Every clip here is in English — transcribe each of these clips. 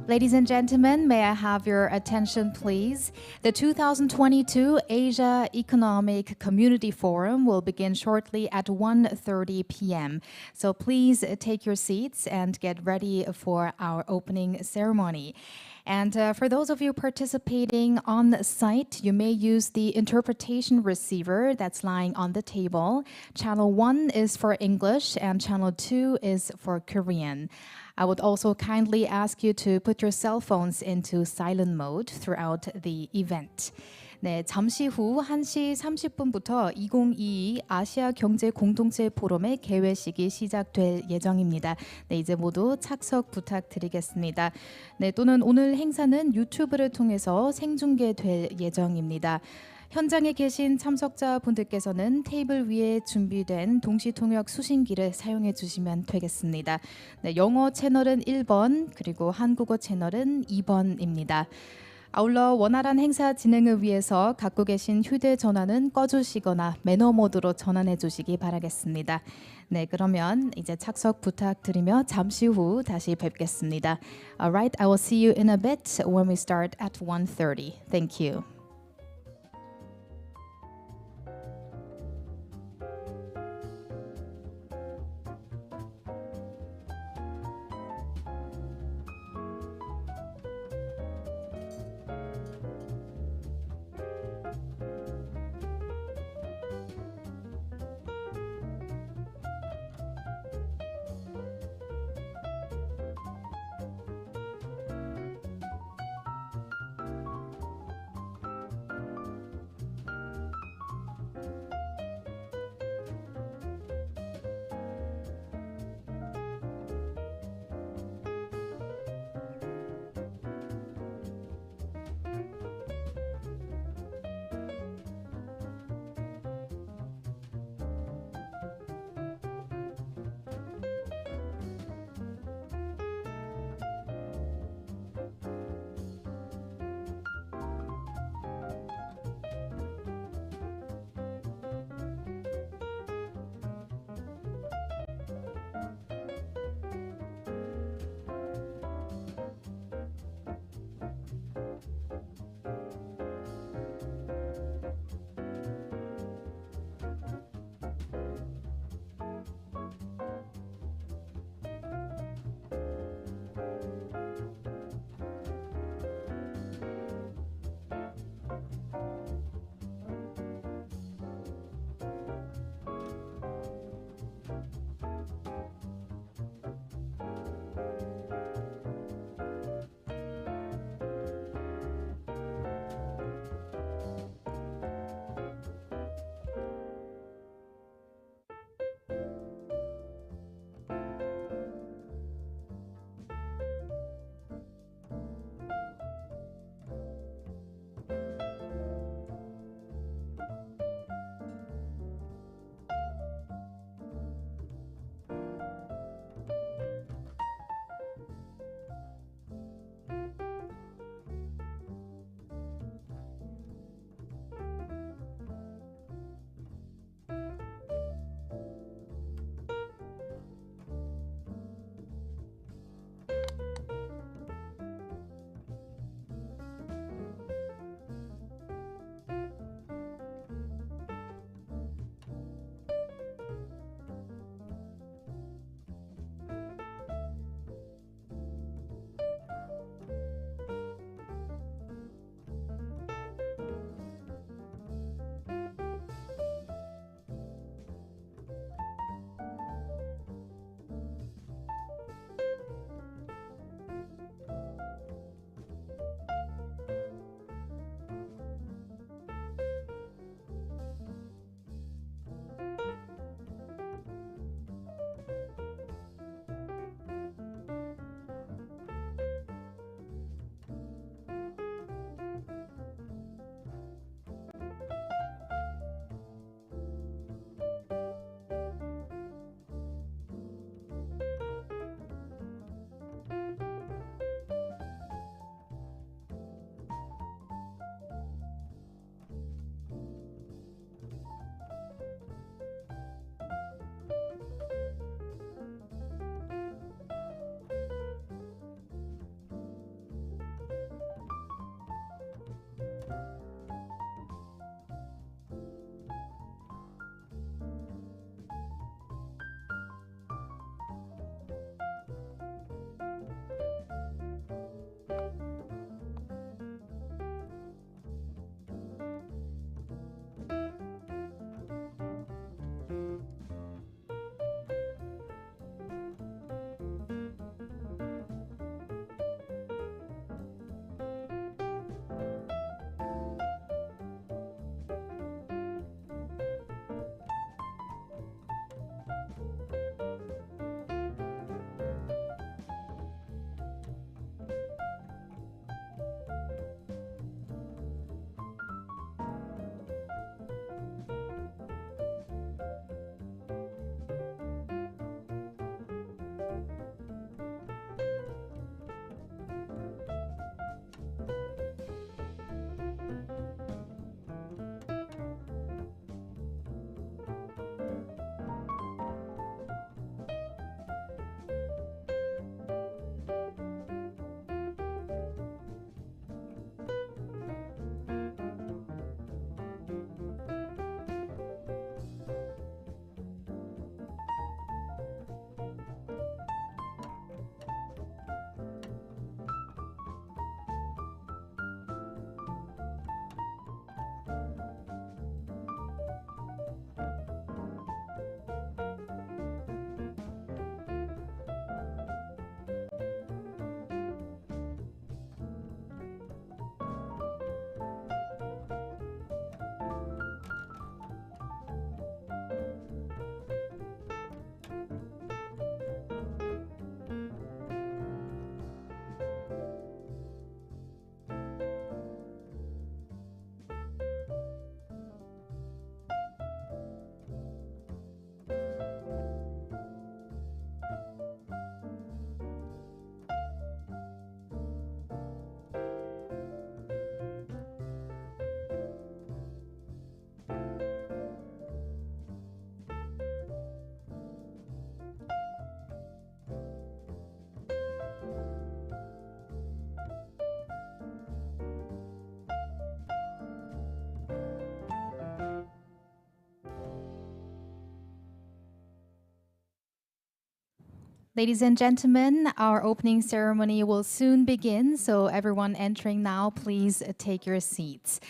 Ladies and gentlemen, may I have your attention, please? The 2022 Asia Economic Community Forum will begin shortly at 1:30 p.m. So please take your seats and get ready for our opening ceremony. And for those of you participating on site, you may use the interpretation receiver that's lying on the table. Channel 1 is for English and channel 2 is for Korean. I would also kindly ask you to put your cell phones into silent mode throughout the event. 네, 잠시 후 1시 30분부터 2022 아시아 경제 공동체 포럼의 개회식이 시작될 예정입니다. 네, 이제 모두 착석 부탁드리겠습니다. 네, 또는 오늘 행사는 유튜브를 통해서 생중계될 예정입니다. 현장에 계신 참석자분들께서는 테이블 위에 준비된 동시통역 수신기를 사용해 주시면 되겠습니다. 네, 영어 채널은 1번, 그리고 한국어 채널은 2번입니다. 아울러 원활한 행사 진행을 위해서 갖고 계신 휴대전화는 꺼주시거나 매너 모드로 전환해 주시기 바라겠습니다. 네, 그러면 이제 착석 부탁드리며 잠시 후 다시 뵙겠습니다. Alright, I will see you in a bit when we start at 1:30. Thank you. Ladies and gentlemen, our opening ceremony will soon begin, so everyone entering now, please take your seats.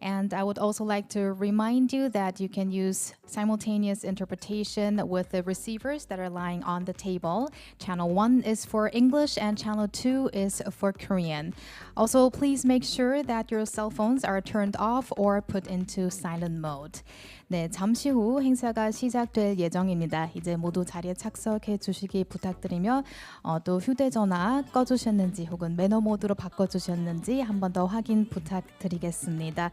And I would also like to remind you that you can use simultaneous interpretation with the receivers that are lying on the table. Channel 1 is for English and channel 2 is for Korean. Also, please make sure that your cell phones are turned off or put into silent mode. 네, 잠시 후 행사가 시작될 예정입니다. 이제 모두 자리에 착석해 주시기 부탁드리며 또 휴대전화 꺼주셨는지 혹은 매너 모드로 바꿔주셨는지 한 번 더 확인 부탁드리겠습니다.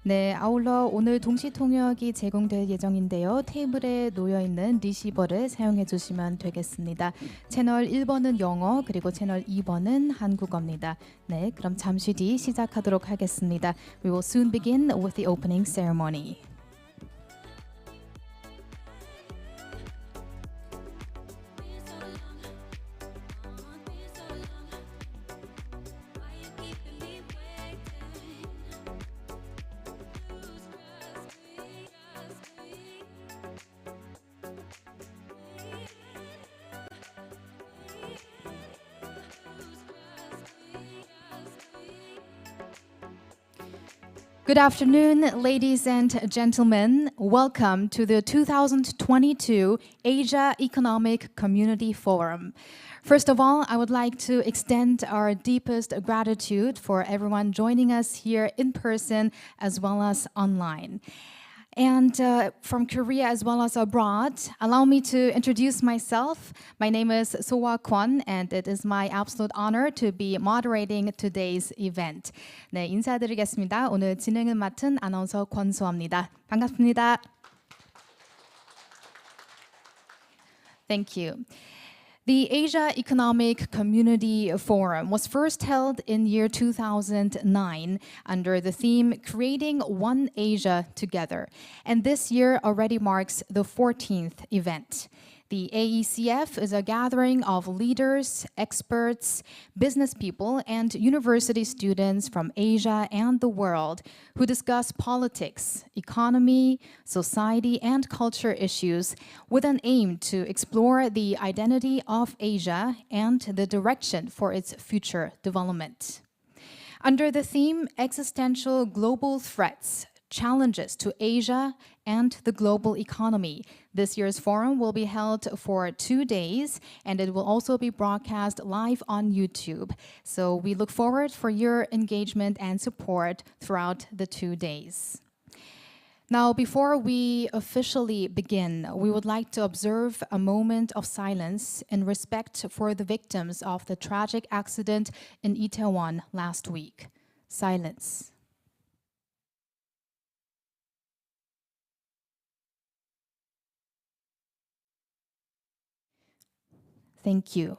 네, 아울러 오늘 동시 통역이 제공될 예정인데요. 테이블에 놓여 있는 리시버를 사용해 주시면 되겠습니다. 채널 1번은 영어, 그리고 채널 2번은 한국어입니다. 네, 그럼 잠시 뒤 시작하도록 하겠습니다. We will soon begin with the opening ceremony. Good afternoon, ladies and gentlemen. Welcome to the 2022 Asia Economic Community Forum. First of all, I would like to extend our deepest gratitude for everyone joining us here in person as well as online. And from Korea as well as abroad, allow me to introduce myself. My name is Sowa Kwon, and it is my absolute honor to be moderating today's event. 네, 인사드리겠습니다. 오늘 진행을 맡은 아나운서 권소아입니다. 반갑습니다. Thank you. The Asia Economic Community Forum was first held in year 2009 under the theme Creating One Asia Together. And this year already marks the 14th event. The AECF is a gathering of leaders, experts, business people, and university students from Asia and the world who discuss politics, economy, society, and culture issues with an aim to explore the identity of Asia and the direction for its future development. Under the theme Existential Global Threats, Challenges to Asia and the Global Economy, this year's forum will be held for 2 days, and it will also be broadcast live on YouTube. So we look forward for your engagement and support throughout the 2 days. Now, before we officially begin, we would like to observe a moment of silence in respect for the victims of the tragic accident in Itaewon last week. Silence. Thank you.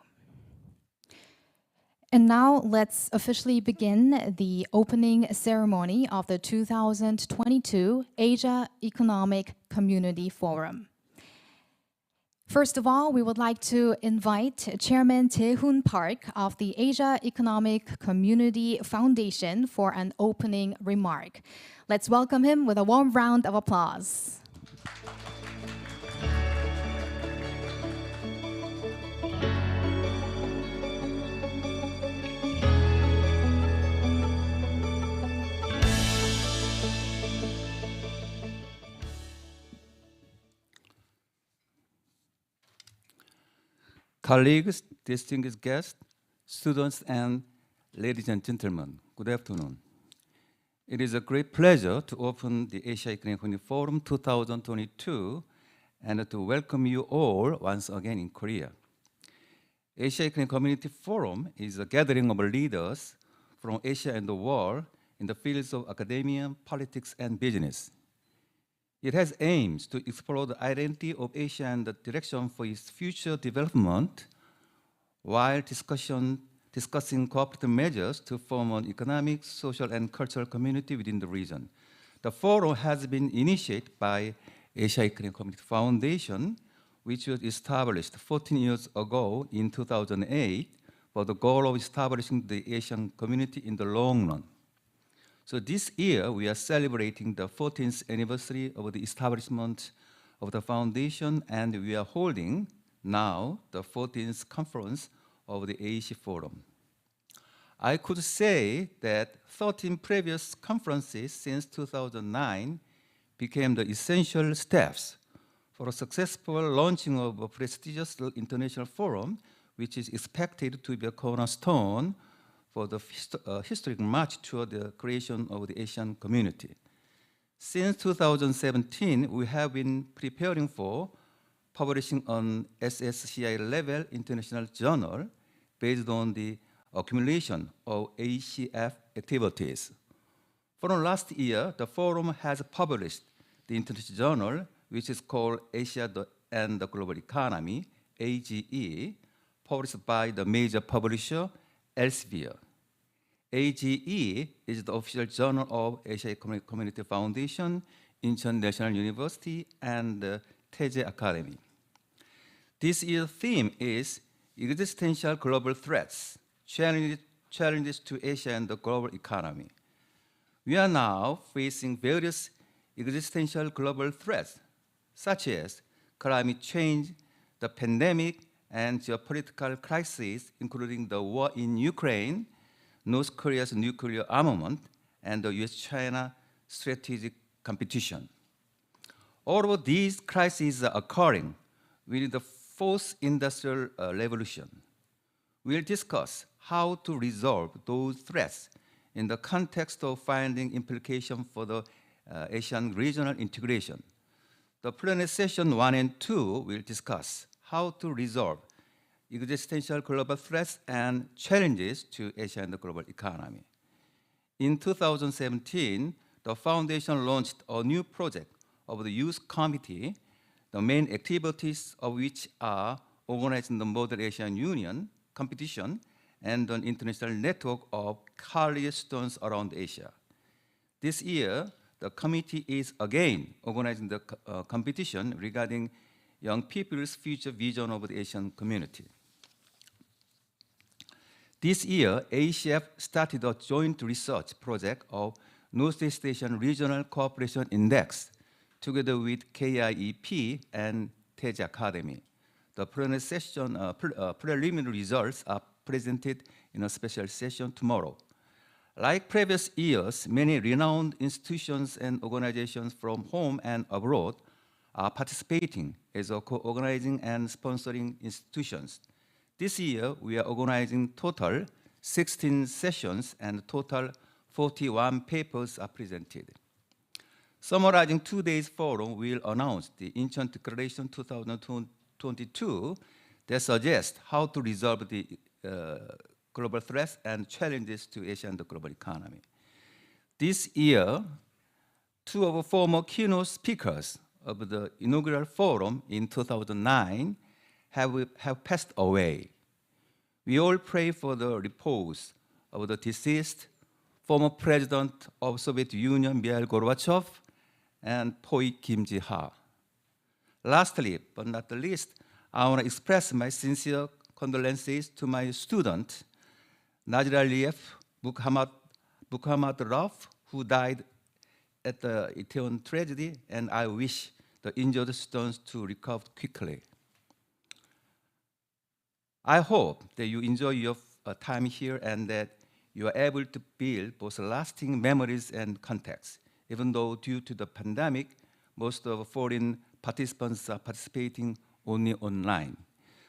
And now let's officially begin the opening ceremony of the 2022 Asia Economic Community Forum. First of all, we would like to invite Chairman Jae-hoon Park of the Asia Economic Community Foundation for an opening remark. Let's welcome him with a warm round of applause. Colleagues, distinguished guests, students, and ladies and gentlemen, good afternoon. It is a great pleasure to open the Asia Economic Community Forum 2022 and to welcome you all once again in Korea. Asia Economic Community Forum is a gathering of leaders from Asia and the world in the fields of academia, politics, and business. It has aims to explore the identity of Asia and the direction for its future development while discussing cooperative measures to form an economic, social, and cultural community within the region. The forum has been initiated by Asia Economic Community Foundation, which was established 14 years ago in 2008 for the goal of establishing the Asian community in the long run. So this year, we are celebrating the 14th anniversary of the establishment of the foundation, and we are holding now the 14th conference of the AEC Forum. I could say that 13 previous conferences since 2009 became the essential steps for a successful launching of a prestigious international forum, which is expected to be a cornerstone for the historic march toward the creation of the Asian community. Since 2017, we have been preparing for publishing an SSCI level international journal based on the accumulation of AECF activities. From last year, the forum has published the international journal, which is called Asia and the Global Economy, AGE, published by the major publisher Elsevier. AGE is the official journal of Asia Economic Community Foundation, Incheon National University, and the Tae Academy. This year's theme is existential global threats, challenges to Asia and the global economy. We are now facing various existential global threats, such as climate change, the pandemic, and geopolitical crises, including the war in Ukraine, North Korea's nuclear armament, and the US-China strategic competition. All of these crises are occurring within the fourth industrial revolution. We'll discuss how to resolve those threats in the context of finding implications for the Asian regional integration. The plenary session 1 and 2 will discuss how to resolve existential global threats and challenges to Asia and the global economy. In 2017, the foundation launched a new project of the Youth Committee, the main activities of which are organizing the Model Asian Union competition and an international network of college students around Asia. This year, the committee is again organizing the competition regarding young people's future vision of the Asian community. This year, AECF started a joint research project of Northeast Asian Regional Cooperation Index together with KIEP and Tae Academy. The plenary session preliminary results are presented in a special session tomorrow. Like previous years, many renowned institutions and organizations from home and abroad are participating as co-organizing and sponsoring institutions. This year, we are organizing total 16 sessions and total 41 papers are presented. Summarizing 2 days forum, we'll announce the Incheon Declaration 2022 that suggests how to resolve the global threats and challenges to Asia and the global economy. This year, 2 of the former keynote speakers of the inaugural forum in 2009 have passed away. We all pray for the repose of the deceased former president of Soviet Union Mikhail Gorbachev and Poi Kim Ji-ha. Lastly, but not the least, I want to express my sincere condolences to my student, Naziraliyev Bukhamadrov, who died at the Itaewon tragedy, and I wish the injured students to recover quickly. I hope that you enjoy your time here and that you are able to build both lasting memories and contacts, even though due to the pandemic, most of foreign participants are participating only online.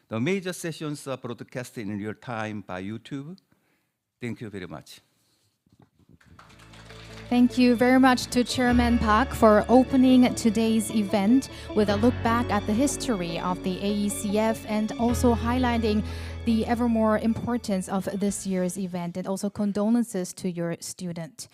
The major sessions are broadcasted in real time by YouTube. Thank you very much. Thank you very much to Chairman Park for opening today's event with a look back at the history of the AECF and also highlighting the ever more importance of this year's event, and also condolences to your student.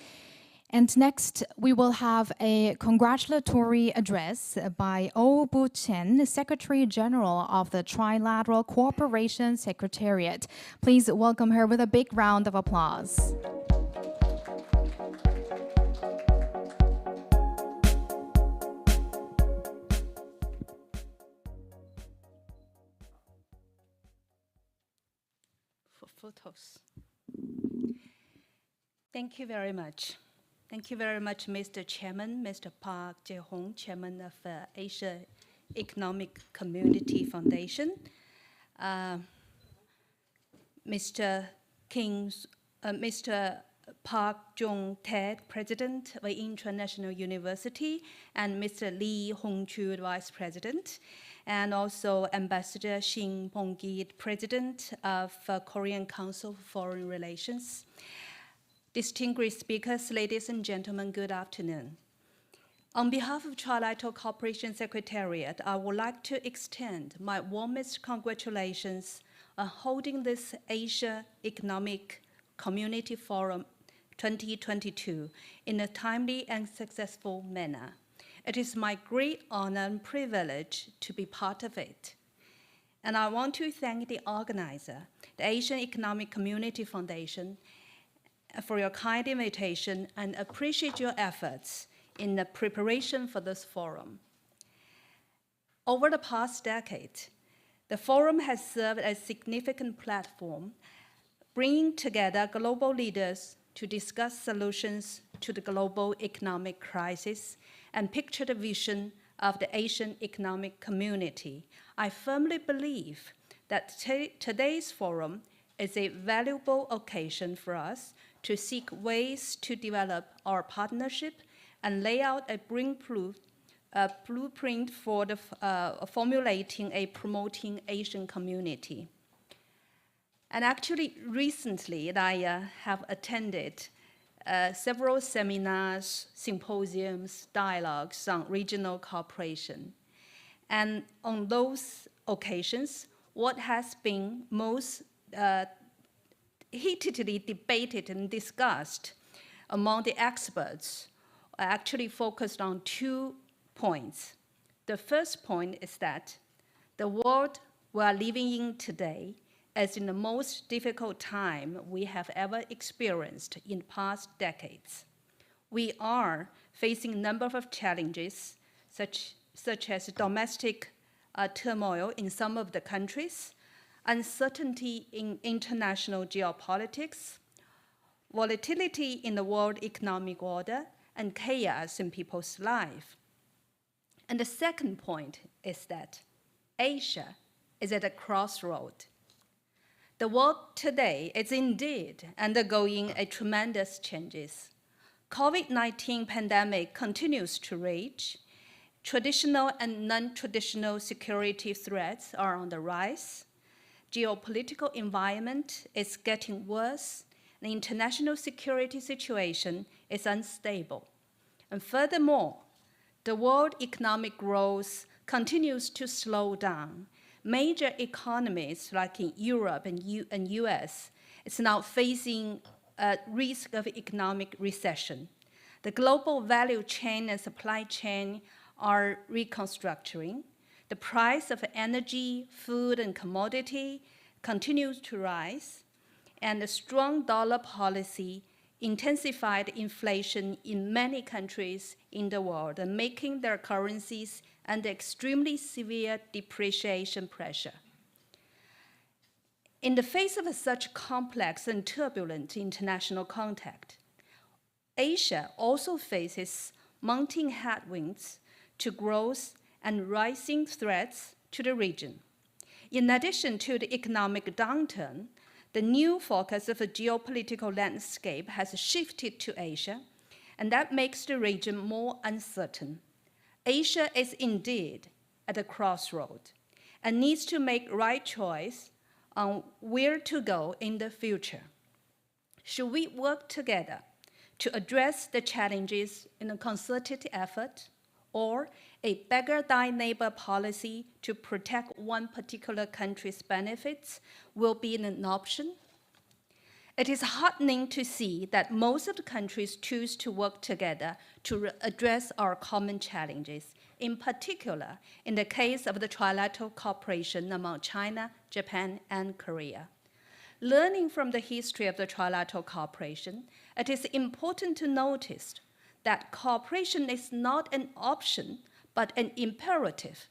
And next, we will have a congratulatory address by Oh Bu-chen, Secretary General of the Trilateral Cooperation Secretariat. Please welcome her with a big round of applause. Photos. Thank you very much. Thank you very much, Mr. Chairman, Mr. Park Jae-hong, Chairman of Asia Economic Community Foundation, Mr. Mr. Park Jong-taek, President of International University, and Mr. Lee Hong-chul, Vice President, and also Ambassador Shin Pong-git, President of Korean Council for Foreign Relations. Distinguished speakers, ladies and gentlemen, good afternoon. On behalf of Trilateral Cooperation Secretariat, I would like to extend my warmest congratulations on holding this Asia Economic Community Forum 2022 in a timely and successful manner. It is my great honor and privilege to be part of it. And I want to thank the organizer, the Asian Economic Community Foundation, for your kind invitation and appreciate your efforts in the preparation for this forum. Over the past decade, the forum has served as a significant platform, bringing together global leaders to discuss solutions to the global economic crisis and picture the vision of the Asian economic community. I firmly believe that today's forum is a valuable occasion for us to seek ways to develop our partnership and lay out a blueprint for formulating a promoting Asian community. And actually, recently, I have attended several seminars, symposiums, dialogues on regional cooperation. And on those occasions, what has been most heatedly debated and discussed among the experts actually focused on 2 points. The first point is that the world we are living in today is in the most difficult time we have ever experienced in past decades. We are facing a number of challenges, such as domestic turmoil in some of the countries, uncertainty in international geopolitics, volatility in the world economic order, and chaos in people's life. And the second point is that Asia is at a crossroad. The world today is indeed undergoing a tremendous changes. COVID-19 pandemic continues to rage. Traditional and non-traditional security threats are on the rise. Geopolitical environment is getting worse. The international security situation is unstable. And furthermore, the world economic growth continues to slow down. Major economies like in Europe and US is now facing a risk of economic recession. The global value chain and supply chain are reconstructing. The price of energy, food, and commodity continues to rise, and the strong dollar policy intensified inflation in many countries in the world and making their currencies under extremely severe depreciation pressure. In the face of such complex and turbulent international context, Asia also faces mounting headwinds to growth and rising threats to the region. In addition to the economic downturn, the new focus of the geopolitical landscape has shifted to Asia, and that makes the region more uncertain. Asia is indeed at a crossroad and needs to make right choice on where to go in the future. Should we work together to address the challenges in a concerted effort, or a beggar thy neighbor policy to protect one particular country's benefits will be an option? It is heartening to see that most of the countries choose to work together to address our common challenges, in particular in the case of the trilateral cooperation among China, Japan, and Korea. Learning from the history of the trilateral cooperation, it is important to notice that cooperation is not an option, but an imperative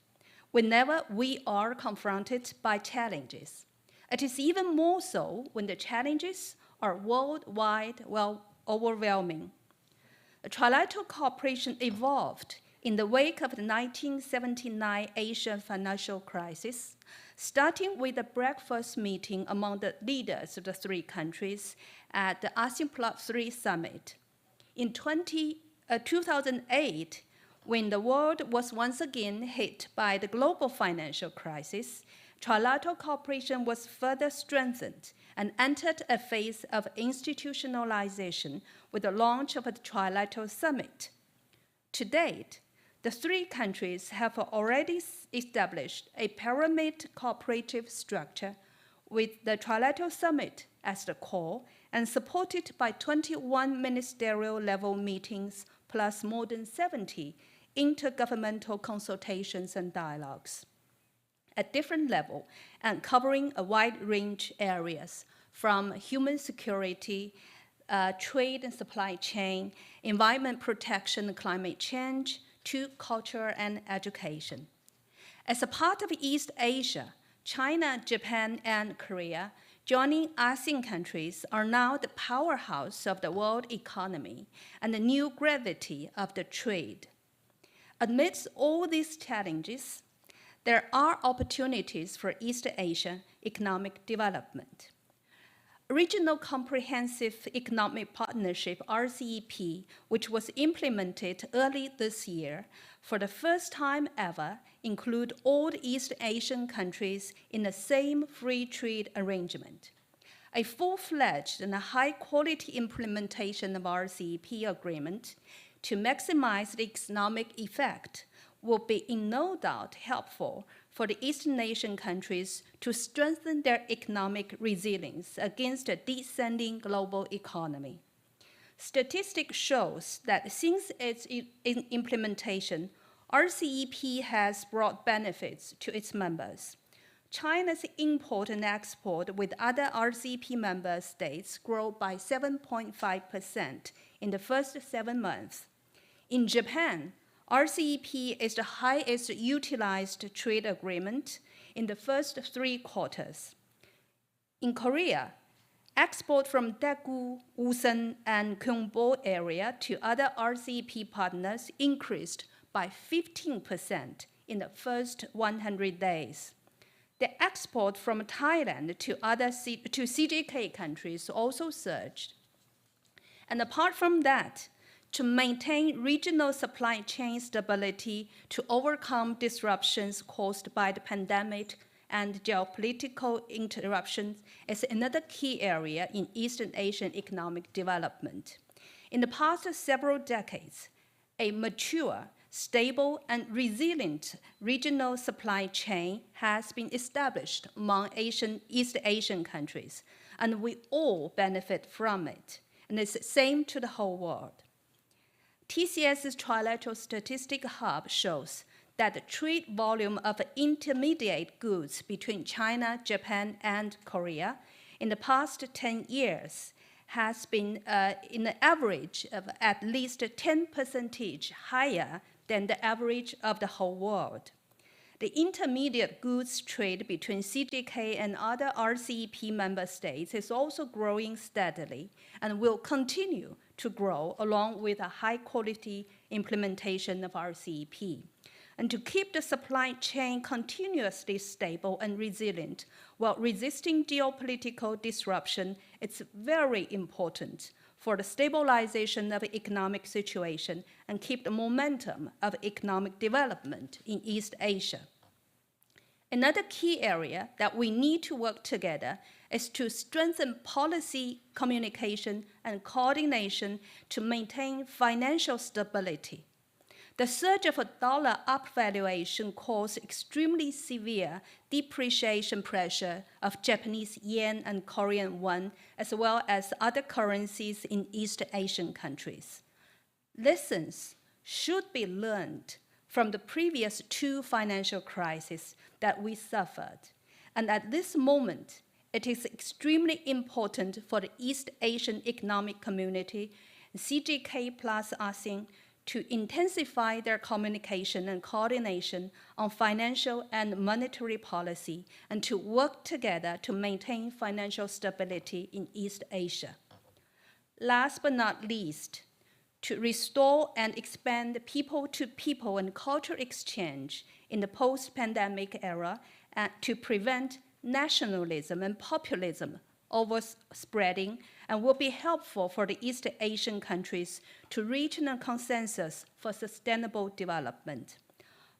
whenever we are confronted by challenges. It is even more so when the challenges are worldwide, overwhelming. Trilateral cooperation evolved in the wake of the 1979 Asian financial crisis, starting with a breakfast meeting among the leaders of the three countries at the ASEAN Plus 3 Summit. In 2008, when the world was once again hit by the global financial crisis, trilateral cooperation was further strengthened and entered a phase of institutionalization with the launch of the Trilateral Summit. To date, the three countries have already established a pyramid cooperative structure with the Trilateral Summit as the core and supported by 21 ministerial level meetings plus more than 70 intergovernmental consultations and dialogues at different levels and covering a wide range of areas from human security, trade and supply chain, environment protection and climate change, to culture and education. As a part of East Asia, China, Japan, and Korea, joining ASEAN countries, are now the powerhouse of the world economy and the new gravity of the trade. Amidst all these challenges, there are opportunities for East Asia economic development. Regional Comprehensive Economic Partnership, RCEP, which was implemented early this year, for the first time ever, include all the East Asian countries in the same free trade arrangement. A full-fledged and a high-quality implementation of RCEP agreement to maximize the economic effect will be in no doubt helpful for the Eastern Asian countries to strengthen their economic resilience against a descending global economy. Statistics shows that since its implementation, RCEP has brought benefits to its members. China's import and export with other RCEP member states grew by 7.5% in the first 7 months. In Japan, RCEP is the highest utilized trade agreement in the first 3 quarters. In Korea, export from Daegu, Ulsan, and Gyeongbo area to other RCEP partners increased by 15% in the first 100 days. The export from Thailand to CJK countries also surged. And apart from that, to maintain regional supply chain stability, to overcome disruptions caused by the pandemic and geopolitical interruptions is another key area in Eastern Asian economic development. In the past several decades, a mature, stable, and resilient regional supply chain has been established among East Asian countries, and we all benefit from it, and it's the same to the whole world. TCS's Trilateral Statistic Hub shows that the trade volume of intermediate goods between China, Japan, and Korea in the past 10 years has been in an average of at least 10% higher than the average of the whole world. The intermediate goods trade between CJK and other RCEP member states is also growing steadily and will continue to grow along with a high-quality implementation of RCEP. And to keep the supply chain continuously stable and resilient while resisting geopolitical disruption, it's very important for the stabilization of the economic situation and keep the momentum of economic development in East Asia. Another key area that we need to work together is to strengthen policy communication and coordination to maintain financial stability. The surge of a dollar upvaluation caused extremely severe depreciation pressure of Japanese yen and Korean won, as well as other currencies in East Asian countries. Lessons should be learned from the previous 2 financial crises that we suffered. And at this moment, it is extremely important for the East Asian Economic Community, CJK plus ASEAN, to intensify their communication and coordination on financial and monetary policy and to work together to maintain financial stability in East Asia. Last but not least, to restore and expand people-to-people and cultural exchange in the post-pandemic era and to prevent nationalism and populism overspreading, and will be helpful for the East Asian countries to reach a consensus for sustainable development.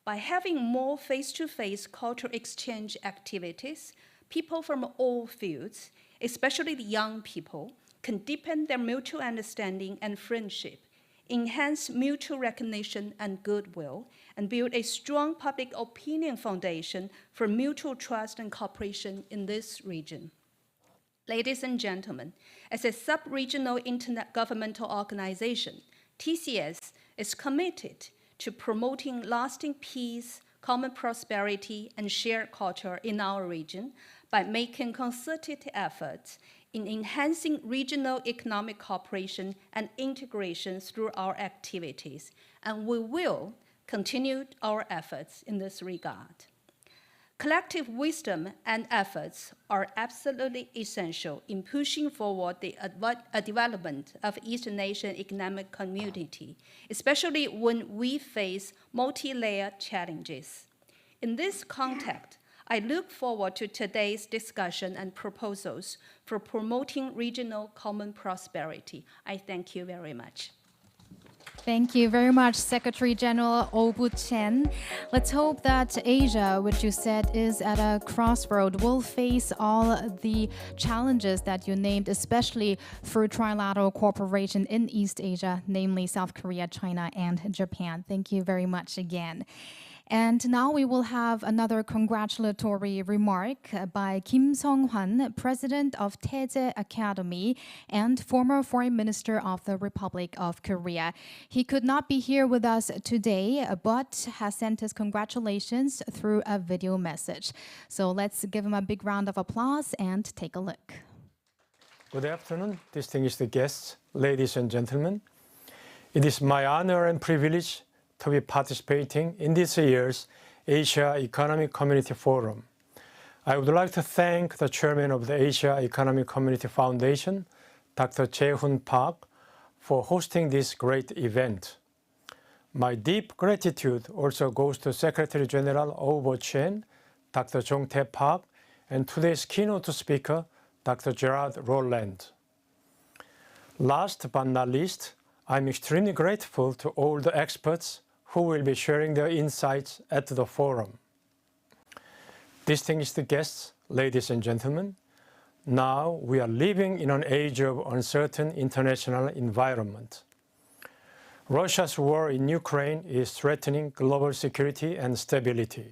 By having more face-to-face cultural exchange activities, people from all fields, especially the young people, can deepen their mutual understanding and friendship, enhance mutual recognition and goodwill, and build a strong public opinion foundation for mutual trust and cooperation in this region. Ladies and gentlemen, as a sub-regional intergovernmental organization, TCS is committed to promoting lasting peace, common prosperity, and shared culture in our region by making concerted efforts in enhancing regional economic cooperation and integration through our activities, and we will continue our efforts in this regard. Collective wisdom and efforts are absolutely essential in pushing forward the development of Eastern Asian economic community, especially when we face multi-layered challenges. In this context, I look forward to today's discussion and proposals for promoting regional common prosperity. I thank you very much. Thank you very much, Secretary General Obu Chen. Let's hope that Asia, which you said is at a crossroad, will face all the challenges that you named, especially through trilateral cooperation in East Asia, namely South Korea, China, and Japan. Thank you very much again. And now we will have another congratulatory remark by Kim Sung-hwan, President of Taeje Academy and former Foreign Minister of the Republic of Korea. He could not be here with us today, but has sent his congratulations through a video message. So let's give him a big round of applause and take a look. Good afternoon, distinguished guests, ladies and gentlemen. It is my honor and privilege to be participating in this year's Asia Economic Community Forum. I would like to thank the chairman of the Asia Economic Community Foundation, Dr. Jae-hoon Park, for hosting this great event. My deep gratitude also goes to Secretary General Oh Chen, Dr. Jong-tae Park, and today's keynote speaker, Dr. Gerard Roland. Last but not least, I'm extremely grateful to all the experts who will be sharing their insights at the forum. Distinguished guests, ladies and gentlemen, now we are living in an age of uncertain international environment. Russia's war in Ukraine is threatening global security and stability.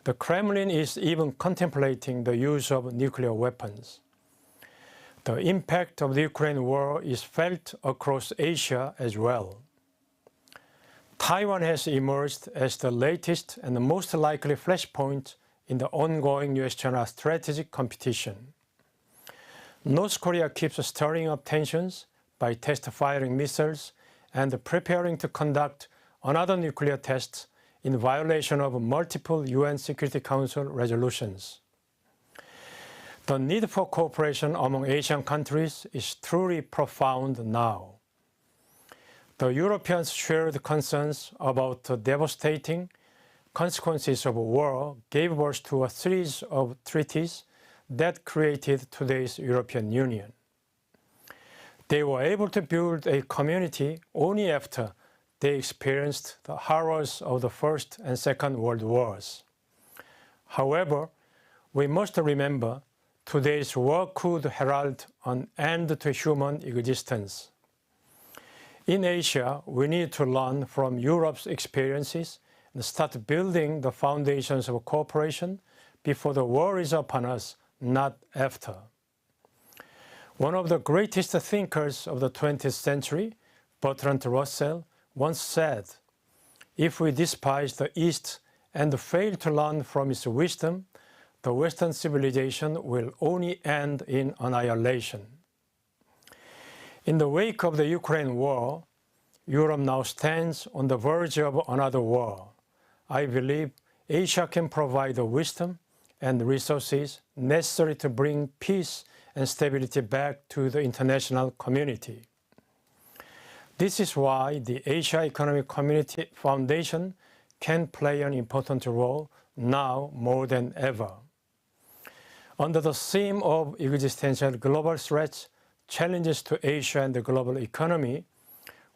The Kremlin is even contemplating the use of nuclear weapons. The impact of the Ukraine war is felt across Asia as well. Taiwan has emerged as the latest and the most likely flashpoint in the ongoing US-China strategic competition. North Korea keeps stirring up tensions by test-firing missiles and preparing to conduct another nuclear test in violation of multiple UN Security Council resolutions. The need for cooperation among Asian countries is truly profound now. The Europeans shared concerns about the devastating consequences of war gave birth to a series of treaties that created today's European Union. They were able to build a community only after they experienced the horrors of the First and Second World Wars. However, we must remember today's war could herald an end to human existence. In Asia, we need to learn from Europe's experiences and start building the foundations of cooperation before the war is upon us, not after. One of the greatest thinkers of the 20th century, Bertrand Russell, once said, "If we despise the East and fail to learn from its wisdom, the Western civilization will only end in annihilation." In the wake of the Ukraine war, Europe now stands on the verge of another war. I believe Asia can provide the wisdom and resources necessary to bring peace and stability back to the international community. This is why the Asia Economic Community Foundation can play an important role now more than ever. Under the theme of existential global threats, challenges to Asia and the global economy,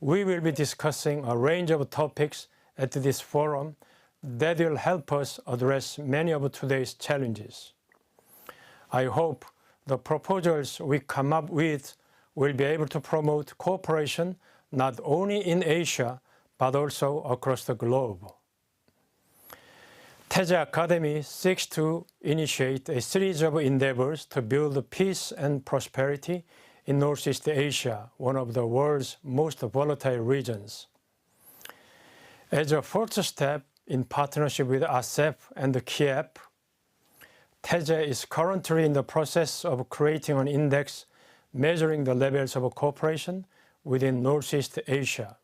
we will be discussing a range of topics at this forum that will help us address many of today's challenges. I hope the proposals we come up with will be able to promote cooperation not only in Asia, but also across the globe. 태제 Academy seeks to initiate a series of endeavors to build peace and prosperity in Northeast Asia, one of the world's most volatile regions. As a first step in partnership with AECF and KIEP, 태제 is currently in the process of creating an index measuring the levels of cooperation within Northeast Asia.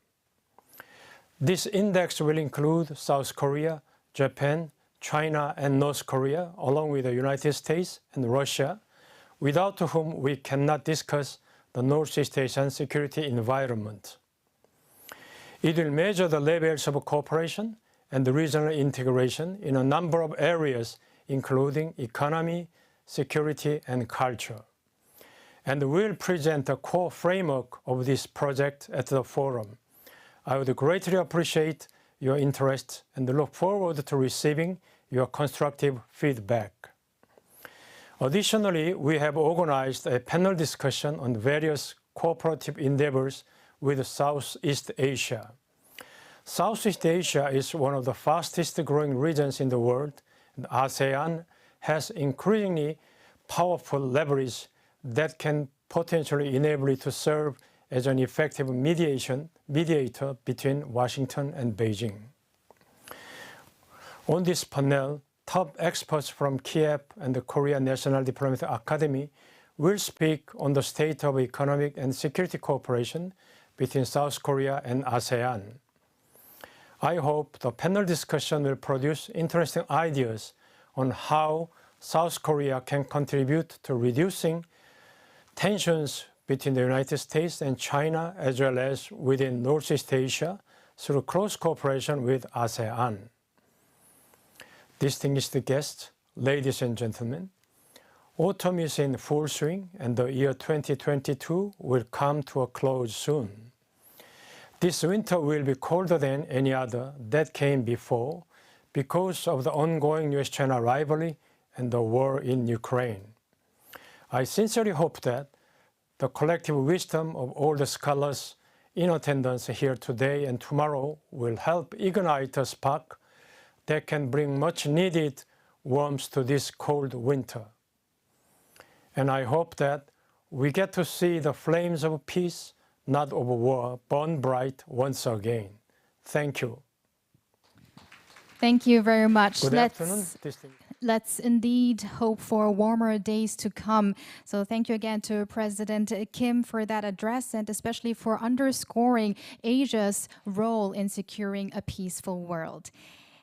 This index will include South Korea, Japan, China, and North Korea, along with the United States and Russia, without whom we cannot discuss the Northeast Asian security environment. It will measure the levels of cooperation and the regional integration in a number of areas, including economy, security, and culture. And will present a core framework of this project at the forum. I would greatly appreciate your interest and look forward to receiving your constructive feedback. Additionally, we have organized a panel discussion on various cooperative endeavors with Southeast Asia. Southeast Asia is one of the fastest growing regions in the world, and ASEAN has increasingly powerful leverage that can potentially enable it to serve as an effective mediator between Washington and Beijing. On this panel, top experts from KIEP and the Korea National Diplomatic Academy will speak on the state of economic and security cooperation between South Korea and ASEAN. I hope the panel discussion will produce interesting ideas on how South Korea can contribute to reducing tensions between the United States and China, as well as within Northeast Asia, through close cooperation with ASEAN. Distinguished guests, ladies and gentlemen, autumn is in full swing and the year 2022 will come to a close soon. This winter will be colder than any other that came before because of the ongoing US-China rivalry and the war in Ukraine. I sincerely hope that the collective wisdom of all the scholars in attendance here today and tomorrow will help ignite a spark that can bring much needed warmth to this cold winter. And I hope that we get to see the flames of peace, not of war, burn bright once again. Thank you. Thank you very much. Good afternoon. Let's indeed hope for warmer days to come. So thank you again to President Kim for that address and especially for underscoring Asia's role in securing a peaceful world.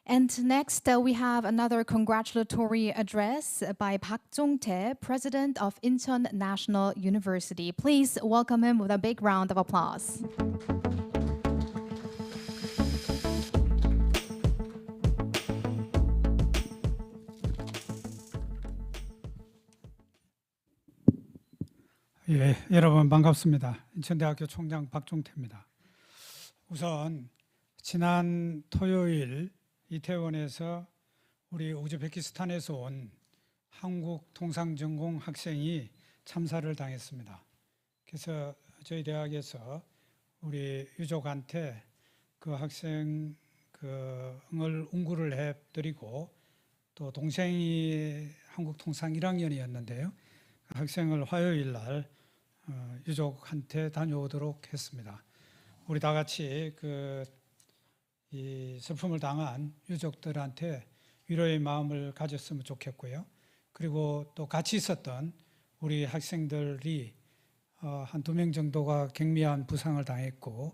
And next, we have another congratulatory address by Park Jong-tae, President of Incheon National University. Please welcome him with a big round of applause. 예, 여러분 반갑습니다. 인천대학교 총장 박종태입니다. 우선 지난 토요일 이태원에서 우리 우즈베키스탄에서 온 한국 통상전공 학생이 참사를 당했습니다. 그래서 저희 대학에서 우리 유족한테 그 학생을 운구를 해드리고 또 동생이 한국 통상 1학년이었는데요. 그 학생을 화요일 날 유족한테 다녀오도록 했습니다. 우리 다 같이 이 슬픔을 당한 유족들한테 위로의 마음을 가졌으면 좋겠고요. 그리고 또 같이 있었던 우리 학생들이 한 2명 정도가 경미한 부상을 당했고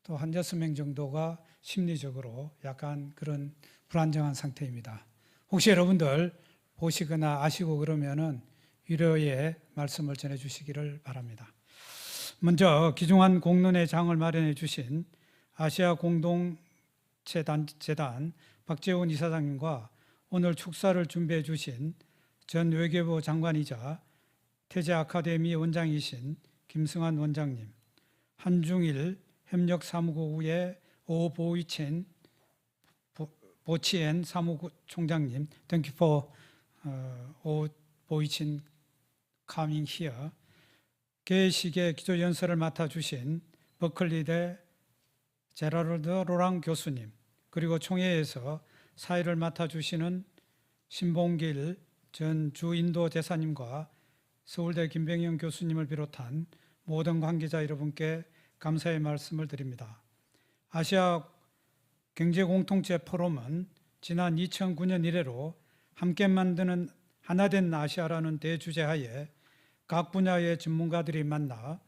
또 한 6명 정도가 심리적으로 약간 그런 불안정한 상태입니다. 혹시 여러분들 보시거나 아시고 그러면은 위로의 말씀을 전해주시기를 바랍니다. 먼저 귀중한 공론의 장을 마련해 주신 아시아 공동재단 박재훈 이사장님과 오늘 축사를 준비해 주신 전 외교부 장관이자 태제 아카데미 원장이신 김승환 원장님, 한중일 협력사무국의 보치엔 사무총장님, thank you for 보이친 coming here. 개회식의 기조연설을 맡아주신 버클리대 제라르드 로랑 교수님, 그리고 총회에서 사회를 맡아주시는 신봉길 전 주인도 대사님과 서울대 김병영 교수님을 비롯한 모든 관계자 여러분께 감사의 말씀을 드립니다. 아시아 경제공동체 포럼은 지난 2009년 이래로 함께 만드는 하나된 아시아라는 대주제하에 각 분야의 전문가들이 만나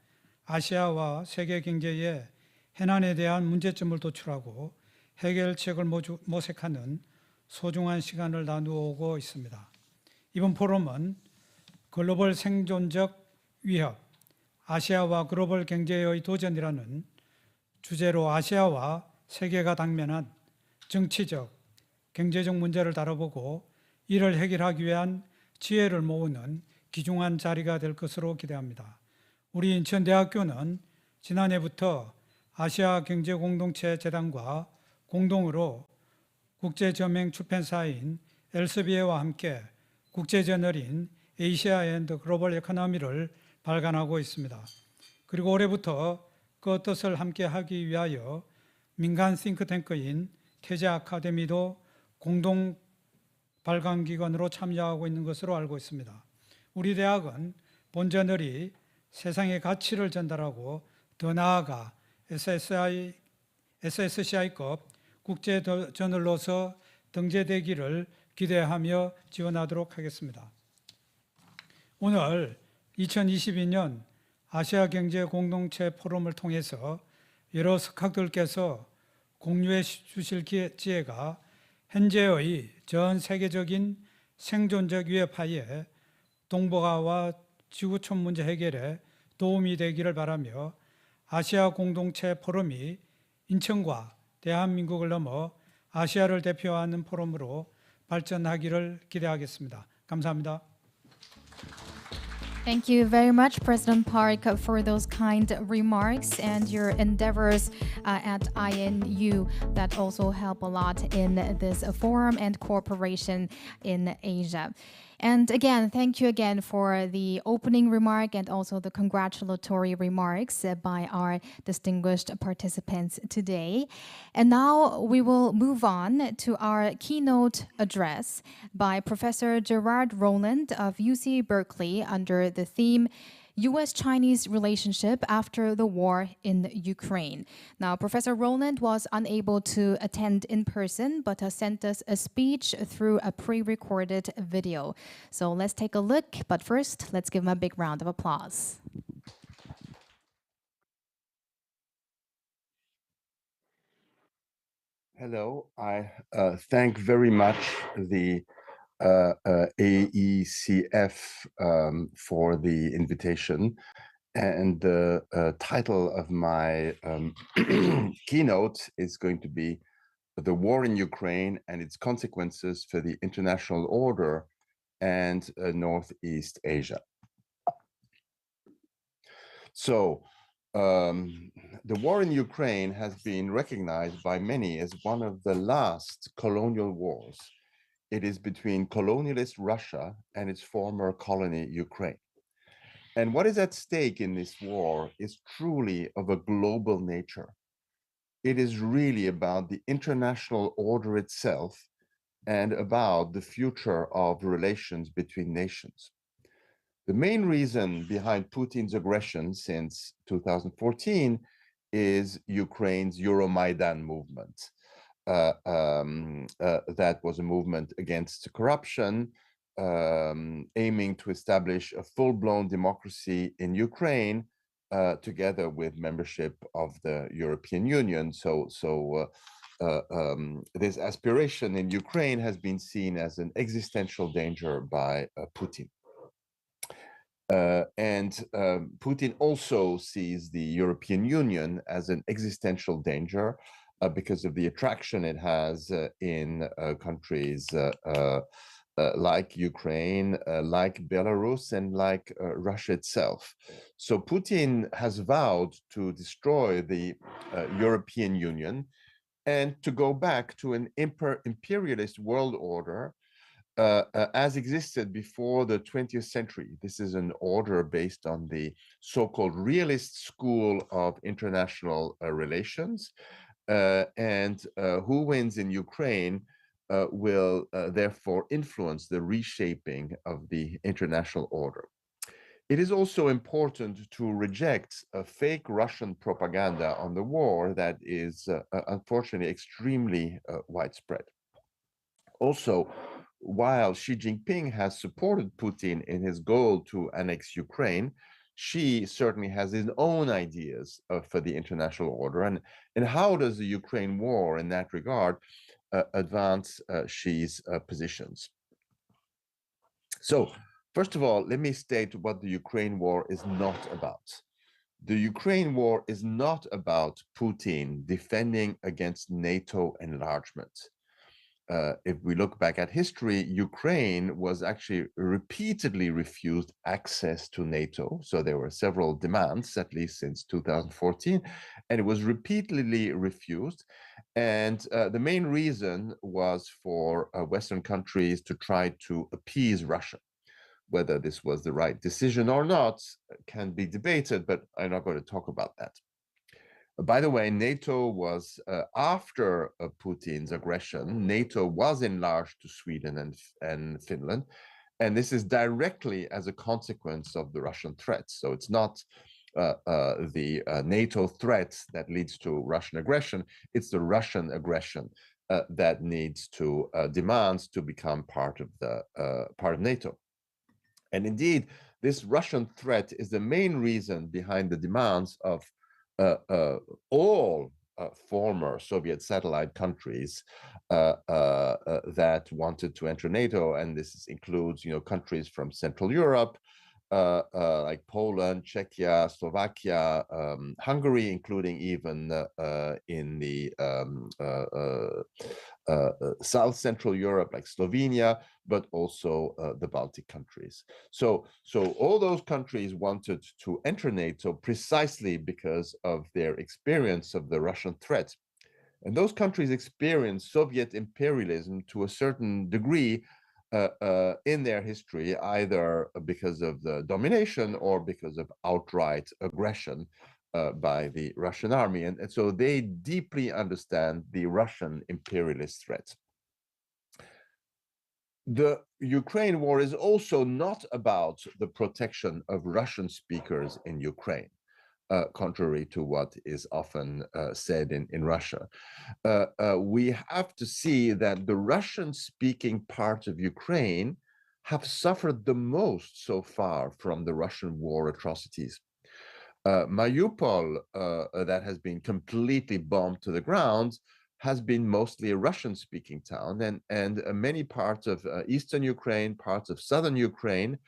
아시아와 세계 경제의 해난에 대한 문제점을 도출하고 해결책을 모색하는 소중한 시간을 나누어 오고 있습니다. 이번 포럼은 글로벌 생존적 위협, 아시아와 글로벌 경제의 도전이라는 주제로 아시아와 세계가 당면한 정치적, 경제적 문제를 다뤄보고 이를 해결하기 위한 지혜를 모으는 귀중한 자리가 될 것으로 기대합니다. 우리 인천대학교는 지난해부터 아시아 경제공동체 재단과 공동으로 국제저명 출판사인 엘세비에와 함께 국제저널인 에이시아 앤드 글로벌 에코노미를 발간하고 있습니다. 그리고 올해부터 그 뜻을 함께 하기 위하여 민간 싱크탱크인 태제 아카데미도 공동 발간기관으로 참여하고 있는 것으로 알고 있습니다. 우리 대학은 본저널이 세상의 가치를 전달하고 더 나아가 SSCI급 국제저널로서 등재되기를 기대하며 지원하도록 하겠습니다. 오늘 2022년 아시아 경제 공동체 포럼을 통해서 여러 석학들께서 공유해 주실 지혜가 현재의 전 세계적인 생존적 위협하에 동북아와 지구촌 문제 해결에 도움이 되기를 바라며 아시아 공동체 포럼이 인천과 대한민국을 넘어 아시아를 대표하는 포럼으로 발전하기를 기대하겠습니다. 감사합니다. Thank you very much, President Park, for those kind remarks and your endeavors at INU that also help a lot in this forum and cooperation in Asia. And again, thank you again for the opening remark and also the congratulatory remarks by our distinguished participants today. And now we will move on to our keynote address by Professor Gerard Rowland of UC Berkeley under the theme U.S.-Chinese relationship after the war in Ukraine. Now, Professor Rowland was unable to attend in person, but has sent us a speech through a pre-recorded video. So let's take a look, but first, let's give him a big round of applause. Hello, I thank very much the AECF for the invitation, and the title of my keynote is going to be The War in Ukraine and Its Consequences for the International Order and Northeast Asia. So, the war in Ukraine has been recognized by many as one of the last colonial wars. It is between colonialist Russia and its former colony, Ukraine. And what is at stake in this war is truly of a global nature. It is really about the international order itself and about the future of relations between nations. The main reason behind Putin's aggression since 2014 is Ukraine's Euromaidan movement. That was a movement against corruption, aiming to establish a full-blown democracy in Ukraine, together with membership of the European Union. This aspiration in Ukraine has been seen as an existential danger by Putin. Putin also sees the European Union as an existential danger because of the attraction it has in countries like Ukraine, like Belarus, and like Russia itself. So Putin has vowed to destroy the European Union and to go back to an imperialist world order as existed before the 20th century. This is an order based on the so-called realist school of international relations. And who wins in Ukraine will therefore influence the reshaping of the international order. It is also important to reject fake Russian propaganda on the war that is unfortunately extremely widespread. Also, while Xi Jinping has supported Putin in his goal to annex Ukraine, Xi certainly has his own ideas for the international order. And how does the Ukraine war in that regard advance Xi's positions? So, first of all, let me state what the Ukraine war is not about. The Ukraine war is not about Putin defending against NATO enlargement. If we look back at history, Ukraine was actually repeatedly refused access to NATO. So there were several demands, at least since 2014, and it was repeatedly refused. And the main reason was for Western countries to try to appease Russia. Whether this was the right decision or not can be debated, but I'm not going to talk about that. By the way, NATO was, after Putin's aggression, NATO was enlarged to Sweden and Finland. And this is directly as a consequence of the Russian threats. So it's not the NATO threat that leads to Russian aggression. It's the Russian aggression that needs to demands to become part of NATO. And indeed, this Russian threat is the main reason behind the demands of all former Soviet satellite countries that wanted to enter NATO, and this includes, countries from Central Europe, like Poland, Czechia, Slovakia, Hungary, including even in the South Central Europe, like Slovenia, but also the Baltic countries. So all those countries wanted to enter NATO precisely because of their experience of the Russian threat. And those countries experienced Soviet imperialism to a certain degree in their history, either because of the domination or because of outright aggression by the Russian army. And so they deeply understand the Russian imperialist threat. The Ukraine war is also not about the protection of Russian speakers in Ukraine. Contrary to what is often said in Russia. We have to see that the Russian-speaking part of Ukraine have suffered the most so far from the Russian war atrocities. Mariupol, that has been completely bombed to the ground, has been mostly a Russian-speaking town, and many parts of eastern Ukraine, parts of southern Ukraine,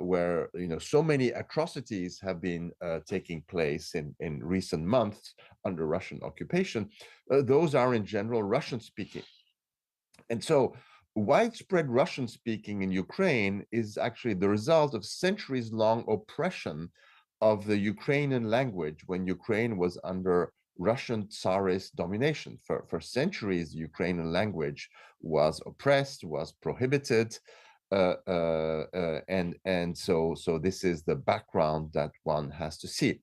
where so many atrocities have been taking place in recent months under Russian occupation, those are in general Russian speaking. And so widespread Russian speaking in Ukraine is actually the result of centuries long oppression of the Ukrainian language when Ukraine was under Russian Tsarist domination. For centuries, the Ukrainian language was oppressed, was prohibited. And so this is the background that one has to see.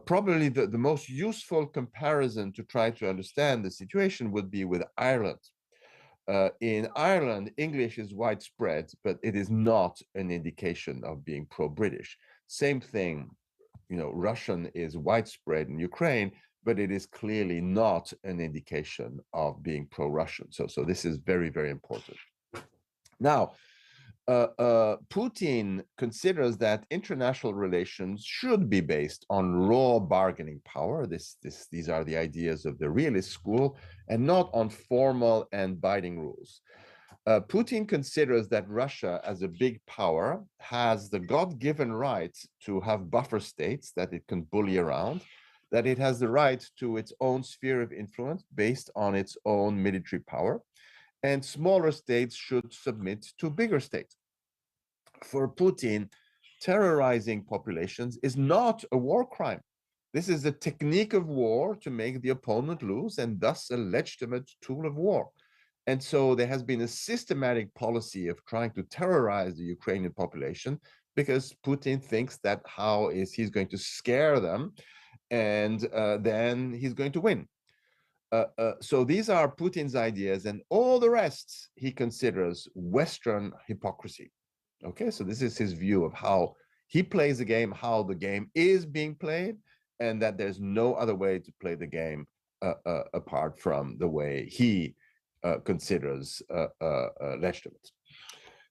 Probably the most useful comparison to try to understand the situation would be with Ireland. In Ireland, English is widespread, but it is not an indication of being pro-British. Same thing, Russian is widespread in Ukraine, but it is clearly not an indication of being pro-Russian. So this is very, very important. Now, Putin considers that international relations should be based on raw bargaining power. These are the ideas of the realist school, and not on formal and binding rules. Putin considers that Russia, as a big power, has the God-given right to have buffer states that it can bully around, that it has the right to its own sphere of influence based on its own military power, and smaller states should submit to bigger states. For Putin, terrorizing populations is not a war crime. This is a technique of war to make the opponent lose and thus a legitimate tool of war. And so there has been a systematic policy of trying to terrorize the Ukrainian population because Putin thinks that he's going to scare them and then he's going to win. So these are Putin's ideas, and all the rest he considers Western hypocrisy. Okay, so this is his view of how he plays the game, how the game is being played, and that there's no other way to play the game apart from the way he considers legitimate.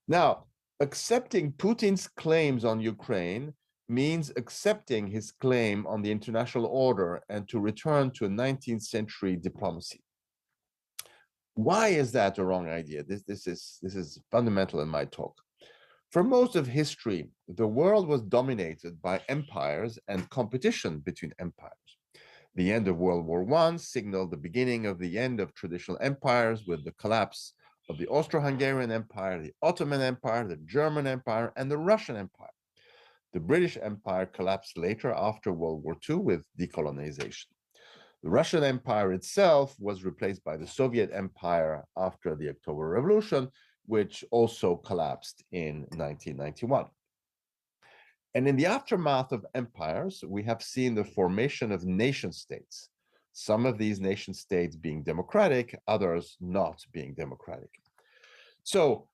Now, accepting Putin's claims on Ukraine means accepting his claim on the international order and to return to a 19th century diplomacy. Why is that a wrong idea? This is fundamental in my talk. For most of history, the world was dominated by empires and competition between empires. The end of World War I signaled the beginning of the end of traditional empires with the collapse of the Austro-Hungarian Empire, the Ottoman Empire, the German Empire, and the Russian Empire. The British Empire collapsed later after World War II with decolonization. The Russian Empire itself was replaced by the Soviet Empire after the October Revolution, which also collapsed in 1991. And in the aftermath of empires, we have seen the formation of nation states, some of these nation states being democratic, others not being democratic. So,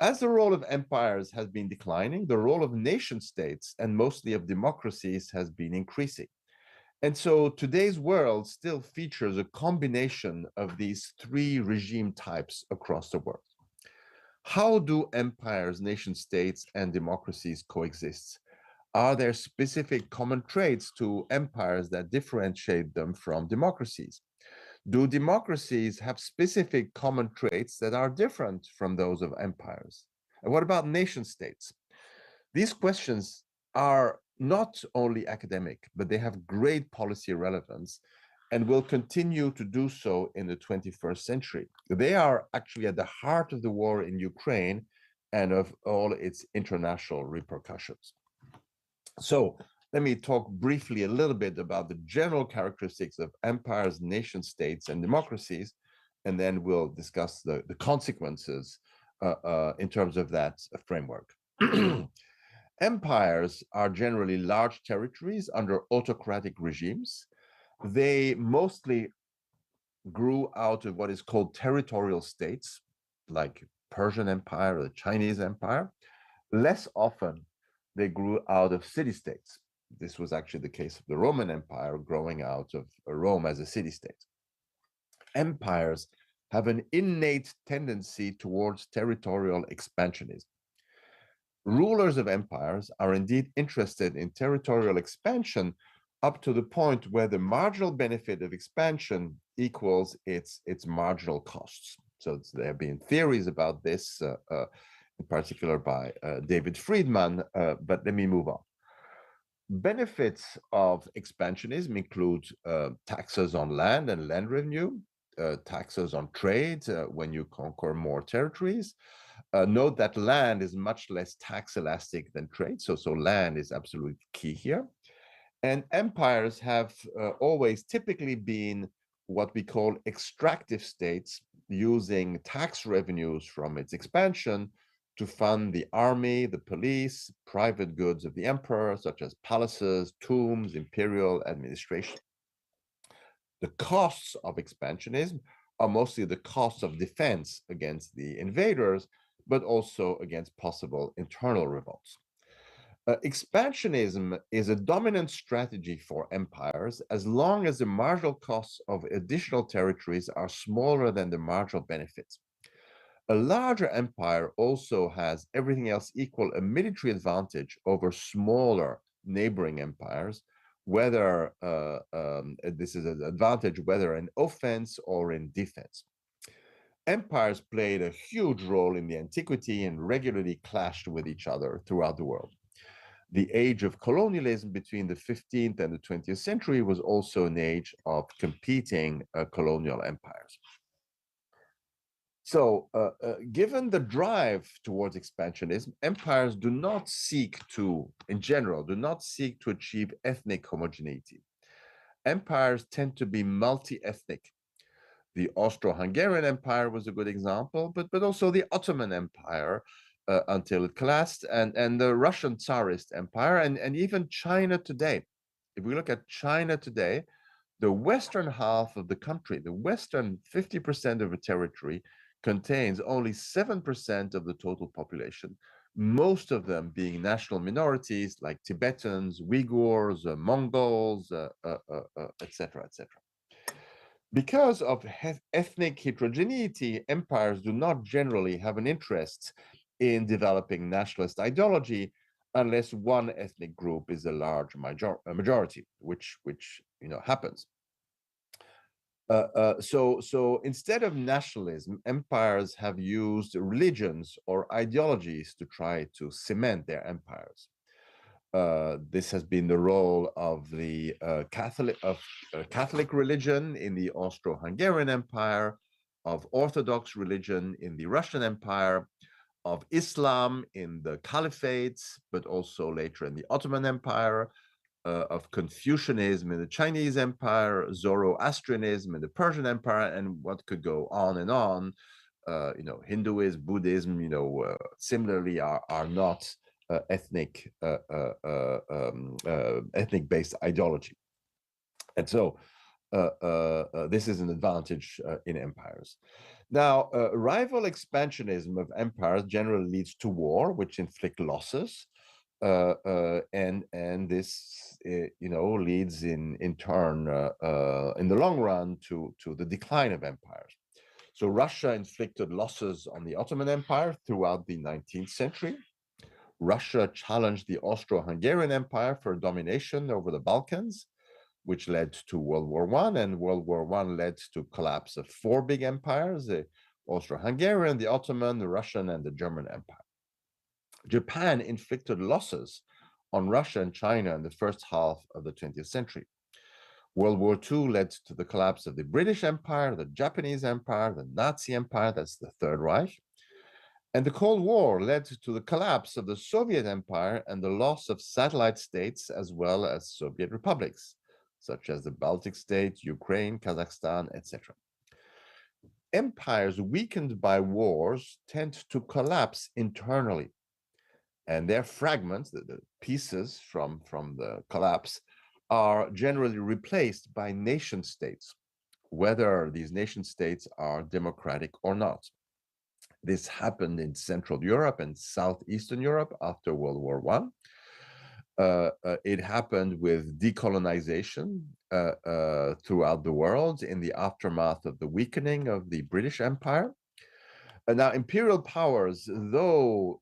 as the role of empires has been declining, the role of nation states and mostly of democracies has been increasing. And so today's world still features a combination of these three regime types across the world. How do empires, nation states, and democracies coexist? Are there specific common traits to empires that differentiate them from democracies? Do democracies have specific common traits that are different from those of empires? And what about nation states? These questions are not only academic, but they have great policy relevance and will continue to do so in the 21st century. They are actually at the heart of the war in Ukraine and of all its international repercussions. So let me talk briefly a little bit about the general characteristics of empires, nation states, and democracies, and then we'll discuss the consequences in terms of that framework. Empires are generally large territories under autocratic regimes. They mostly grew out of what is called territorial states, like Persian Empire or the Chinese Empire. Less often, they grew out of city-states. This was actually the case of the Roman Empire growing out of Rome as a city-state. Empires have an innate tendency towards territorial expansionism. Rulers of empires are indeed interested in territorial expansion up to the point where the marginal benefit of expansion equals its marginal costs. So there have been theories about this, in particular by David Friedman, but let me move on. Benefits of expansionism include taxes on land and land revenue, taxes on trade when you conquer more territories. Note that land is much less tax elastic than trade, so land is absolutely key here. And empires have always typically been what we call extractive states, using tax revenues from its expansion to fund the army, the police, private goods of the emperor, such as palaces, tombs, imperial administration. The costs of expansionism are mostly the costs of defense against the invaders, but also against possible internal revolts. Expansionism is a dominant strategy for empires as long as the marginal costs of additional territories are smaller than the marginal benefits. A larger empire also has, everything else equal, a military advantage over smaller neighboring empires, whether this is an advantage whether in offense or in defense. empires played a huge role in the antiquity and regularly clashed with each other throughout the world. The age of colonialism between the 15th and the 20th century was also an age of competing colonial empires. So, given the drive towards expansionism, empires do not seek to, in general, do not seek to achieve ethnic homogeneity. Empires tend to be multi-ethnic. The Austro-Hungarian Empire was a good example, but also the Ottoman Empire until it collapsed, and the Russian Tsarist Empire, and even China today. If we look at China today, the western half of the country, the western 50% of the territory, contains only 7% of the total population, most of them being national minorities like Tibetans, Uyghurs, Mongols, etc., etc. Because of ethnic heterogeneity, empires do not generally have an interest in developing nationalist ideology unless one ethnic group is a large majority, which happens. So instead of nationalism, empires have used religions or ideologies to try to cement their empires. This has been the role of the Catholic religion in the Austro-Hungarian Empire, of Orthodox religion in the Russian Empire, of Islam in the Caliphates, but also later in the Ottoman Empire, of Confucianism in the Chinese Empire, Zoroastrianism in the Persian Empire, and what could go on and on. Hinduism, Buddhism, similarly are not ethnic-based ideology. And so this is an advantage in empires. Now, rival expansionism of empires generally leads to war, which inflict losses. And this leads in turn in the long run to the decline of empires. So Russia inflicted losses on the Ottoman Empire throughout the 19th century. Russia challenged the Austro-Hungarian Empire for domination over the Balkans, which led to World War I, and World War I led to collapse of four big empires: the Austro-Hungarian, the Ottoman, the Russian, and the German Empire. Japan inflicted losses on Russia and China in the first half of the 20th century. World War II led to the collapse of the British Empire, the Japanese Empire, the Nazi Empire, that's the Third Reich. And the Cold War led to the collapse of the Soviet Empire and the loss of satellite states as well as Soviet republics, such as the Baltic states, Ukraine, Kazakhstan, etc. Empires weakened by wars tend to collapse internally, and their fragments, the pieces from the collapse, are generally replaced by nation states, whether these nation states are democratic or not. This happened in Central Europe and Southeastern Europe after World War I. It happened with decolonization throughout the world in the aftermath of the weakening of the British Empire. Now, imperial powers, though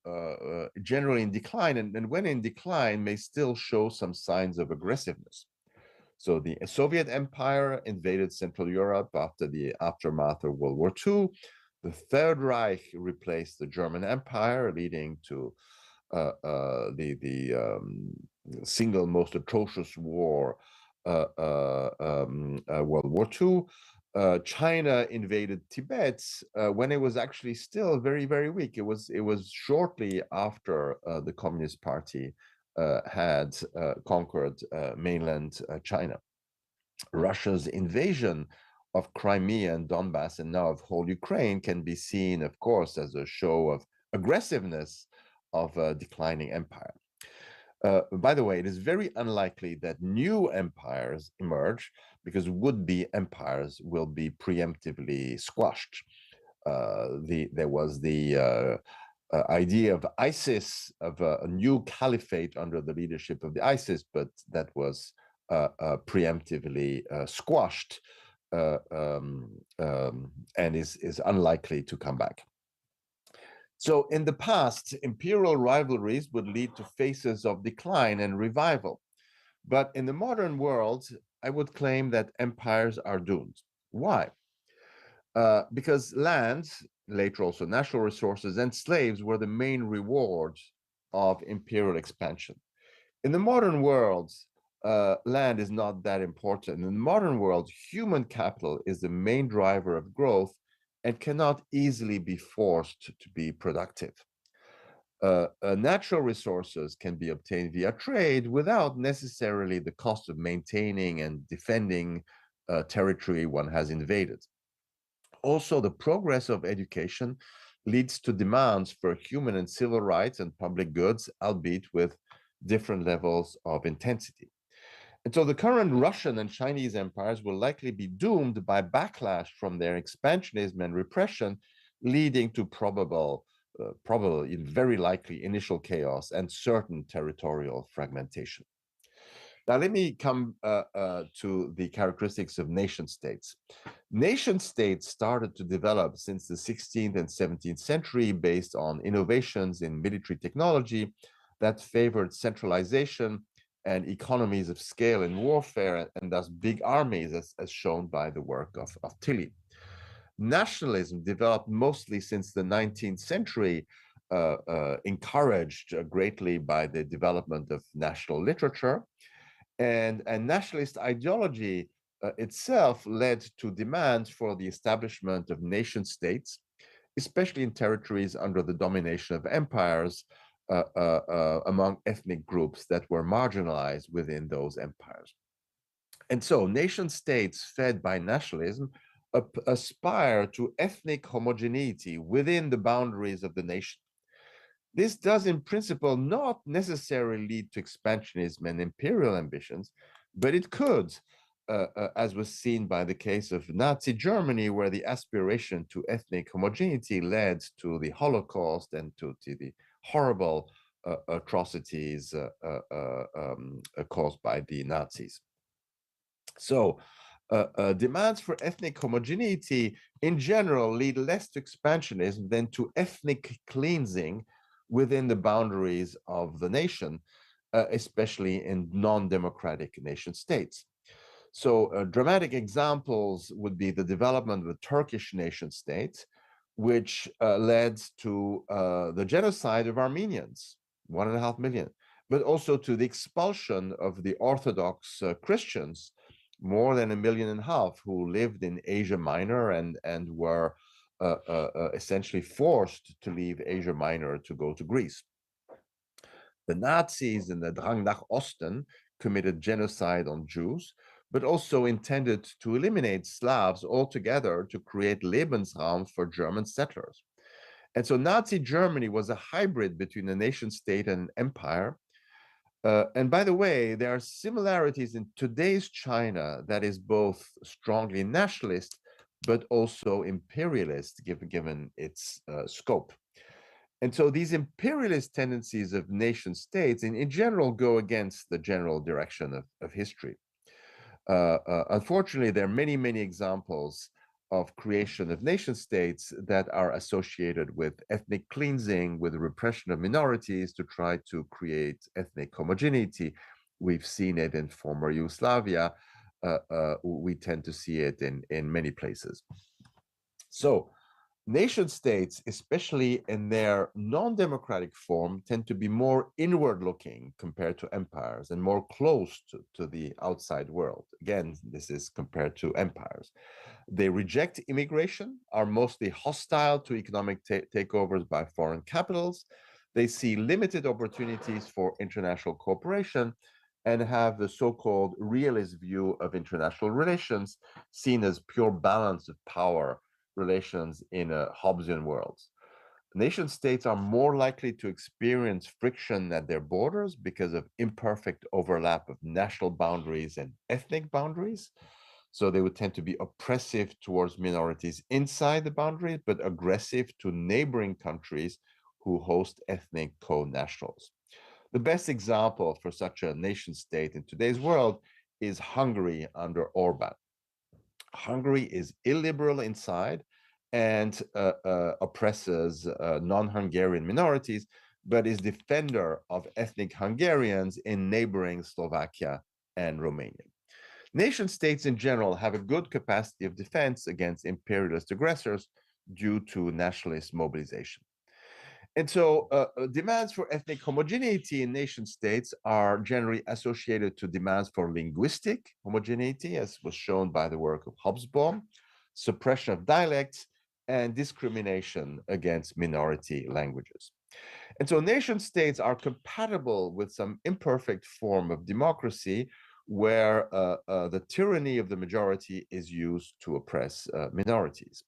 generally in decline, and when in decline, may still show some signs of aggressiveness. So the Soviet Empire invaded Central Europe after the aftermath of World War II. The Third Reich replaced the German Empire, leading to the single most atrocious war, World War II. China invaded Tibet when it was actually still very, very weak. It was shortly after the Communist Party had conquered mainland China. Russia's invasion of Crimea and Donbass, and now of whole Ukraine, can be seen, of course, as a show of aggressiveness of a declining empire. By the way, it is very unlikely that new empires emerge because would-be empires will be preemptively squashed. There was the idea of ISIS, of a new caliphate under the leadership of the ISIS, but that was preemptively squashed and is unlikely to come back. So in the past, imperial rivalries would lead to phases of decline and revival. But in the modern world, I would claim that empires are doomed. Why? because land, later also natural resources, and slaves were the main rewards of imperial expansion. In the modern world, land is not that important. In the modern world, human capital is the main driver of growth and cannot easily be forced to be productive. Natural resources can be obtained via trade without necessarily the cost of maintaining and defending territory one has invaded. Also, the progress of education leads to demands for human and civil rights and public goods, albeit with different levels of intensity. And so the current Russian and Chinese empires will likely be doomed by backlash from their expansionism and repression, leading to probable, very likely initial chaos and certain territorial fragmentation. Now, let me come to the characteristics of nation states. Nation states started to develop since the 16th and 17th century based on innovations in military technology that favored centralization and economies of scale in warfare, and thus big armies, as shown by the work of Tilly. Nationalism developed mostly since the 19th century, encouraged greatly by the development of national literature. And nationalist ideology itself led to demands for the establishment of nation states, especially in territories under the domination of empires, among ethnic groups that were marginalized within those empires. And so nation states fed by nationalism aspire to ethnic homogeneity within the boundaries of the nation. This does in principle not necessarily lead to expansionism and imperial ambitions, but it could, as was seen by the case of Nazi Germany, where the aspiration to ethnic homogeneity led to the Holocaust and to the horrible atrocities caused by the Nazis. So demands for ethnic homogeneity in general lead less to expansionism than to ethnic cleansing within the boundaries of the nation, especially in non-democratic nation states. So dramatic examples would be the development of the Turkish nation state, which led to the genocide of Armenians, 1.5 million, but also to the expulsion of the Orthodox Christians, more than 1.5 million, who lived in Asia Minor and were essentially forced to leave Asia Minor to go to Greece. The Nazis in the Drang nach Osten committed genocide on Jews, but also intended to eliminate Slavs altogether to create Lebensraum for German settlers. And so Nazi Germany was a hybrid between a nation state and empire. And by the way, there are similarities in today's China that is both strongly nationalist, but also imperialist, given its scope. And so these imperialist tendencies of nation states in general go against the general direction of history. Unfortunately, there are many, many examples of creation of nation states that are associated with ethnic cleansing, with the repression of minorities to try to create ethnic homogeneity. We've seen it in former Yugoslavia. We tend to see it in many places. So nation states, especially in their non-democratic form, tend to be more inward-looking compared to empires and more close to the outside world. Again, this is compared to empires. They reject immigration, are mostly hostile to economic takeovers by foreign capitals. They see limited opportunities for international cooperation and have the so-called realist view of international relations, seen as pure balance of power relations in a Hobbesian world. Nation states are more likely to experience friction at their borders because of imperfect overlap of national boundaries and ethnic boundaries. So they would tend to be oppressive towards minorities inside the boundary, but aggressive to neighboring countries who host ethnic co-nationals. The best example for such a nation state in today's world is Hungary under Orban. Hungary is illiberal inside and oppresses non-Hungarian minorities, but is defender of ethnic Hungarians in neighboring Slovakia and Romania. Nation states in general have a good capacity of defense against imperialist aggressors due to nationalist mobilization. And so demands for ethnic homogeneity in nation states are generally associated to demands for linguistic homogeneity, as was shown by the work of Hobsbawm, suppression of dialects, and discrimination against minority languages. And so nation states are compatible with some imperfect form of democracy where the tyranny of the majority is used to oppress minorities.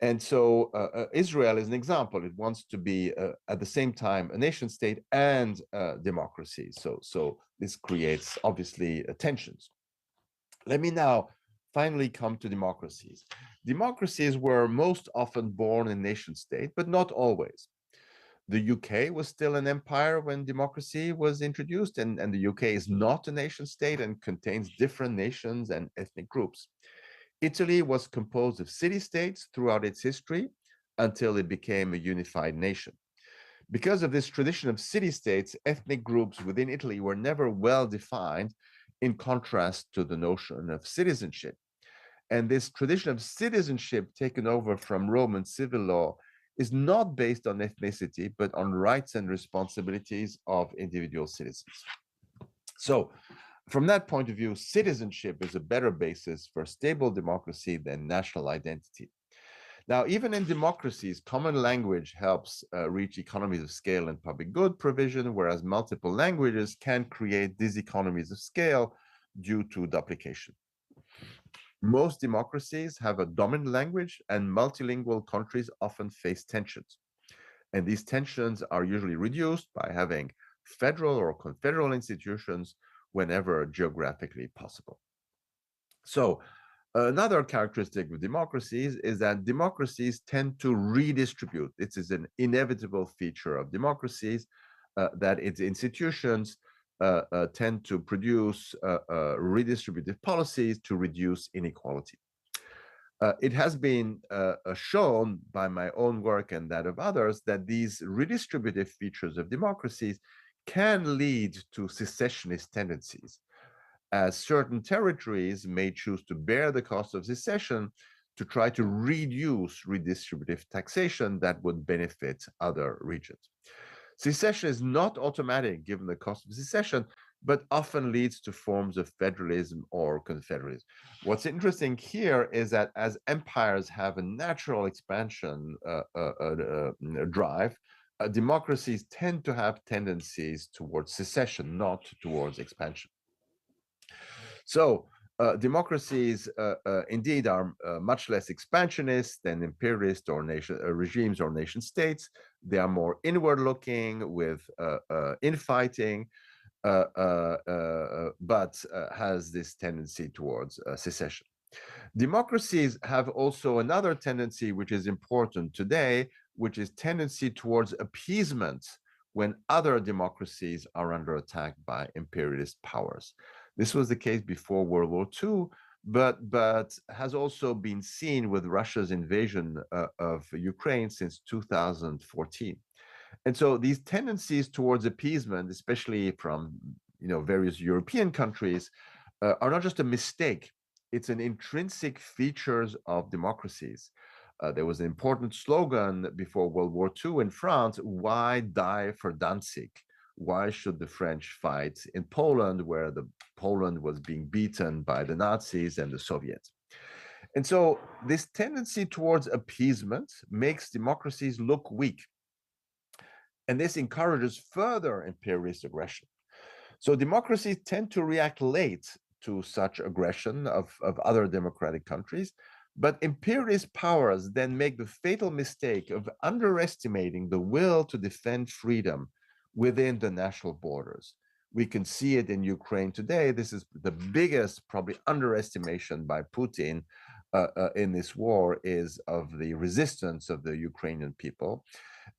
And so Israel is an example. It wants to be at the same time a nation state and democracy. So this creates obviously tensions. Let me now finally come to democracies. Democracies were most often born in nation state, but not always. The UK was still an empire when democracy was introduced, and the UK is not a nation state and contains different nations and ethnic groups. Italy was composed of city-states throughout its history until it became a unified nation. Because of this tradition of city-states, ethnic groups within Italy were never well defined, in contrast to the notion of citizenship. And this tradition of citizenship taken over from Roman civil law is not based on ethnicity, but on rights and responsibilities of individual citizens. So from that point of view, citizenship is a better basis for stable democracy than national identity. Now, even in democracies, common language helps reach economies of scale and public good provision, whereas multiple languages can create diseconomies of scale due to duplication. Most democracies have a dominant language, and multilingual countries often face tensions. And these tensions are usually reduced by having federal or confederal institutions whenever geographically possible. So another characteristic of democracies is that democracies tend to redistribute. This is an inevitable feature of democracies, that its institutions tend to produce redistributive policies to reduce inequality. It has been shown by my own work and that of others that these redistributive features of democracies can lead to secessionist tendencies, as certain territories may choose to bear the cost of secession to try to reduce redistributive taxation that would benefit other regions. Secession is not automatic given the cost of secession, but often leads to forms of federalism or confederalism. What's interesting here is that as empires have a natural expansion drive, democracies tend to have tendencies towards secession, not towards expansion. So democracies indeed are much less expansionist than imperialist or nation regimes or nation states. They are more inward-looking with infighting, but has this tendency towards secession. Democracies have also another tendency which is important today, which is tendency towards appeasement when other democracies are under attack by imperialist powers. This was the case before World War II, but has also been seen with Russia's invasion of Ukraine since 2014. And so these tendencies towards appeasement, especially from various European countries, are not just a mistake. It's an intrinsic features of democracies. There was an important slogan before World War II in France: "Why die for Danzig? Why should the French fight in Poland, where Poland was being beaten by the Nazis and the Soviets?" And so this tendency towards appeasement makes democracies look weak. And this encourages further imperialist aggression. So democracies tend to react late to such aggression of other democratic countries, but imperialist powers then make the fatal mistake of underestimating the will to defend freedom within the national borders. We can see it in Ukraine today. This is the biggest, probably, underestimation by Putin in this war, is of the resistance of the Ukrainian people.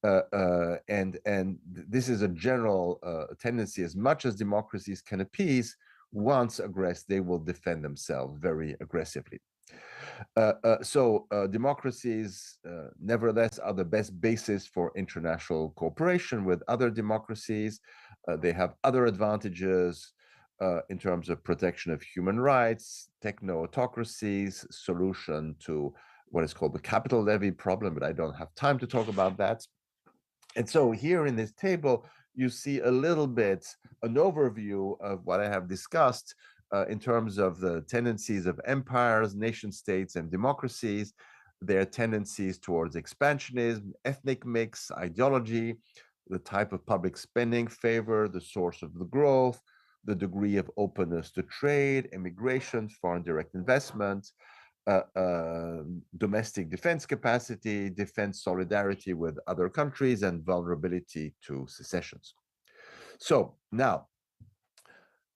And this is a general tendency. As much as democracies can appease, once aggressed, they will defend themselves very aggressively. So democracies, nevertheless, are the best basis for international cooperation with other democracies. They have other advantages. in terms of protection of human rights, techno-autocracies, solution to what is called the capital levy problem, but I don't have time to talk about that. And so here in this table, you see a little bit an overview of what I have discussed in terms of the tendencies of empires, nation states, and democracies, their tendencies towards expansionism, ethnic mix, ideology, the type of public spending favor, the source of the growth, the degree of openness to trade, immigration, foreign direct investment, domestic defense capacity, defense solidarity with other countries, and vulnerability to secessions. So now,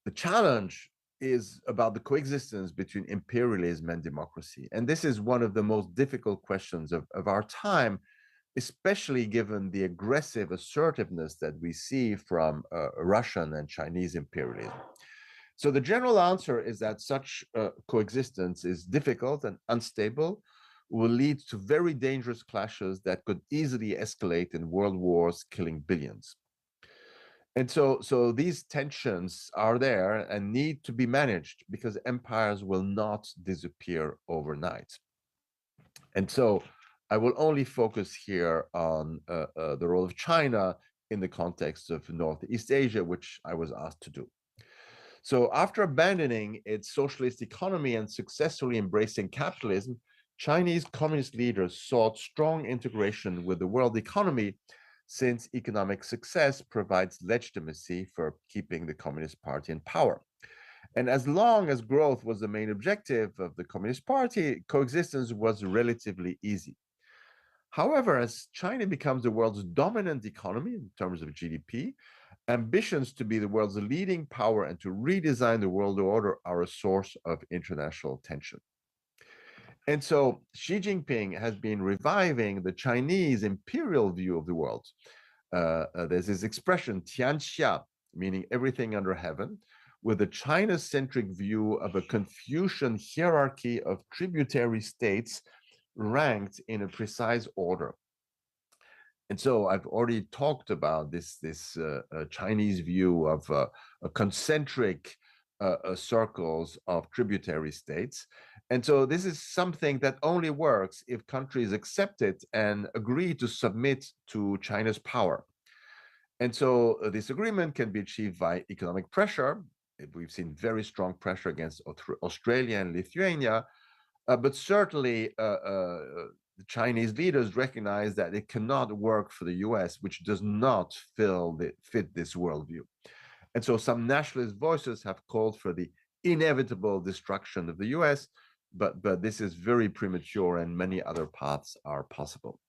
the challenge is about the coexistence between imperialism and democracy. And this is one of the most difficult questions of our time, especially given the aggressive assertiveness that we see from Russian and Chinese imperialism. So the general answer is that such coexistence is difficult and unstable, will lead to very dangerous clashes that could easily escalate in world wars, killing billions. And so these tensions are there and need to be managed because empires will not disappear overnight. And so I will only focus here on the role of China in the context of Northeast Asia, which I was asked to do. So after abandoning its socialist economy and successfully embracing capitalism, Chinese communist leaders sought strong integration with the world economy, since economic success provides legitimacy for keeping the Communist Party in power. And as long as growth was the main objective of the Communist Party, coexistence was relatively easy. However, as China becomes the world's dominant economy in terms of GDP, ambitions to be the world's leading power and to redesign the world order are a source of international tension. And so Xi Jinping has been reviving the Chinese imperial view of the world. There's this expression, Tianxia, meaning everything under heaven, with a China-centric view of a Confucian hierarchy of tributary states ranked in a precise order. And so I've already talked about this Chinese view of concentric circles of tributary states. And so this is something that only works if countries accept it and agree to submit to China's power. And so this agreement can be achieved by economic pressure. We've seen very strong pressure against Australia and Lithuania, but certainly the Chinese leaders recognize that it cannot work for the US, which does not fit this worldview. And so some nationalist voices have called for the inevitable destruction of the US, but this is very premature and many other paths are possible.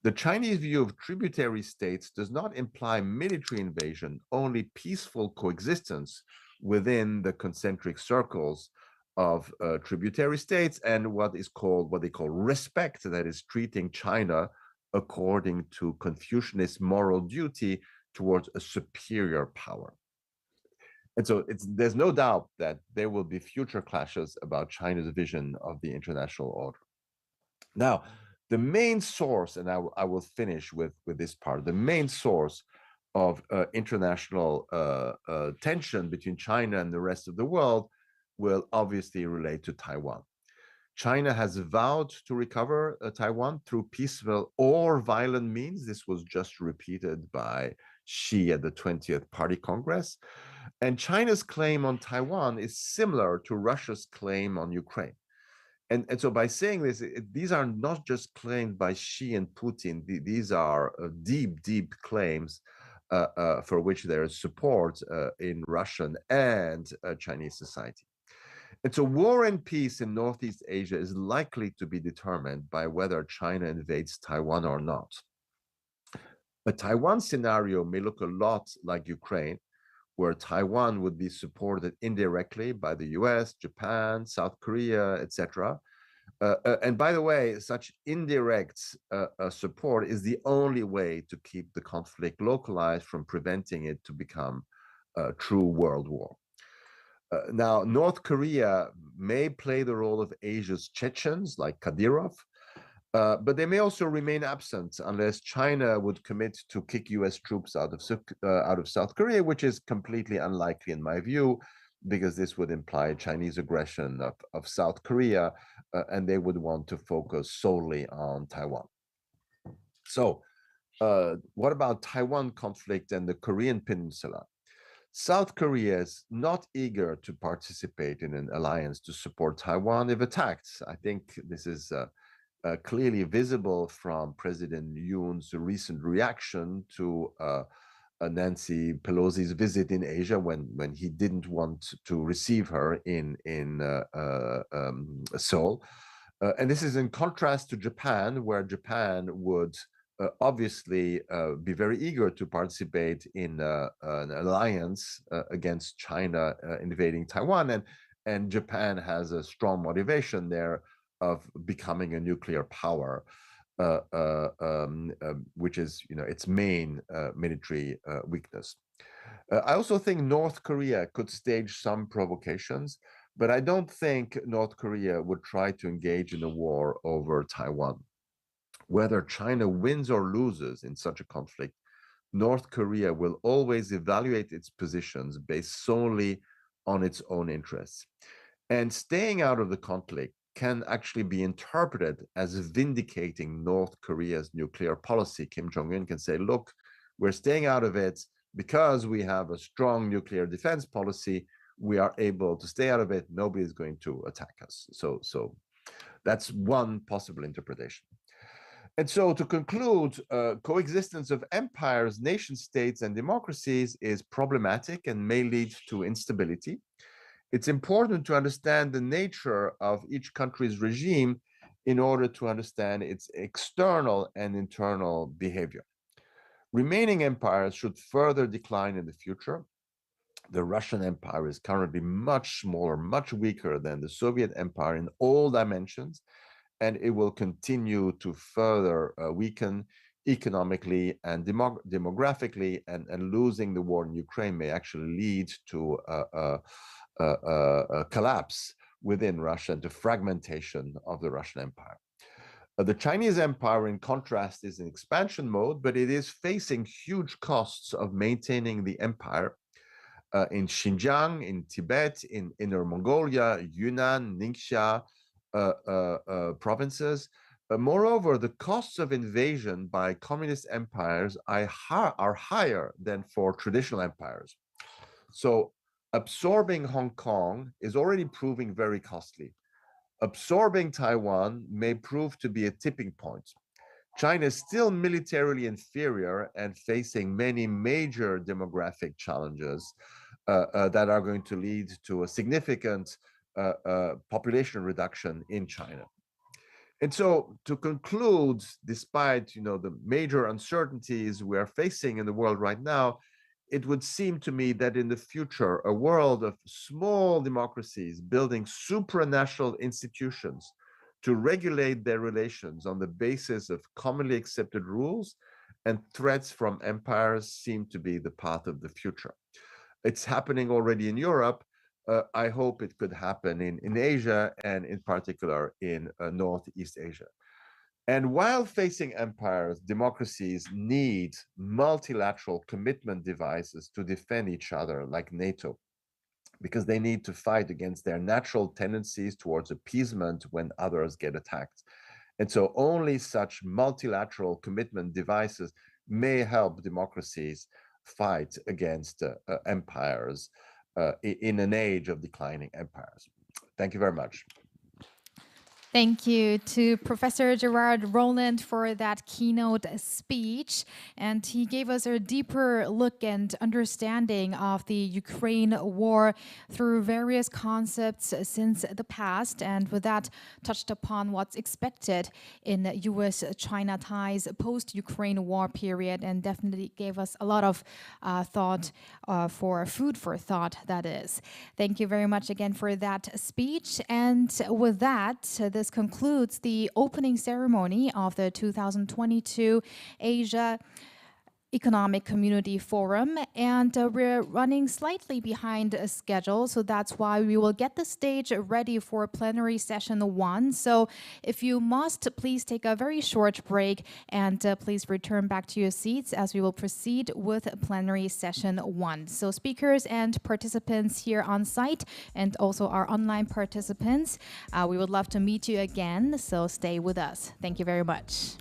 The Chinese view of tributary states does not imply military invasion, only peaceful coexistence within the concentric circles of tributary states and what they call respect, that is treating China according to Confucianist moral duty towards a superior power. And so there's no doubt that there will be future clashes about China's vision of the international order. Now, the main source, and I will finish with this part, the main source of international tension between China and the rest of the world will obviously relate to Taiwan. China has vowed to recover Taiwan through peaceful or violent means. This was just repeated by Xi at the 20th Party Congress. And China's claim on Taiwan is similar to Russia's claim on Ukraine. And so by saying this, these are not just claimed by Xi and Putin. These are deep, deep claims for which there is support in Russian and Chinese society. And so war and peace in Northeast Asia is likely to be determined by whether China invades Taiwan or not. A Taiwan scenario may look a lot like Ukraine, where Taiwan would be supported indirectly by the US, Japan, South Korea, etc. And by the way, such indirect support is the only way to keep the conflict localized from preventing it to become a true world war. Now, North Korea may play the role of Asia's Chechens, like Kadyrov, But they may also remain absent unless China would commit to kick US troops out of South Korea, which is completely unlikely in my view, because this would imply Chinese aggression of South Korea, and they would want to focus solely on Taiwan. So what about Taiwan conflict and the Korean Peninsula? South Korea is not eager to participate in an alliance to support Taiwan if attacked. I think this is clearly visible from President Yoon's recent reaction to Nancy Pelosi's visit in Asia when he didn't want to receive her in Seoul. And this is in contrast to Japan, where Japan would obviously be very eager to participate in an alliance against China invading Taiwan, and Japan has a strong motivation there of becoming a nuclear power, which is its main military weakness. I also think North Korea could stage some provocations, but I don't think North Korea would try to engage in a war over Taiwan. Whether China wins or loses in such a conflict, North Korea will always evaluate its positions based solely on its own interests. And staying out of the conflict can actually be interpreted as vindicating North Korea's nuclear policy. Kim Jong-un can say, look, we're staying out of it because we have a strong nuclear defense policy. We are able to stay out of it. Nobody is going to attack us. So that's one possible interpretation. And so to conclude, coexistence of empires, nation states, and democracies is problematic and may lead to instability. It's important to understand the nature of each country's regime in order to understand its external and internal behavior. Remaining empires should further decline in the future. The Russian Empire is currently much smaller, much weaker than the Soviet Empire in all dimensions, and it will continue to further weaken economically and demographically, and losing the war in Ukraine may actually lead to a collapse within Russia and to fragmentation of the Russian Empire. The Chinese Empire, in contrast, is in expansion mode, but it is facing huge costs of maintaining the empire in Xinjiang, in Tibet, in Inner Mongolia, Yunnan, Ningxia, provinces. Moreover, the costs of invasion by communist empires are higher than for traditional empires. So absorbing Hong Kong is already proving very costly. Absorbing Taiwan may prove to be a tipping point. China is still militarily inferior and facing many major demographic challenges that are going to lead to a significant population reduction in China. And so to conclude, despite the major uncertainties we are facing in the world right now, it would seem to me that in the future, a world of small democracies building supranational institutions to regulate their relations on the basis of commonly accepted rules and threats from empires seem to be the path of the future. It's happening already in Europe. I hope it could happen in Asia, and in particular in Northeast Asia. And while facing empires, democracies need multilateral commitment devices to defend each other, like NATO, because they need to fight against their natural tendencies towards appeasement when others get attacked. And so only such multilateral commitment devices may help democracies fight against empires in an age of declining empires. Thank you very much. Thank you to Professor Gerard Roland for that keynote speech. And he gave us a deeper look and understanding of the Ukraine war through various concepts since the past. And with that, touched upon what's expected in US-China ties post-Ukraine war period, and definitely gave us a lot of thought for food for thought, that is. Thank you very much again for that speech. And with that, this concludes the opening ceremony of the 2022 Asia Economic Community Forum, and we're running slightly behind schedule, so that's why we will get the stage ready for plenary session 1. So if you must, please take a very short break and please return back to your seats as we will proceed with plenary session 1. So speakers and participants here on site and also our online participants, we would love to meet you again, so stay with us. Thank you very much.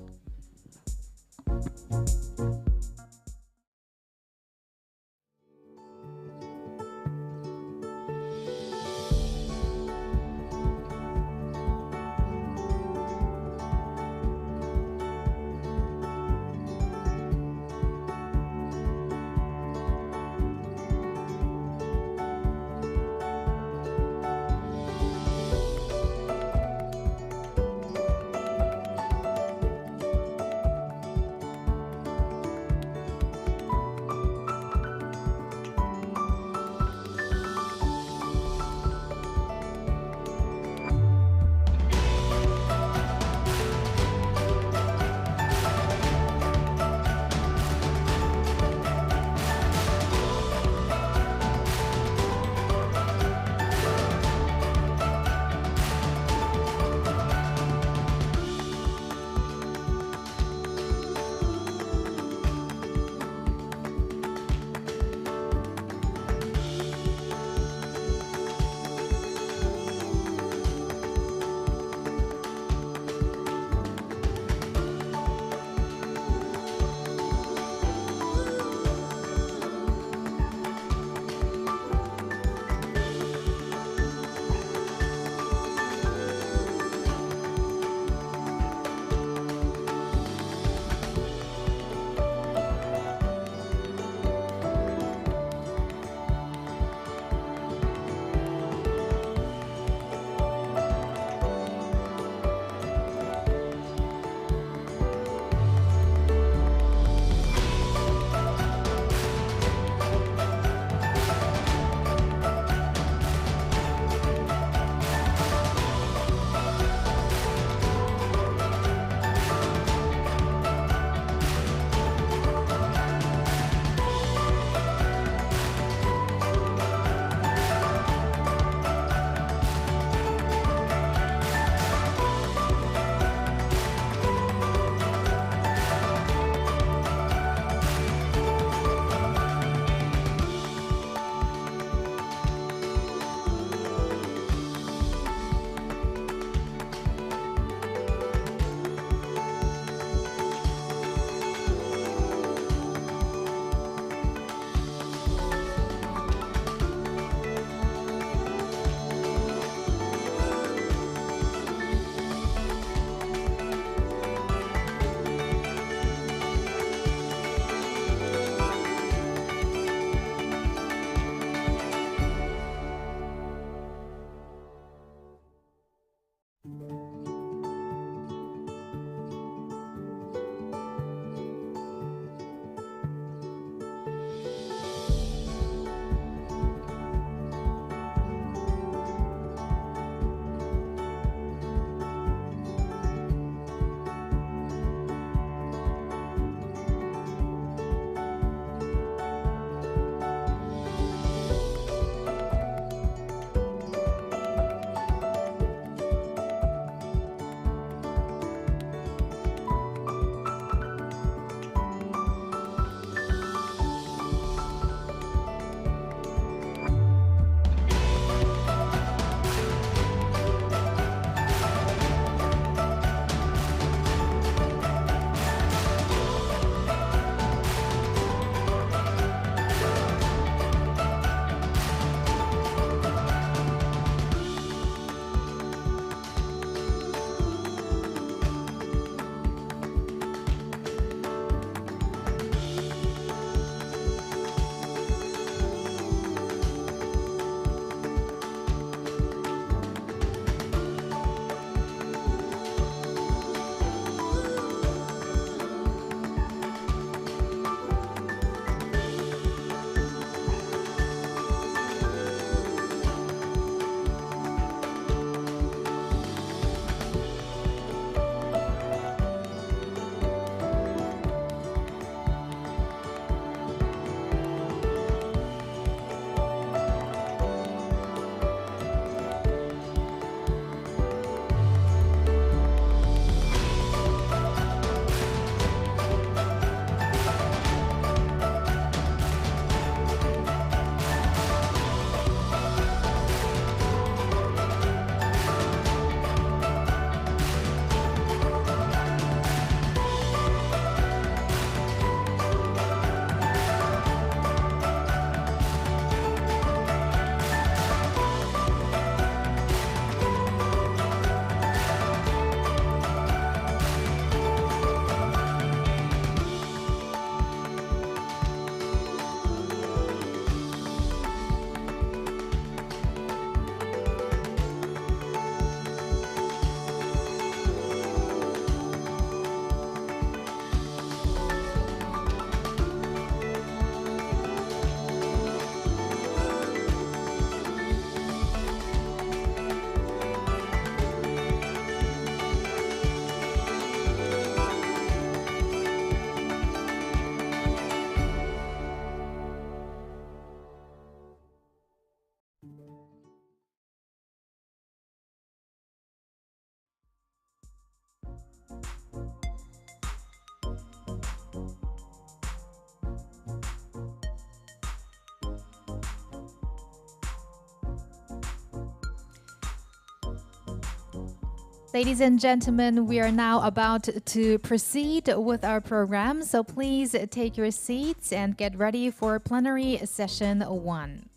Ladies and gentlemen, we are now about to proceed with our program, so please take your seats and get ready for plenary session 1.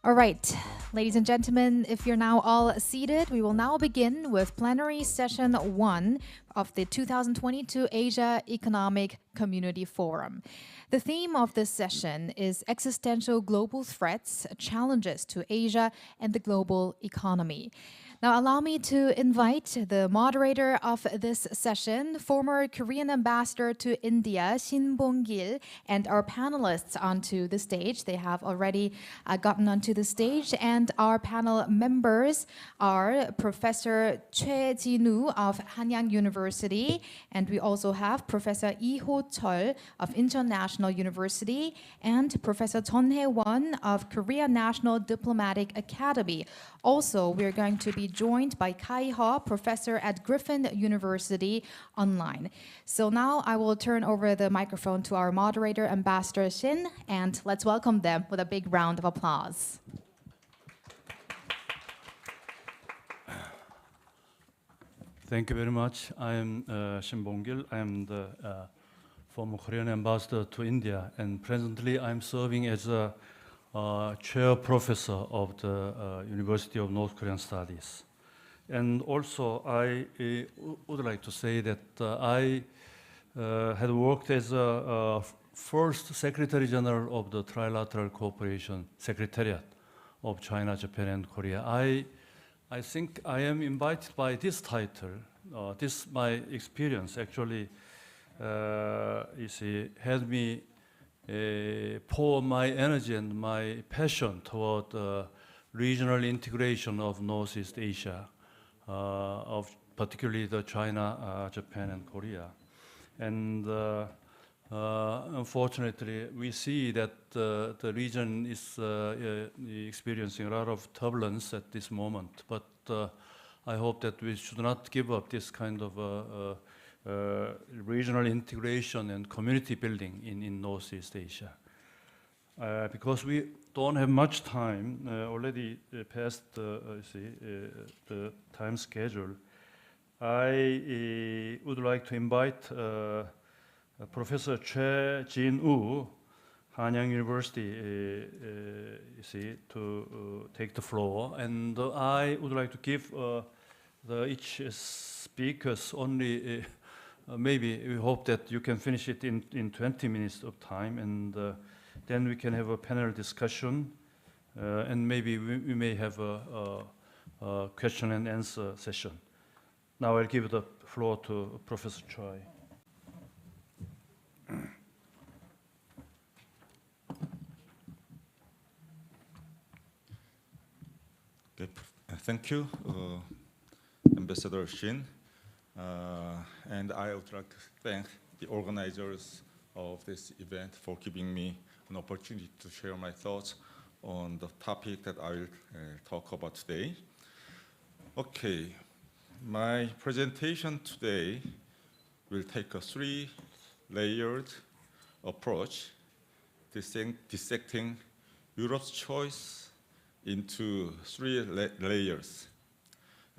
All right, ladies and gentlemen, if you're now all seated, we will now begin with plenary session 1 of the 2022 Asia Economic Community Forum. The theme of this session is existential global threats, challenges to Asia and the global economy. Now, allow me to invite the moderator of this session, former Korean ambassador to India, Shin Bong-gil, and our panelists onto the stage. They have already gotten onto the stage, and our panel members are Professor Choi Ji-nu of Hanyang University, and we also have Professor Lee Ho-chol of International University, and Professor Chun Hae-won of Korea National Diplomatic Academy. Also, we're going to be joined by Kai Ho, professor at Griffin University, online. So now I will turn over the microphone to our moderator, Ambassador Shin, and let's welcome them with a big round of applause. Thank you very much. I am Shin Bong-gil. I am the former Korean ambassador to India, and presently I'm serving as a chair professor of the University of North Korean Studies. And also, I would like to say that I had worked as a first Secretary General of the Trilateral Cooperation Secretariat of China, Japan, and Korea. I think I am invited by this title. This my experience actually, you see, had me pour my energy and my passion toward regional integration of Northeast Asia, of particularly the China, Japan, and Korea. And unfortunately, we see that the region is experiencing a lot of turbulence at this moment. But I hope that we should not give up this kind of regional integration and community building in Northeast Asia. Because we don't have much time, already past the time schedule, I would like to invite Professor Choi Jin-woo, Hanyang University, to take the floor. And I would like to give each speakers only maybe we hope that you can finish it in 20 minutes of time, and then we can have a panel discussion, and maybe we may have a question and answer session. Now I'll give the floor to Professor Choi. Okay, thank you, Ambassador Shin. And I would like to thank the organizers of this event for giving me an opportunity to share my thoughts on the topic that I will talk about today. Okay, my presentation today will take a three-layered approach, dissecting Europe's choice into three layers.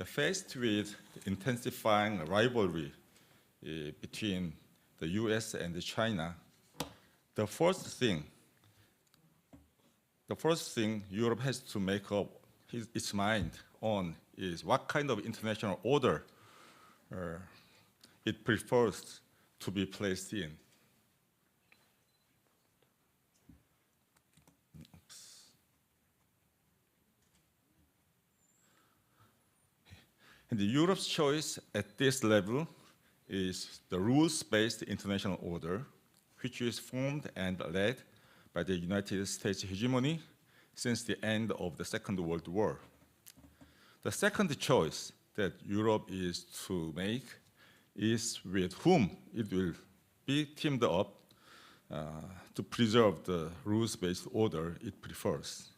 Faced with intensifying rivalry between the US and China, the first thing Europe has to make up its mind on is what kind of international order it prefers to be placed in. And Europe's choice at this level is the rules-based international order, which is formed and led by the United States hegemony since the end of the Second World War. The second choice that Europe is to make is with whom it will be teamed up to preserve the rules-based order it prefers.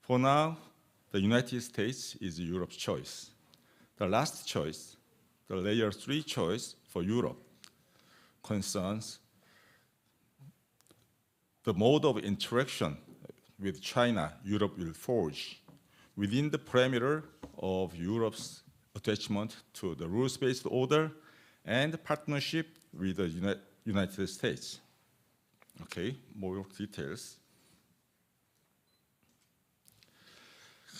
For now, the United States is Europe's choice. The last choice, the layer 3 choice for Europe, concerns the mode of interaction with China Europe will forge within the perimeter of Europe's attachment to the rules-based order and partnership with the United States. Okay, more details.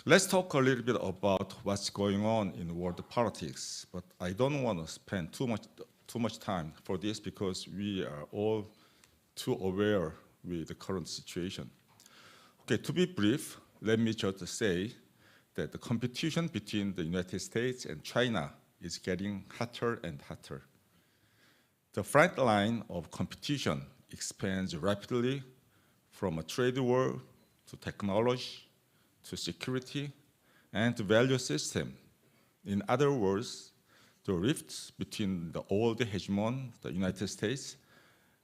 Let's talk a little bit about what's going on in world politics, but I don't want to spend too much time for this because we are all too aware with the current situation. Okay, to be brief, let me just say that the competition between the United States and China is getting hotter and hotter. The front line of competition expands rapidly from a trade war to technology, to security, and to value system. In other words, the rifts between the old hegemon, the United States,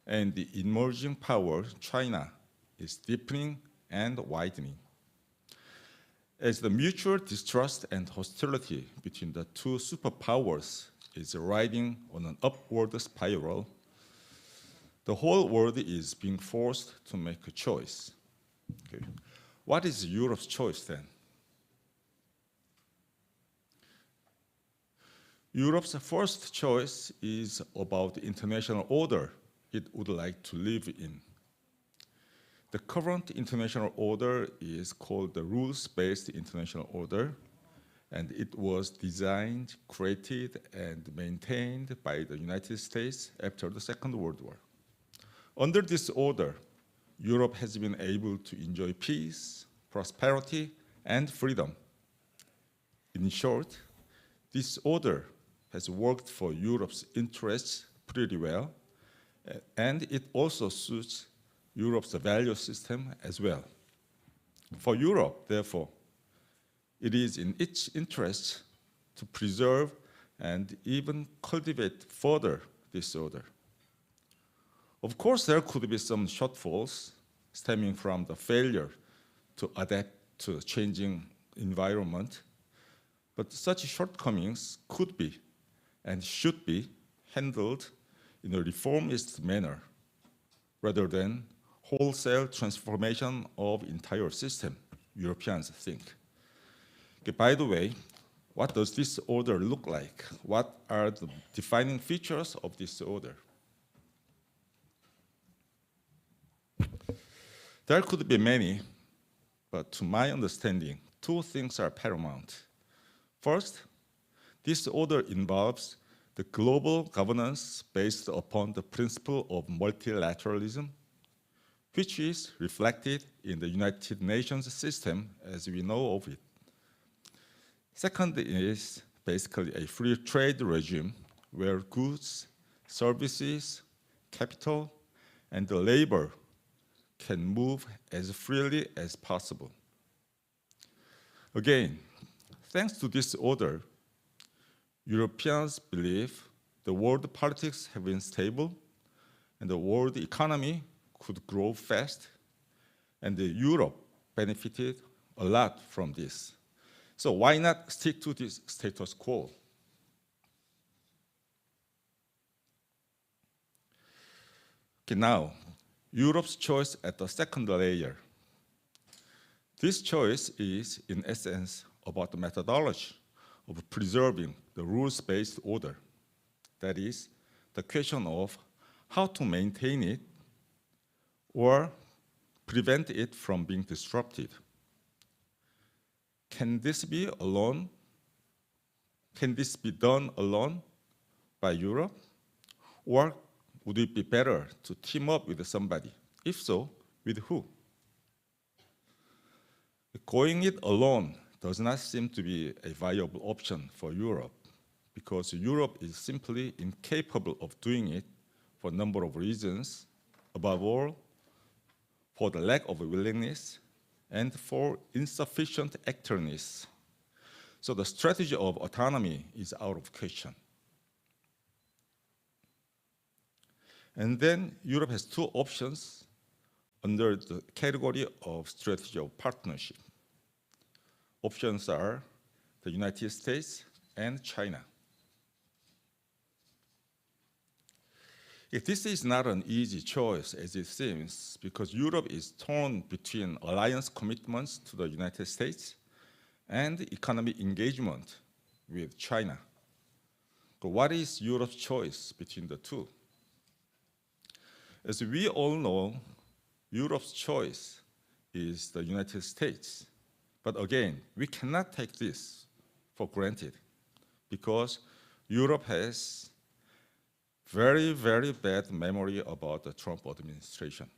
and the emerging power, China, is deepening and widening. As the mutual distrust and hostility between the two superpowers is riding on an upward spiral, the whole world is being forced to make a choice. Okay. What is Europe's choice then? Europe's first choice is about the international order it would like to live in. The current international order is called the rules-based international order, and it was designed, created, and maintained by the United States after the Second World War. Under this order, Europe has been able to enjoy peace, prosperity, and freedom. In short, this order has worked for Europe's interests pretty well, and it also suits Europe's value system as well. For Europe, therefore, it is in its interest to preserve and even cultivate further this order. Of course, there could be some shortfalls stemming from the failure to adapt to the changing environment, but such shortcomings could be and should be handled in a reformist manner rather than wholesale transformation of entire system, Europeans think. Okay, by the way, what does this order look like? What are the defining features of this order? There could be many, but to my understanding, two things are paramount. First, this order involves the global governance based upon the principle of multilateralism, which is reflected in the United Nations system as we know of it. Second is basically a free trade regime where goods, services, capital, and the labor can move as freely as possible. Again, thanks to this order, Europeans believe the world politics have been stable and the world economy could grow fast, and Europe benefited a lot from this. So why not stick to this status quo? Okay, now, Europe's choice at the second layer. This choice is, in essence, about the methodology of preserving the rules-based order. That is, the question of how to maintain it or prevent it from being disrupted. Can this be done alone by Europe? Or would it be better to team up with somebody? If so, with who? Going it alone does not seem to be a viable option for Europe because Europe is simply incapable of doing it for a number of reasons, above all, for the lack of willingness and for insufficient actorness. So the strategy of autonomy is out of question. And then Europe has two options under the category of strategy of partnership. Options are the United States and China. This is not an easy choice, as it seems, because Europe is torn between alliance commitments to the United States and economic engagement with China. So what is Europe's choice between the two? As we all know, Europe's choice is the United States. But again, we cannot take this for granted because Europe has very, very bad memory about the Trump administration.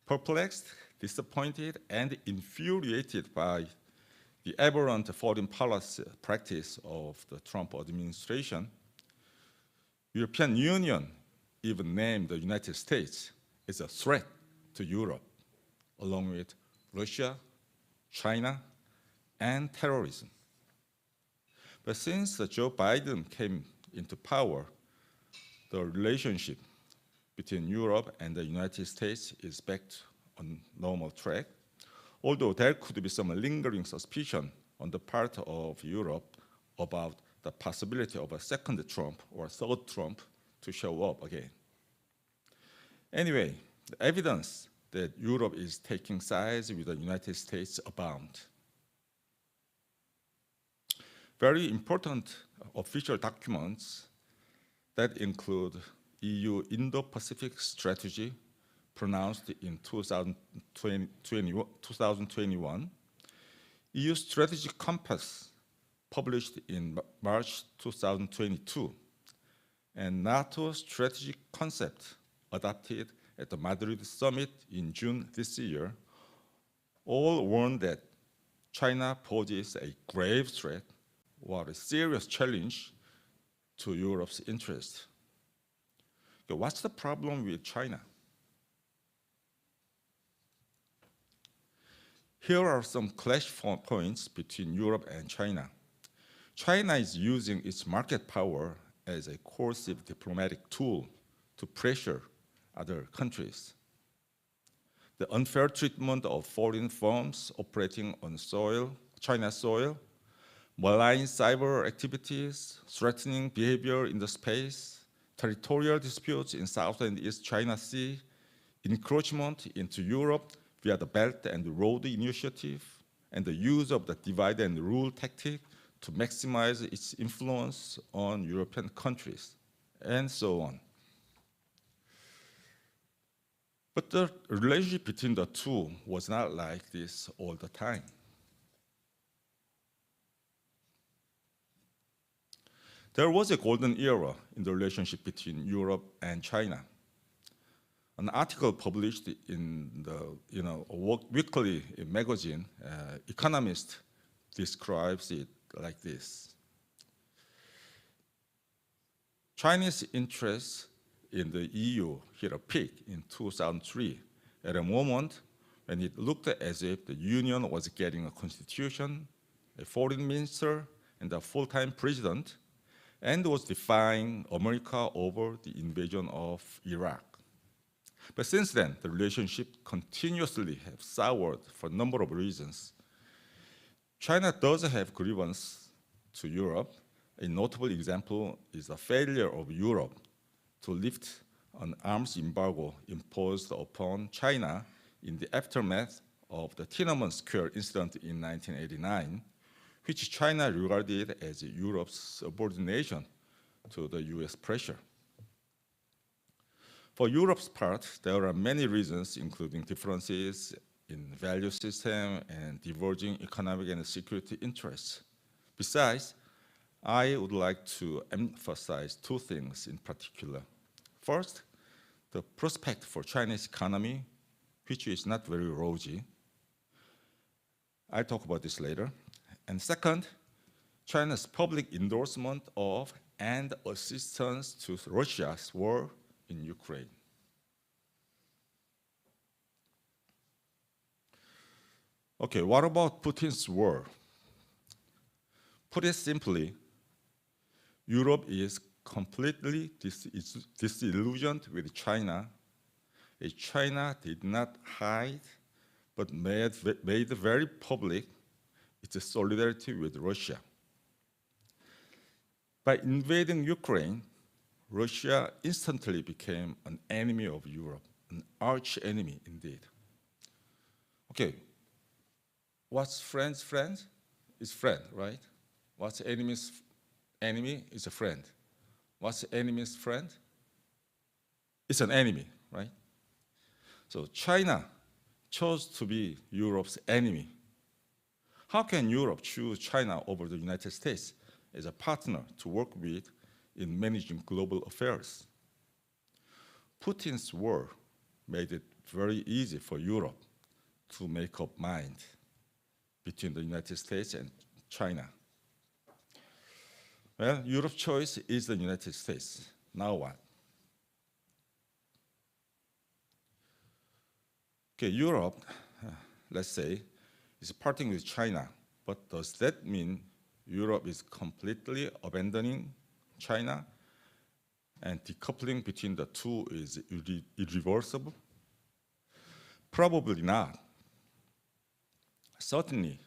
Perplexed, disappointed, and infuriated by the aberrant foreign policy practice of the Trump administration, European Union even named the United States as a threat to Europe, along with Russia, China, and terrorism. But since Joe Biden came into power, the relationship between Europe and the United States is back on normal track, although there could be some lingering suspicion on the part of Europe about the possibility of a second Trump or third Trump to show up again. Anyway, the evidence that Europe is taking sides with the United States abound. Very important official documents that include EU Indo-Pacific Strategy, pronounced in 2021, EU Strategic Compass, published in March 2022, and NATO Strategic Concept, adopted at the Madrid Summit in June this year, all warn that China poses a grave threat or a serious challenge to Europe's interests. So what's the problem with China? Here are some clash points between Europe and China. China is using its market power as a coercive diplomatic tool to pressure other countries. The unfair treatment of foreign firms operating on China's soil, malign cyber activities, threatening behavior in the space, territorial disputes in South and East China Sea, encroachment into Europe via the Belt and Road Initiative, and the use of the divide and rule tactic to maximize its influence on European countries, and so on. But the relationship between the two was not like this all the time. There was a golden era in the relationship between Europe and China. An article published in the weekly magazine, Economist, describes it like this. Chinese interests in the EU hit a peak in 2003, at a moment when it looked as if the Union was getting a constitution, a foreign minister, and a full-time president, and was defying America over the invasion of Iraq. But since then, the relationship continuously has soured for a number of reasons. China does have grievance to Europe. A notable example is the failure of Europe to lift an arms embargo imposed upon China in the aftermath of the Tiananmen Square incident in 1989, which China regarded as Europe's subordination to the US pressure. For Europe's part, there are many reasons, including differences in value system and diverging economic and security interests. Besides, I would like to emphasize two things in particular. First, the prospect for Chinese economy, which is not very rosy. I'll talk about this later. And second, China's public endorsement of and assistance to Russia's war in Ukraine. Okay, what about Putin's war? Put it simply, Europe is completely disillusioned with China. China did not hide, but made very public its solidarity with Russia. By invading Ukraine, Russia instantly became an enemy of Europe, an arch enemy indeed. Okay, what's friend's friend is friend, right? What's enemy's enemy is a friend. What's enemy's friend? It's an enemy, right? So China chose to be Europe's enemy. How can Europe choose China over the United States as a partner to work with in managing global affairs? Putin's war made it very easy for Europe to make up mind between the United States and China. Well, Europe's choice is the United States. Now what? Okay, Europe, let's say, is parting with China, but does that mean Europe is completely abandoning China and decoupling between the two is irreversible? Probably not. Certainly,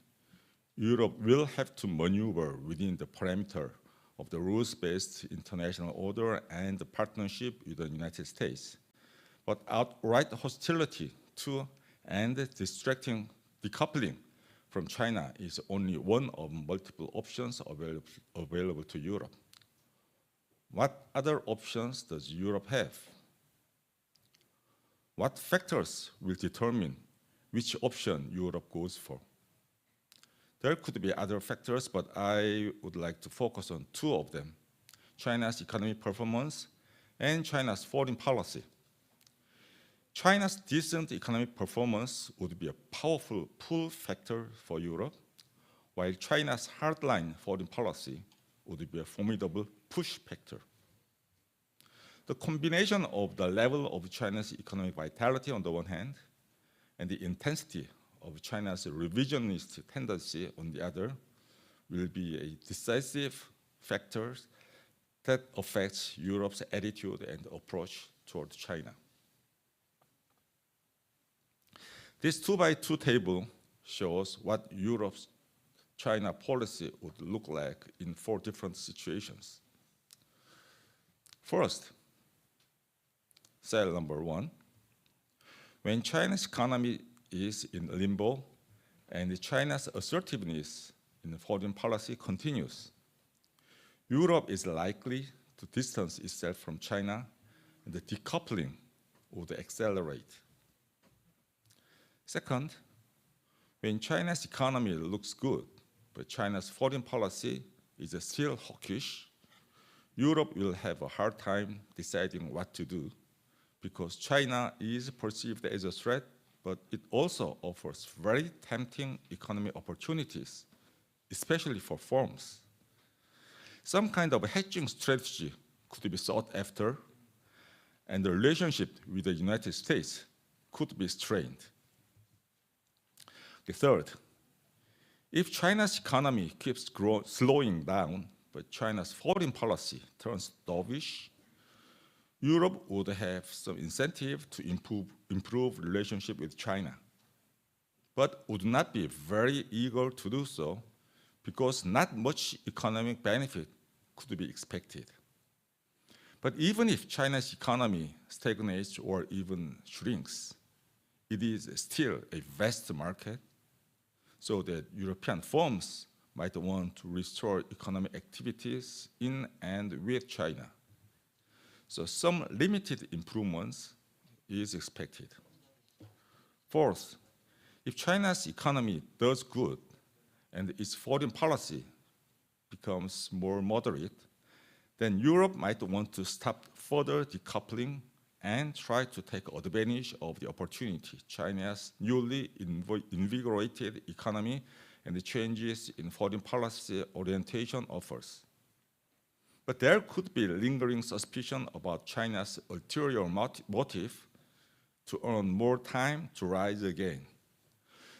Europe will have to maneuver within the parameter of the rules-based international order and the partnership with the United States. But outright hostility to and distracting decoupling from China is only one of multiple options available to Europe. What other options does Europe have? What factors will determine which option Europe goes for? There could be other factors, but I would like to focus on two of them: China's economic performance and China's foreign policy. China's decent economic performance would be a powerful pull factor for Europe, while China's hardline foreign policy would be a formidable push factor. The combination of the level of China's economic vitality on the one hand and the intensity of China's revisionist tendency on the other will be a decisive factor that affects Europe's attitude and approach toward China. This 2x2 table shows what Europe's China policy would look like in 4 different situations. First, cell number 1, when China's economy is in limbo and China's assertiveness in foreign policy continues, Europe is likely to distance itself from China and the decoupling would accelerate. Second, when China's economy looks good, but China's foreign policy is still hawkish, Europe will have a hard time deciding what to do because China is perceived as a threat, but it also offers very tempting economic opportunities, especially for firms. Some kind of hedging strategy could be sought after, and the relationship with the United States could be strained. The third, if China's economy keeps slowing down, but China's foreign policy turns dovish, Europe would have some incentive to improve relationship with China, but would not be very eager to do so because not much economic benefit could be expected. But even if China's economy stagnates or even shrinks, it is still a vast market, so that European firms might want to restore economic activities in and with China. So some limited improvements is expected. Fourth, if China's economy does good and its foreign policy becomes more moderate, then Europe might want to stop further decoupling and try to take advantage of the opportunity China's newly invigorated economy and the changes in foreign policy orientation offers. But there could be lingering suspicion about China's ulterior motive to earn more time to rise again.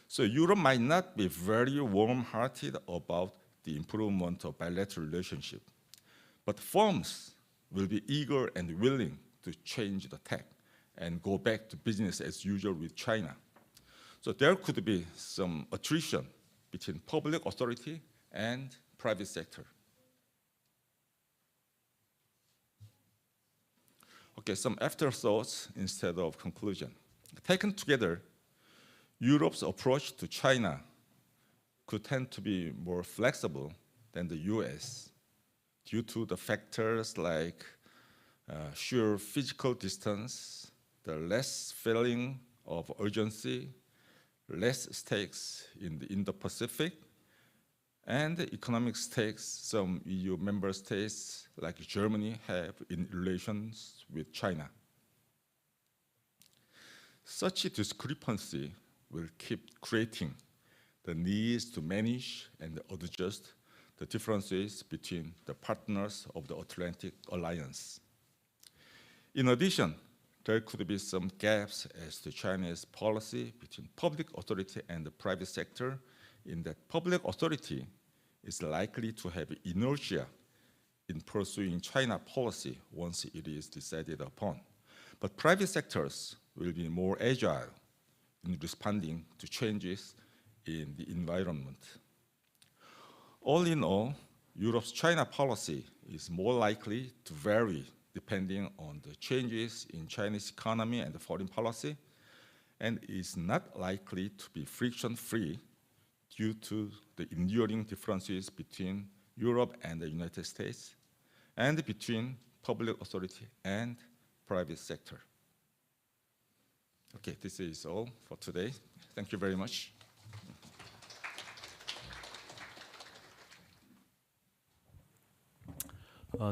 So Europe might not be very warm-hearted about the improvement of bilateral relationship, but firms will be eager and willing to change the tack and go back to business as usual with China. So there could be some attrition between public authority and private sector. Okay, some afterthoughts instead of conclusion. Taken together, Europe's approach to China could tend to be more flexible than the US due to the factors like sheer physical distance, the less feeling of urgency, less stakes in the Indo-Pacific, and the economic stakes some EU member states like Germany have in relations with China. Such a discrepancy will keep creating the needs to manage and adjust the differences between the partners of the Atlantic Alliance. In addition, there could be some gaps as to China's policy between public authority and the private sector, in that public authority is likely to have inertia in pursuing China policy once it is decided upon. But private sectors will be more agile in responding to changes in the environment. All in all, Europe's China policy is more likely to vary depending on the changes in Chinese economy and foreign policy, and is not likely to be friction-free due to the enduring differences between Europe and the United States, and between public authority and private sector. Okay, this is all for today. Thank you very much.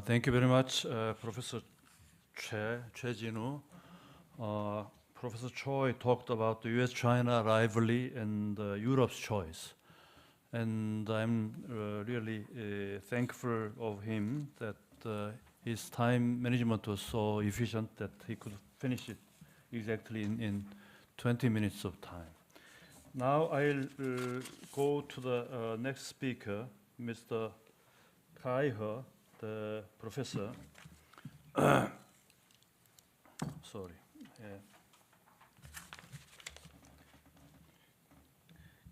Thank you very much, Professor Choi Jin-woo. Professor Choi talked about the U.S.-China rivalry and Europe's choice. And I'm really thankful of him that his time management was so efficient that he could finish it exactly in 20 minutes of time. Now I'll go to the next speaker, Mr. Kai-he, the professor. Sorry.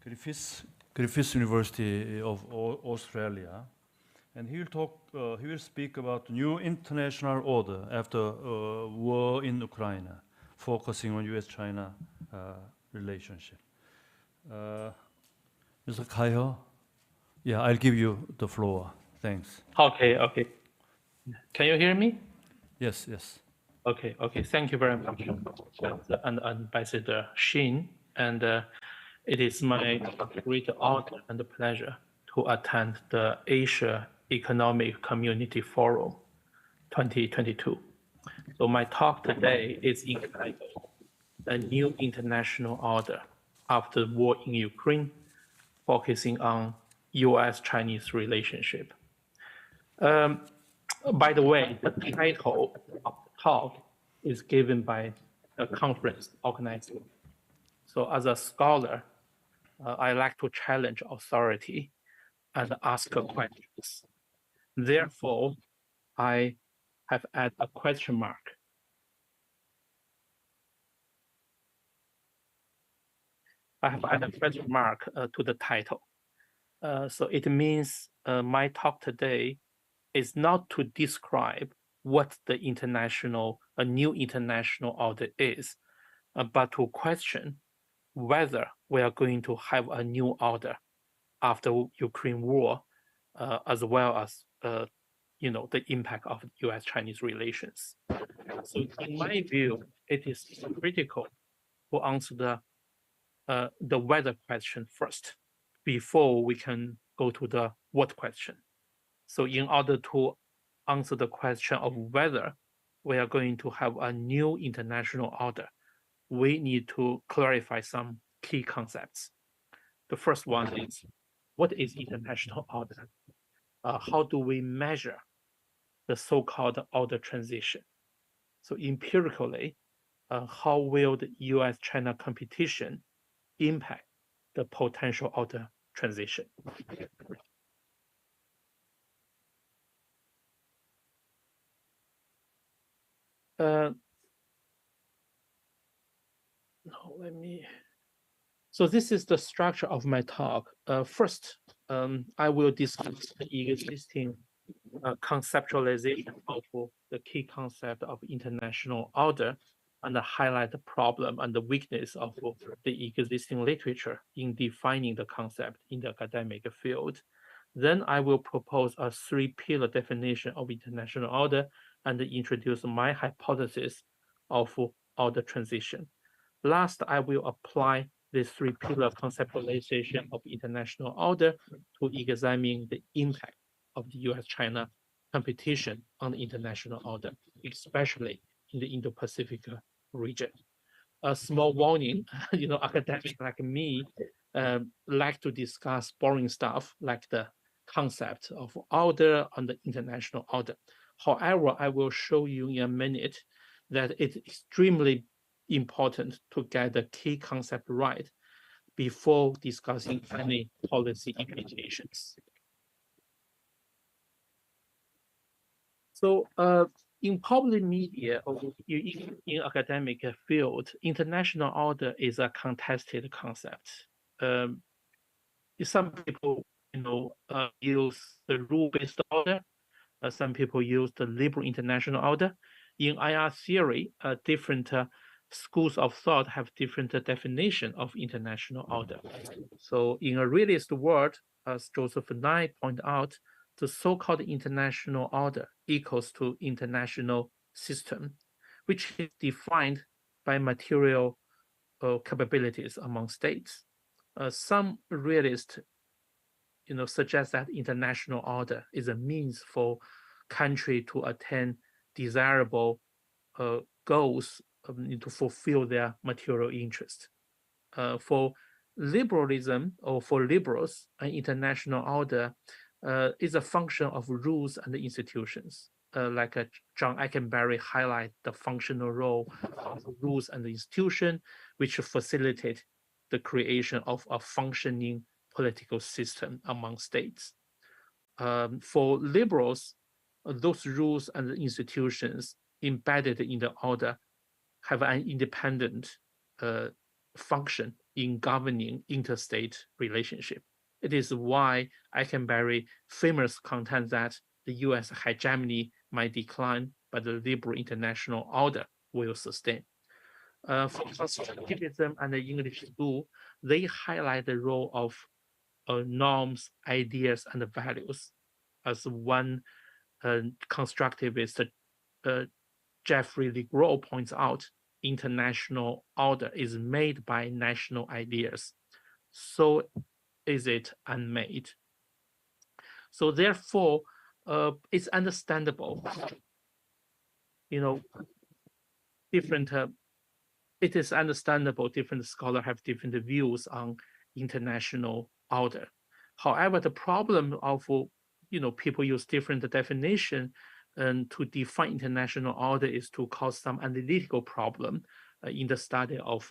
Griffith University of Australia, and he will speak about new international order after war in Ukraine, focusing on U.S.-China relationship. Mr. Kai-he, yeah, I'll give you the floor. Thanks. Okay. Can you hear me? Yes. Okay. Thank you very much, and Ambassador Shin. And it is my great honor and pleasure to attend the Asia Economic Community Forum 2022. So my talk today is entitled "A New International Order After the War in Ukraine," focusing on U.S.-Chinese relationship. By the way, the title of the talk is given by a conference organizer. So as a scholar, I like to challenge authority and ask questions. Therefore, I have added a question mark. I have added a question mark to the title. So it means my talk today is not to describe what the new international order is, but to question whether we are going to have a new order after Ukraine war, as well as the impact of U.S.-Chinese relations. So in my view, it is critical to answer the whether question first before we can go to the what question. So in order to answer the question of whether we are going to have a new international order, we need to clarify some key concepts. The first one is, what is international order? How do we measure the so-called order transition? So empirically, how will the U.S.-China competition impact the potential order transition? So this is the structure of my talk. First, I will discuss the existing conceptualization of the key concept of international order and highlight the problem and the weakness of the existing literature in defining the concept in the academic field. Then I will propose a three-pillar definition of international order and introduce my hypothesis of order transition. Last, I will apply the three-pillar conceptualization of international order to examine the impact of the US-China competition on the international order, especially in the Indo-Pacific region. A small warning, academics like me like to discuss boring stuff like the concept of order and the international order. However, I will show you in a minute that it's extremely important to get the key concept right before discussing any policy implications. So in public media or in academic field, international order is a contested concept. Some people, use the rule-based order. Some people use the liberal international order. In IR theory, different schools of thought have different definition of international order. So in a realist world, as Joseph Nye pointed out, the so-called international order equals to international system, which is defined by material capabilities among states. Some realists suggest that international order is a means for country to attain desirable goals to fulfill their material interest. For liberalism or for liberals, an international order is a function of rules and institutions. Like John Eckenberry highlight the functional role of rules and institution, which facilitate the creation of a functioning political system among states. For liberals, those rules and institutions embedded in the order have an independent function in governing interstate relationship. It is why Eckenberry famously contends that the US hegemony might decline, but the liberal international order will sustain. For constructivism and the English school, they highlight the role of norms, ideas, and values. As one constructivist, Jeffrey Lee Grohl, points out, international order is made by national ideas. So is it unmade. So therefore, it's understandable, it is understandable different scholars have different views on international order. However, the problem of people use different definition to define international order is to cause some analytical problem in the study of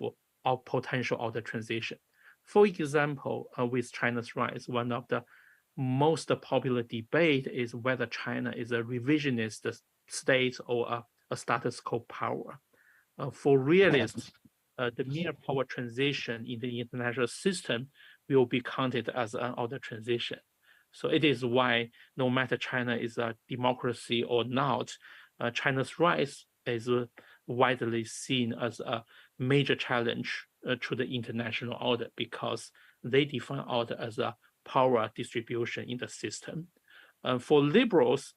potential order transition. For example, with China's rise, one of the most popular debate is whether China is a revisionist state or a status quo power. For realists, the mere power transition in the international system will be counted as an order transition. So it is why no matter China is a democracy or not, China's rise is widely seen as a major challenge to the international order because they define order as a power distribution in the system. For liberals,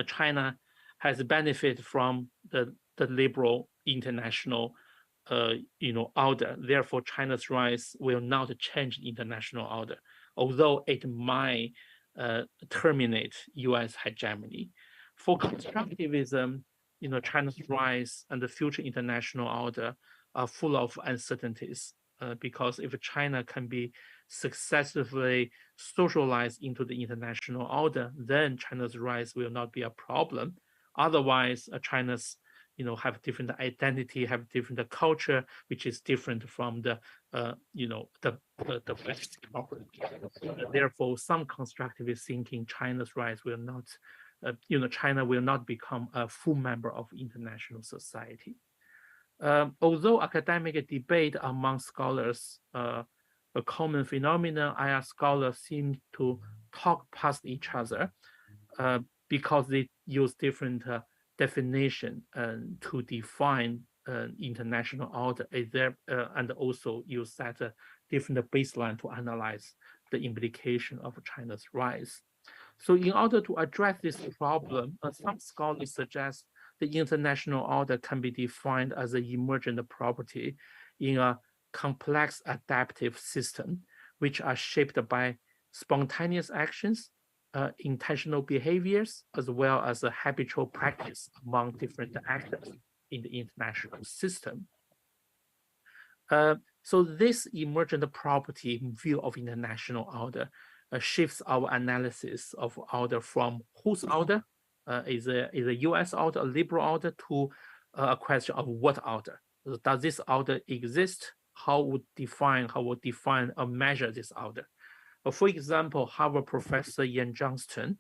China has benefited from the liberal international order. Therefore, China's rise will not change the international order, although it might terminate US hegemony. For constructivism, China's rise and the future international order are full of uncertainties because if China can be successfully socialized into the international order, then China's rise will not be a problem. Otherwise, China's have different identity, have different culture, which is different from the West. Therefore, some constructivist thinking China's rise will not, China will not become a full member of international society. Although academic debate among scholars a common phenomenon, IR scholars seem to talk past each other because they use different definition to define international order is there, and also use that different baseline to analyze the implication of China's rise. So in order to address this problem, some scholars suggest the international order can be defined as an emergent property in a complex adaptive system, which are shaped by spontaneous actions, intentional behaviors, as well as a habitual practice among different actors in the international system. So this emergent property view of international order shifts our analysis of order from whose order is a U.S. order, a liberal order, to a question of what order. Does this order exist? How would define or measure this order? For example, Harvard professor Ian Johnston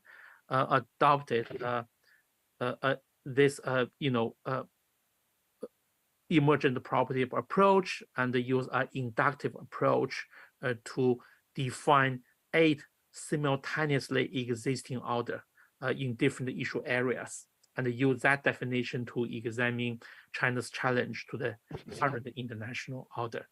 adopted this emergent property approach and use an inductive approach to define 8 simultaneously existing order in different issue areas, and use that definition to examine China's challenge to the current international order.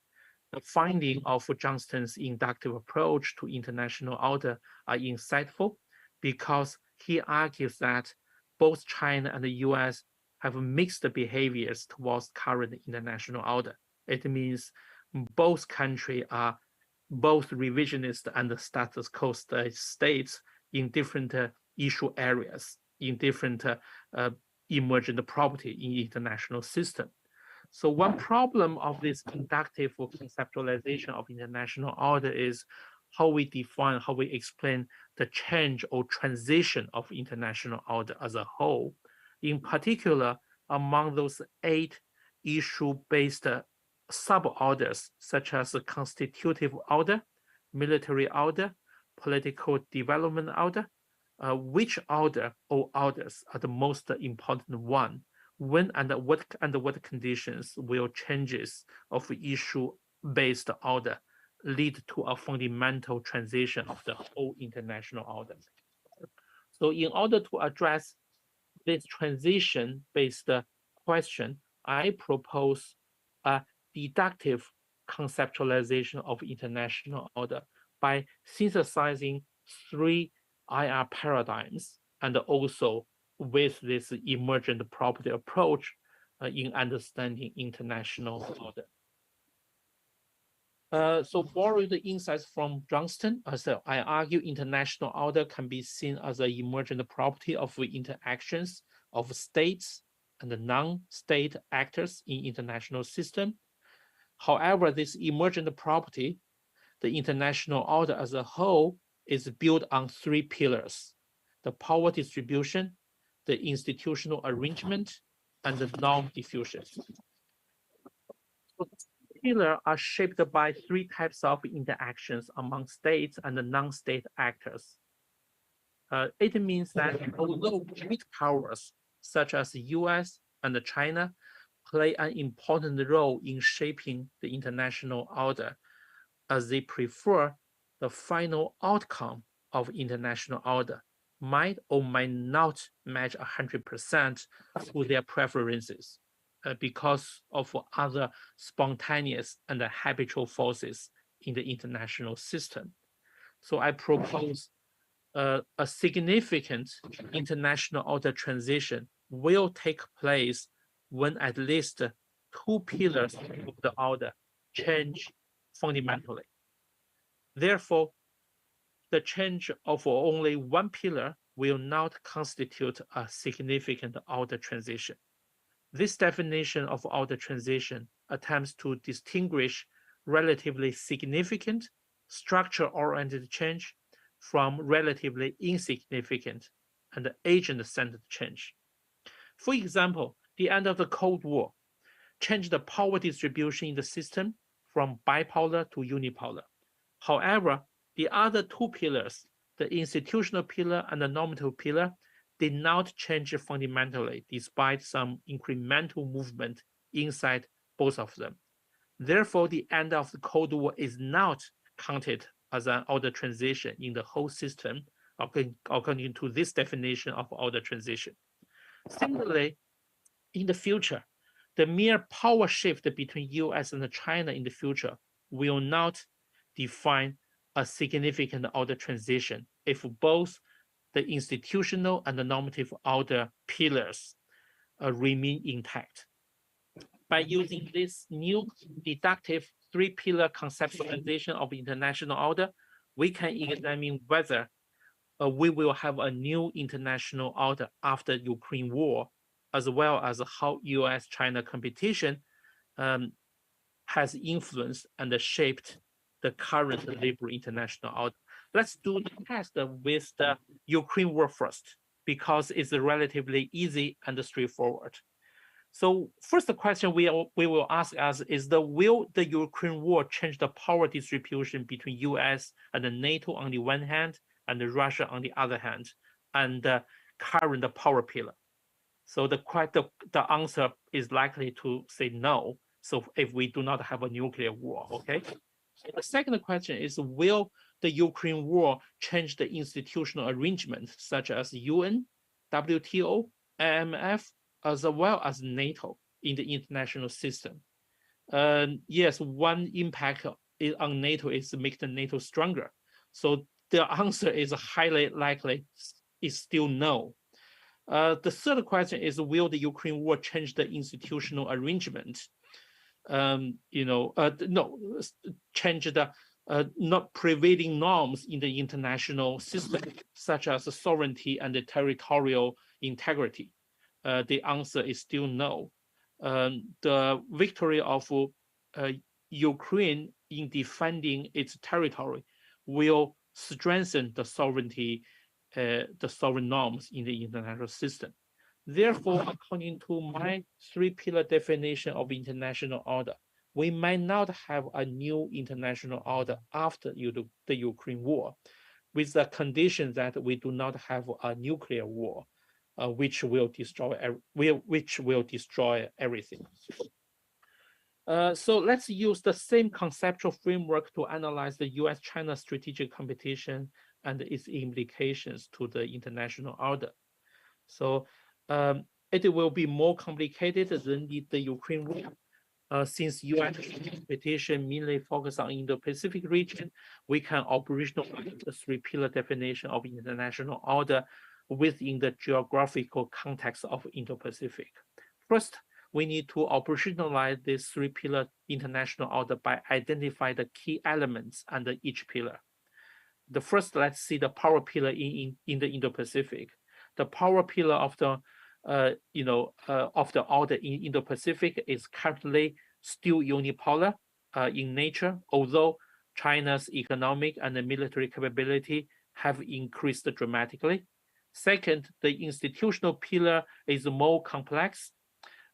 The finding of Johnston's inductive approach to international order are insightful because he argues that both China and the US have mixed behaviors towards current international order. It means both countries are both revisionist and status quo states in different issue areas, in different emergent property in international system. So one problem of this inductive conceptualization of international order is how we define, how we explain the change or transition of international order as a whole. In particular, among those 8 issue-based suborders, such as the constitutive order, military order, political development order, which order or orders are the most important one? When and under what conditions will changes of issue-based order lead to a fundamental transition of the whole international order? So in order to address this transition-based question, I propose a deductive conceptualization of international order by synthesizing 3 IR paradigms and also with this emergent property approach in understanding international order. So borrowing the insights from Johnston, so I argue international order can be seen as an emergent property of interactions of states and non-state actors in international system. However, this emergent property, the international order as a whole, is built on 3 pillars: the power distribution, the institutional arrangement, and the norm diffusion. Pillars are shaped by 3 types of interactions among states and non-state actors. It means that although great powers such as the US and China play an important role in shaping the international order, as they prefer the final outcome of international order might or might not match 100% to their preferences because of other spontaneous and habitual forces in the international system. So I propose a significant international order transition will take place when at least 2 pillars of the order change fundamentally. Therefore, the change of only 1 pillar will not constitute a significant order transition. This definition of order transition attempts to distinguish relatively significant structure-oriented change from relatively insignificant and agent-centered change. For example, the end of the Cold War changed the power distribution in the system from bipolar to unipolar. However, the other 2 pillars, the institutional pillar and the normative pillar, did not change fundamentally despite some incremental movement inside both of them. Therefore, the end of the Cold War is not counted as an order transition in the whole system according to this definition of order transition. Similarly, in the future, the mere power shift between US and China in the future will not define a significant order transition if both the institutional and the normative order pillars remain intact. By using this new deductive three-pillar conceptualization of international order, we can examine whether we will have a new international order after Ukraine war, as well as how US-China competition has influenced and shaped the current liberal international order. Let's do the test with the Ukraine war first, because it's relatively easy and straightforward. So first question we will ask us is, will the Ukraine war change the power distribution between US and the NATO on the one hand, and Russia on the other hand, and the current power pillar? So the answer is likely to say no. So if we do not have a nuclear war, okay? So the second question is, will the Ukraine war change the institutional arrangement, such as UN, WTO, IMF, as well as NATO in the international system? Yes, one impact on NATO is to make the NATO stronger. So the answer is highly likely is still no. The third question is, will the Ukraine war change the institutional arrangement? Change the not prevailing norms in the international system, such as sovereignty and the territorial integrity. The answer is still no. The victory of Ukraine in defending its territory will strengthen the sovereignty, the sovereign norms in the international system. Therefore, according to my three-pillar definition of international order, we might not have a new international order after the Ukraine war, with the condition that we do not have a nuclear war, which will destroy everything. So let's use the same conceptual framework to analyze the US-China strategic competition and its implications to the international order. So it will be more complicated than the Ukraine war. Since US competition mainly focus on Indo-Pacific region, we can operationalize the three-pillar definition of international order within the geographical context of Indo-Pacific. First, we need to operationalize this three-pillar international order by identifying the key elements under each pillar. The first, let's see the power pillar in the Indo-Pacific. The power pillar of the order in Indo-Pacific is currently still unipolar in nature, although China's economic and military capability have increased dramatically. Second, the institutional pillar is more complex.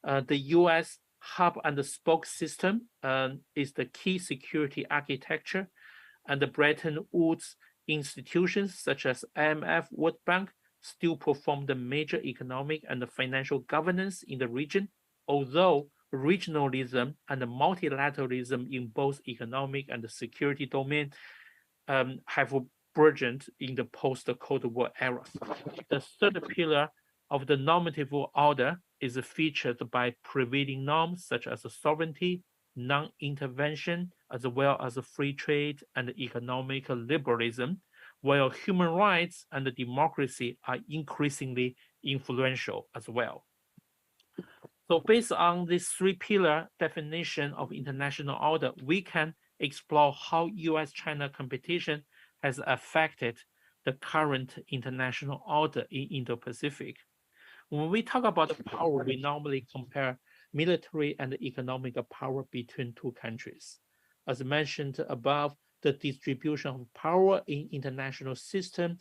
The US hub and spoke system is the key security architecture, and the Bretton Woods institutions such as IMF, World Bank still perform the major economic and financial governance in the region, although regionalism and multilateralism in both economic and security domain have burgeoned in the post-Cold War era. The third pillar of the normative order is featured by prevailing norms such as sovereignty, non-intervention, as well as free trade and economic liberalism, while human rights and democracy are increasingly influential as well. So based on this three-pillar definition of international order, we can explore how US-China competition has affected the current international order in Indo-Pacific. When we talk about power, we normally compare military and economic power between two countries. As mentioned above, the distribution of power in international system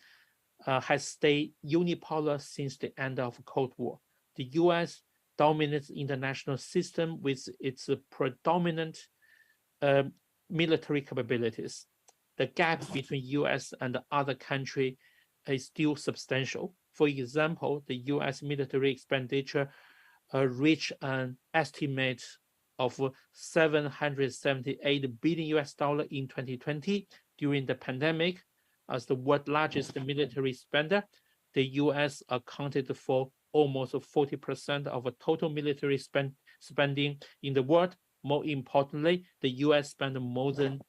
has stayed unipolar since the end of Cold War. The US dominates international system with its predominant military capabilities. The gap between US and other countries is still substantial. For example, the US military expenditure reached an estimate of $778 billion in 2020 during the pandemic. As the world's largest military spender, the US accounted for almost 40% of total military spending in the world. More importantly, the US spent more than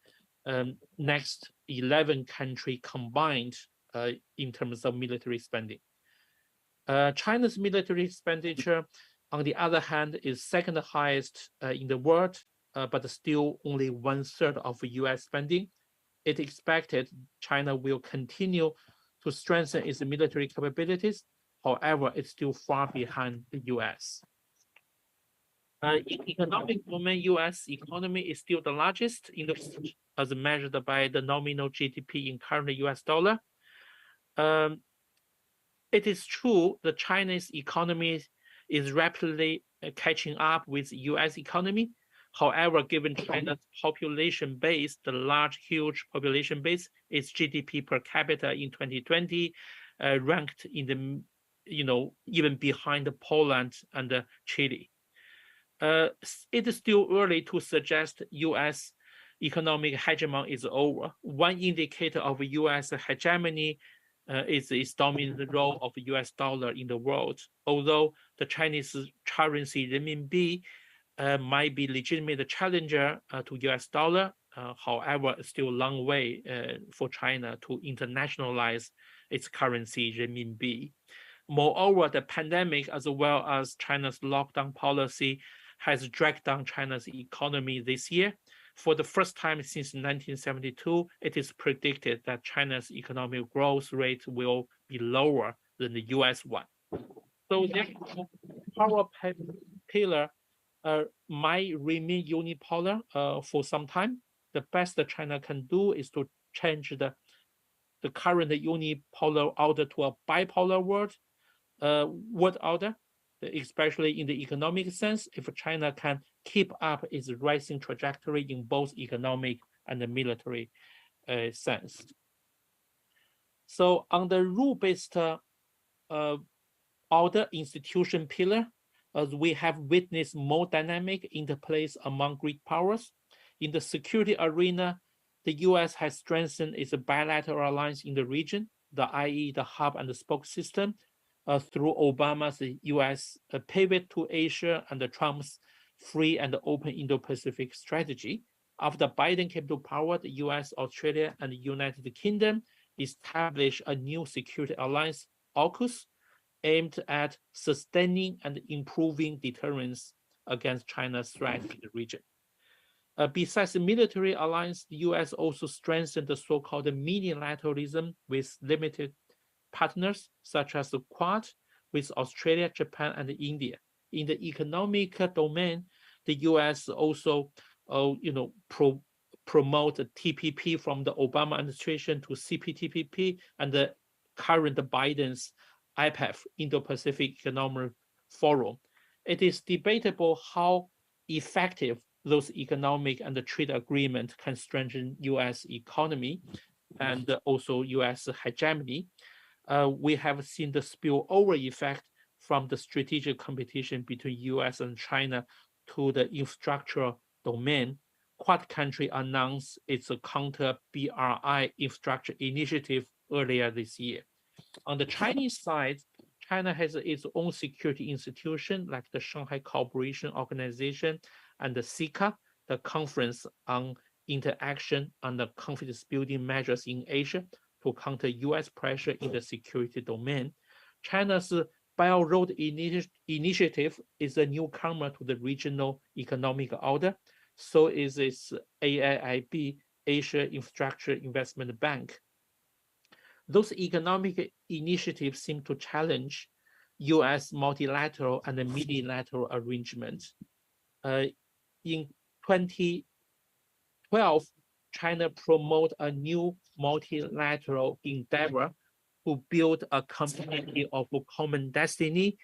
next 11 countries combined in terms of military spending. China's military expenditure, on the other hand, is second highest in the world, but still only 1/3 of US spending. It expected China will continue to strengthen its military capabilities. However, it's still far behind the US. In economic domain, US economy is still the largest in the as measured by the nominal GDP in current US dollar. It is true the Chinese economy is rapidly catching up with US economy. However, given China's population base, the large, huge population base, its GDP per capita in 2020 ranked in the, even behind Poland and Chile. It is still early to suggest US economic hegemony is over. One indicator of US hegemony is its dominant role of the US dollar in the world. Although the Chinese currency renminbi might be legitimate challenger to US dollar, however, it's still a long way for China to internationalize its currency renminbi. Moreover, the pandemic as well as China's lockdown policy has dragged down China's economy this year. For the first time since 1972, it is predicted that China's economic growth rate will be lower than the US one. So the power pillar might remain unipolar for some time. The best that China can do is to change the current unipolar order to a bipolar world order, especially in the economic sense, if China can keep up its rising trajectory in both economic and the military sense. So on the rule-based order institution pillar, as we have witnessed more dynamic interplays among great powers. In the security arena, the US has strengthened its bilateral alliance in the region, i.e. the hub and the spoke system, through Obama's US pivot to Asia and Trump's free and open Indo-Pacific strategy. After Biden came to power, the US, Australia, and the United Kingdom established a new security alliance, AUKUS, aimed at sustaining and improving deterrence against China's threat in the region. Besides the military alliance, the US also strengthened the so-called minilateralism with limited partners, such as the Quad, with Australia, Japan, and India. In the economic domain, the US also, promote the TPP from the Obama administration to CPTPP and the current Biden's IPEF, Indo-Pacific Economic Forum. It is debatable how effective those economic and the trade agreement can strengthen US economy and also US hegemony. We have seen the spillover effect from the strategic competition between US and China to the infrastructure domain. Quad country announced its counter BRI infrastructure initiative earlier this year. On the Chinese side, China has its own security institution like the Shanghai Cooperation Organization and the CICA, the Conference on Interaction and the Confidence Building Measures in Asia, to counter US pressure in the security domain. China's Belt and Road Initiative is a newcomer to the regional economic order. So is its AIIB, Asia Infrastructure Investment Bank. Those economic initiatives seem to challenge US multilateral and multilateral arrangements. In 2012, China promoted a new multilateral endeavor to build a community of common destiny.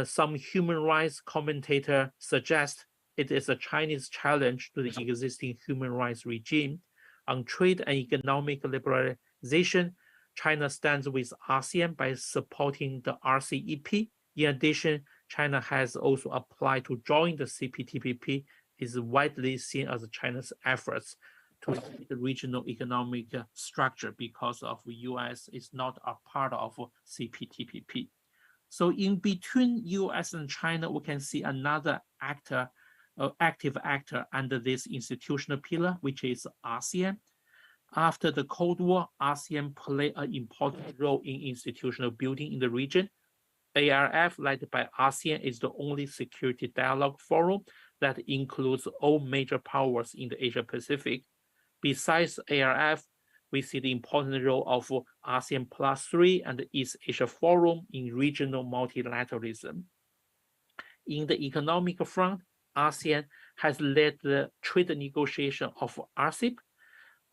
Some human rights commentators suggest it is a Chinese challenge to the existing human rights regime. On trade and economic liberalization, China stands with ASEAN by supporting the RCEP. In addition, China has also applied to join the CPTPP, is widely seen as China's efforts to the regional economic structure because of US is not a part of CPTPP. So in between US and China, we can see another actor, active actor under this institutional pillar, which is ASEAN. After the Cold War, ASEAN played an important role in institutional building in the region. ARF, led by ASEAN, is the only security dialogue forum that includes all major powers in the Asia-Pacific. Besides ARF, we see the important role of ASEAN Plus 3 and the East Asia Forum in regional multilateralism. In the economic front, ASEAN has led the trade negotiation of RCEP.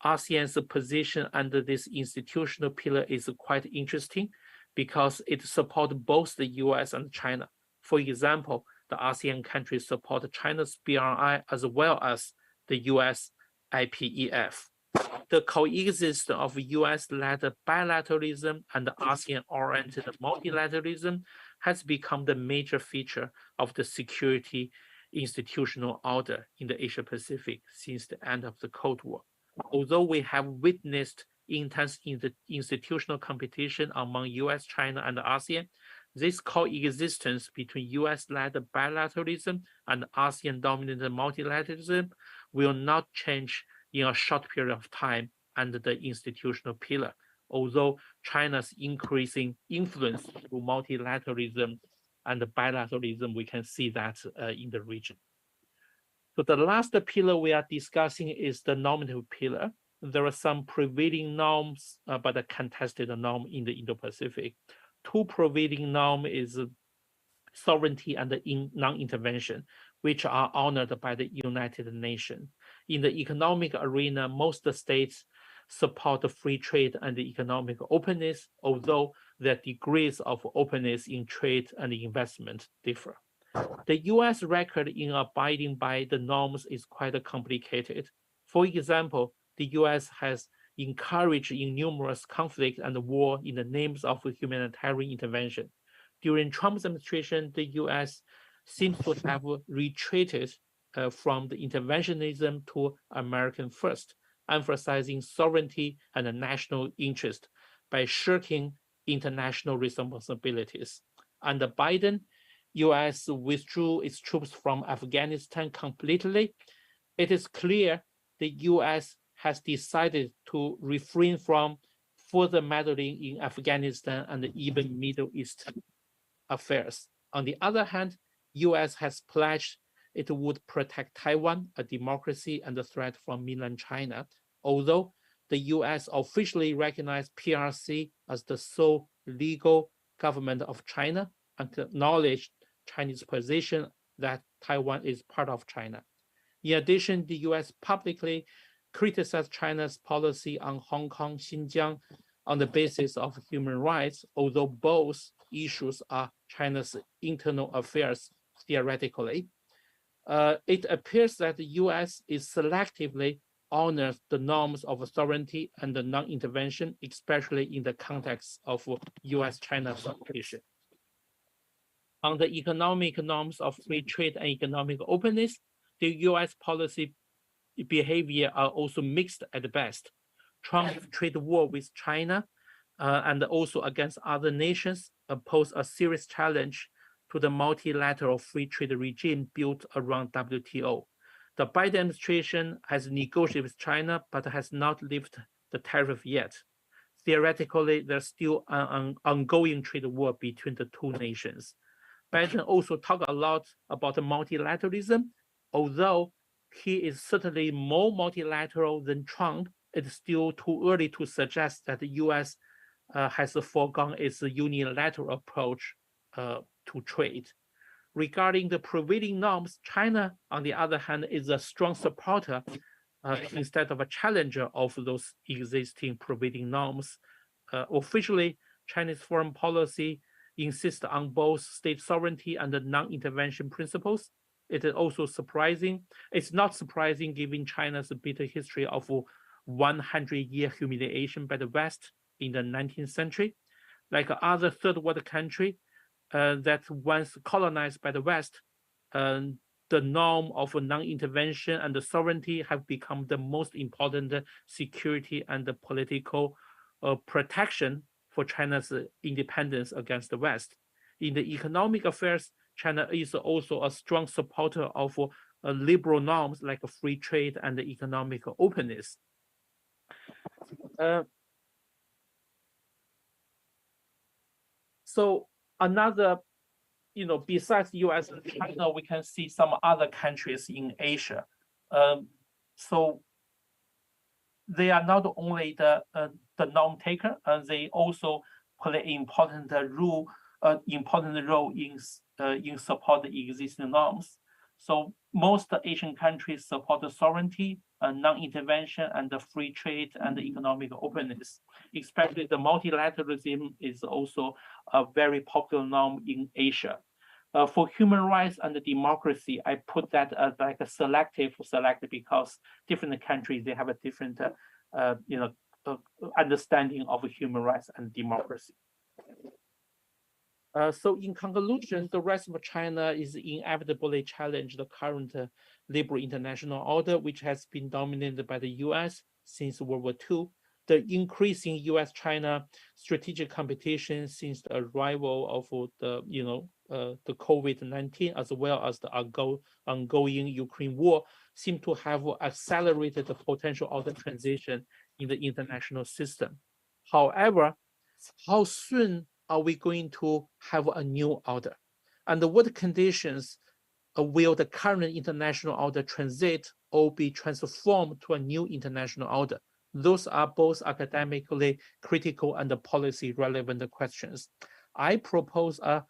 ASEAN's position under this institutional pillar is quite interesting because it supports both the US and China. For example, the ASEAN countries support China's BRI as well as the US IPEF. The coexistence of US-led bilateralism and ASEAN-oriented multilateralism has become the major feature of the security institutional order in the Asia-Pacific since the end of the Cold War. Although we have witnessed intense institutional competition among US, China, and ASEAN, this coexistence between US-led bilateralism and ASEAN-dominated multilateralism will not change in a short period of time under the institutional pillar, although China's increasing influence through multilateralism and bilateralism, we can see that in the region. So the last pillar we are discussing is the normative pillar. There are some prevailing norms, but a contested norm in the Indo-Pacific. Two prevailing norms is sovereignty and non-intervention, which are honored by the United Nations. In the economic arena, most states support free trade and economic openness, although the degrees of openness in trade and investment differ. The US record in abiding by the norms is quite complicated. For example, the US has encouraged in numerous conflicts and war in the names of humanitarian intervention. During Trump's administration, the US seems to have retreated from the interventionism to American first, emphasizing sovereignty and national interest by shirking international responsibilities. Under Biden, US withdrew its troops from Afghanistan completely. It is clear the US has decided to refrain from further meddling in Afghanistan and even Middle East affairs. On the other hand, US has pledged it would protect Taiwan, a democracy and a threat from mainland China, although the US officially recognized PRC as the sole legal government of China and acknowledged Chinese position that Taiwan is part of China. In addition, the US publicly criticized China's policy on Hong Kong, Xinjiang on the basis of human rights, although both issues are China's internal affairs theoretically. It appears that the US is selectively honors the norms of sovereignty and the non-intervention, especially in the context of US-China competition. On the economic norms of free trade and economic openness, the US policy behavior are also mixed at best. Trump's trade war with China and also against other nations pose a serious challenge to the multilateral free trade regime built around WTO. The Biden administration has negotiated with China, but has not lifted the tariff yet. Theoretically, there's still an ongoing trade war between the two nations. Biden also talked a lot about multilateralism. Although he is certainly more multilateral than Trump, it's still too early to suggest that the US has foregone its unilateral approach to trade. Regarding the prevailing norms, China, on the other hand, is a strong supporter instead of a challenger of those existing prevailing norms. Officially, Chinese foreign policy insists on both state sovereignty and the non-intervention principles. It is also surprising. It's not surprising given China's bitter history of 100-year humiliation by the West in the 19th century. Like other third world countries that once colonized by the West, the norm of non-intervention and the sovereignty have become the most important security and the political protection for China's independence against the West. In the economic affairs, China is also a strong supporter of liberal norms like free trade and economic openness. So another, besides U.S. and China, we can see some other countries in Asia. So they are not only the norm taker, they also play an important role in support the existing norms. So most Asian countries support the sovereignty, non-intervention, and the free trade and the economic openness. Especially the multilateralism is also a very popular norm in Asia. For human rights and democracy, I put that as like a selective because different countries, they have a different understanding of human rights and democracy. So in conclusion, the rest of China is inevitably challenged the current liberal international order, which has been dominated by the US since World War II. The increasing US-China strategic competition since the arrival of the COVID-19, as well as the ongoing Ukraine war, seem to have accelerated the potential order transition in the international system. However, how soon are we going to have a new order? And what conditions will the current international order transit or be transformed to a new international order? Those are both academically critical and policy relevant questions. I propose a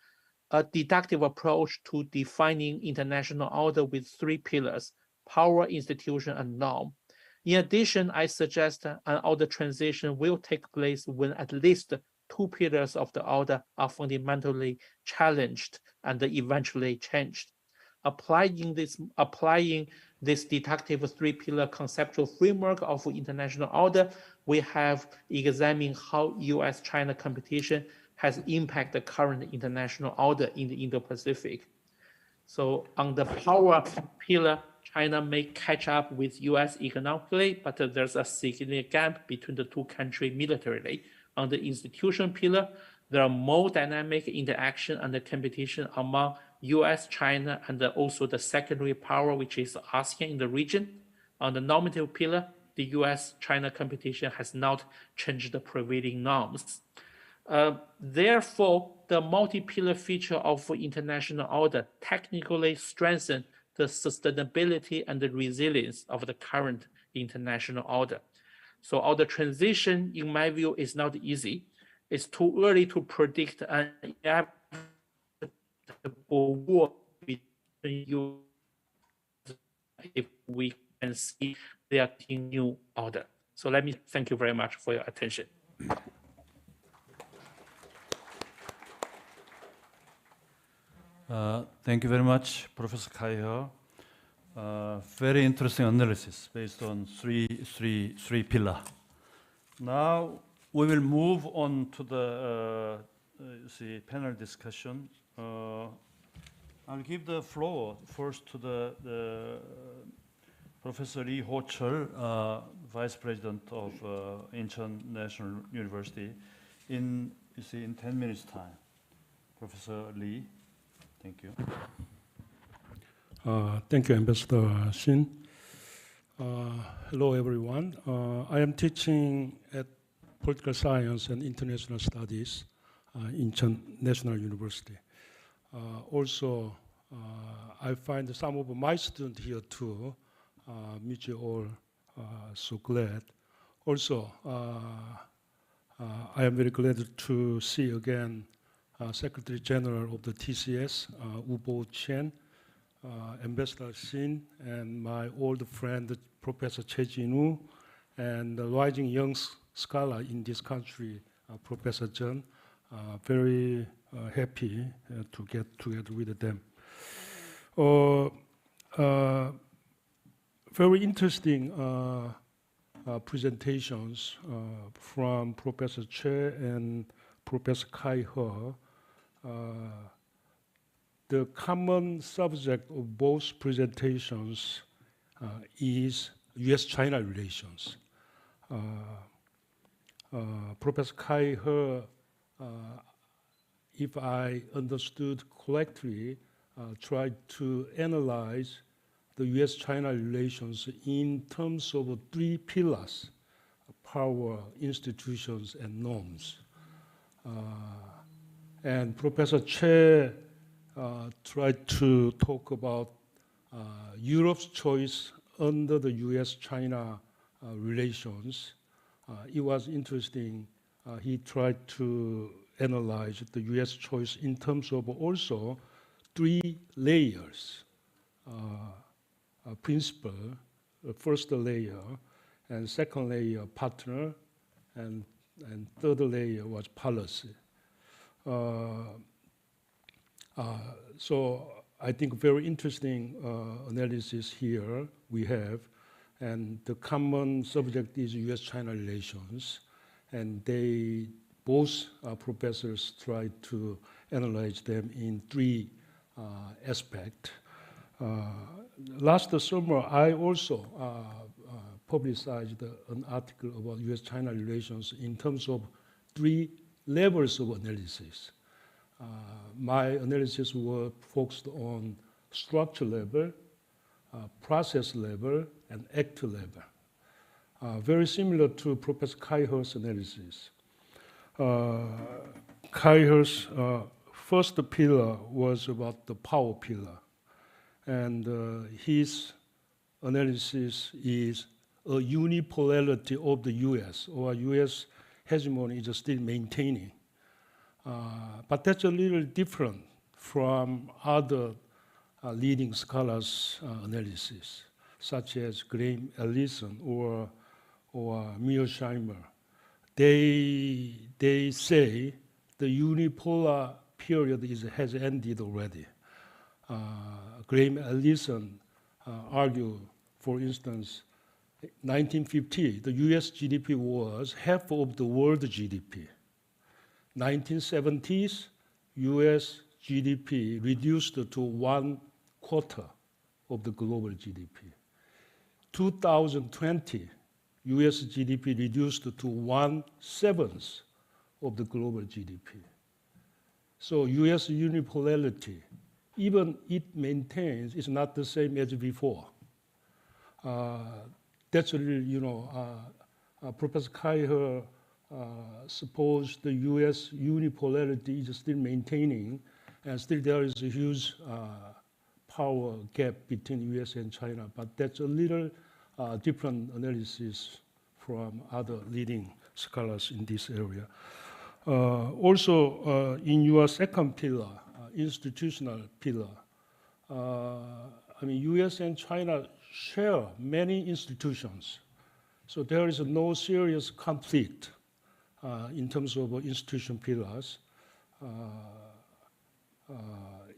deductive approach to defining international order with 3 pillars: power, institution, and norm. In addition, I suggest an order transition will take place when at least 2 pillars of the order are fundamentally challenged and eventually changed. Applying this deductive 3-pillar conceptual framework of international order, we have examined how US-China competition has impacted the current international order in the Indo-Pacific. So on the power pillar, China may catch up with US economically, but there's a significant gap between the 2 countries militarily. On the institution pillar, there are more dynamic interaction and competition among US, China, and also the secondary power, which is ASEAN in the region. On the normative pillar, the US-China competition has not changed the prevailing norms. Therefore, the multi-pillar feature of international order technically strengthens the sustainability and the resilience of the current international order. So order transition, in my view, is not easy. It's too early to predict an inevitable war between you if we can see their new order. So let me thank you very much for your attention. Thank you very much, Professor Kai-he. Very interesting analysis based on three pillars. Now we will move on to the panel discussion. I'll give the floor first to the Professor Lee Ho-chul, Vice President of Incheon National University. In 10 minutes time. Professor Lee, thank you. Thank you, Ambassador Shin. Hello, everyone. I am teaching at Political Science and International Studies in Incheon National University. Also, I find some of my students here too. Meet you all, so glad. Also, I am very glad to see again Secretary General of the TCS, Woo Chen, Ambassador Shin, and my old friend, Professor Che Jin-woo, and the rising young scholar in this country, Professor Chen. Very happy to get together with them. Very interesting presentations from Professor Che and Professor Kai-he. The common subject of both presentations is US-China relations. Professor Kai-he if I understood correctly, tried to analyze the US-China relations in terms of three pillars: power, institutions, and norms. And Professor Che tried to talk about Europe's choice under the US-China relations. It was interesting. He tried to analyze the US choice in terms of also three layers. Principle, first layer, and second layer, partner, and third layer was policy. So I think very interesting analysis here we have, and the common subject is US-China relations, and they both professors tried to analyze them in three aspects. Last summer, I also publicized an article about US-China relations in terms of three levels of analysis. My analysis was focused on structure level, process level, and act level. Very similar to Professor Kai-Her's analysis. Kai-Her's first pillar was about the power pillar. And his analysis is a unipolarity of the US, or US hegemony is still maintaining. But that's a little different from other leading scholars' analysis, such as Graham Allison or Mearsheimer. They say the unipolar period has ended already. Graham Allison argued, for instance, 1950, the US GDP was half of the world GDP. 1970s, US GDP reduced to 1/4 of the global GDP. 2020, US GDP reduced to 1/7 of the global GDP. So US unipolarity, even it maintains, is not the same as before. That's really, Professor Kai-Her suppose the US unipolarity is still maintaining, and still there is a huge power gap between US and China, but that's a little different analysis from other leading scholars in this area. Also, in your second pillar, institutional pillar, US and China share many institutions, so there is no serious conflict in terms of institution pillars.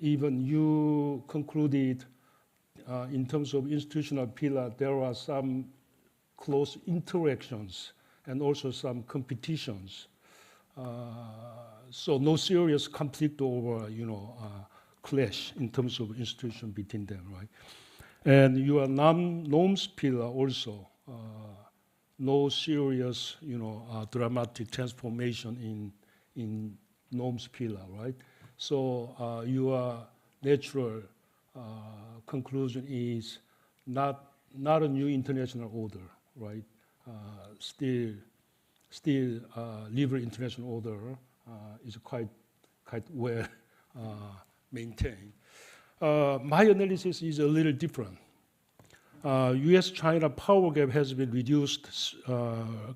Even you concluded in terms of institutional pillar, there are some close interactions and also some competitions. So no serious conflict over, clash in terms of institution between them, right? And your norms pillar also, no serious, dramatic transformation in norms pillar, right? So your natural conclusion is not a new international order, right? Still liberal international order is quite well maintained. My analysis is a little different. US-China power gap has been reduced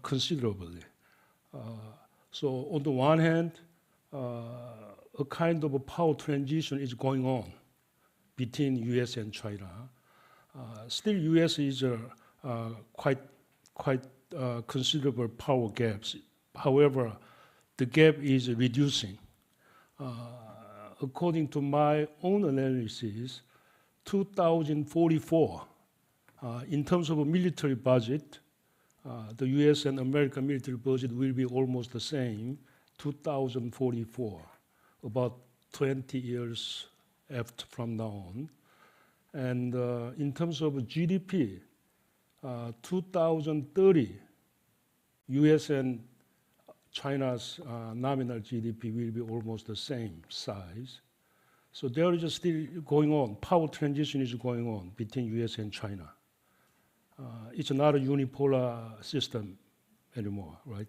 considerably. So on the one hand, a kind of a power transition is going on between US and China. Still, US is quite considerable power gaps. However, the gap is reducing. According to my own analysis, 2044, in terms of a military budget, the US and American military budget will be almost the same, 2044, about 20 years after from now on. And in terms of GDP, 2030, US and China's nominal GDP will be almost the same size. So there is still going on, power transition is going on between US and China. It's not a unipolar system anymore, right?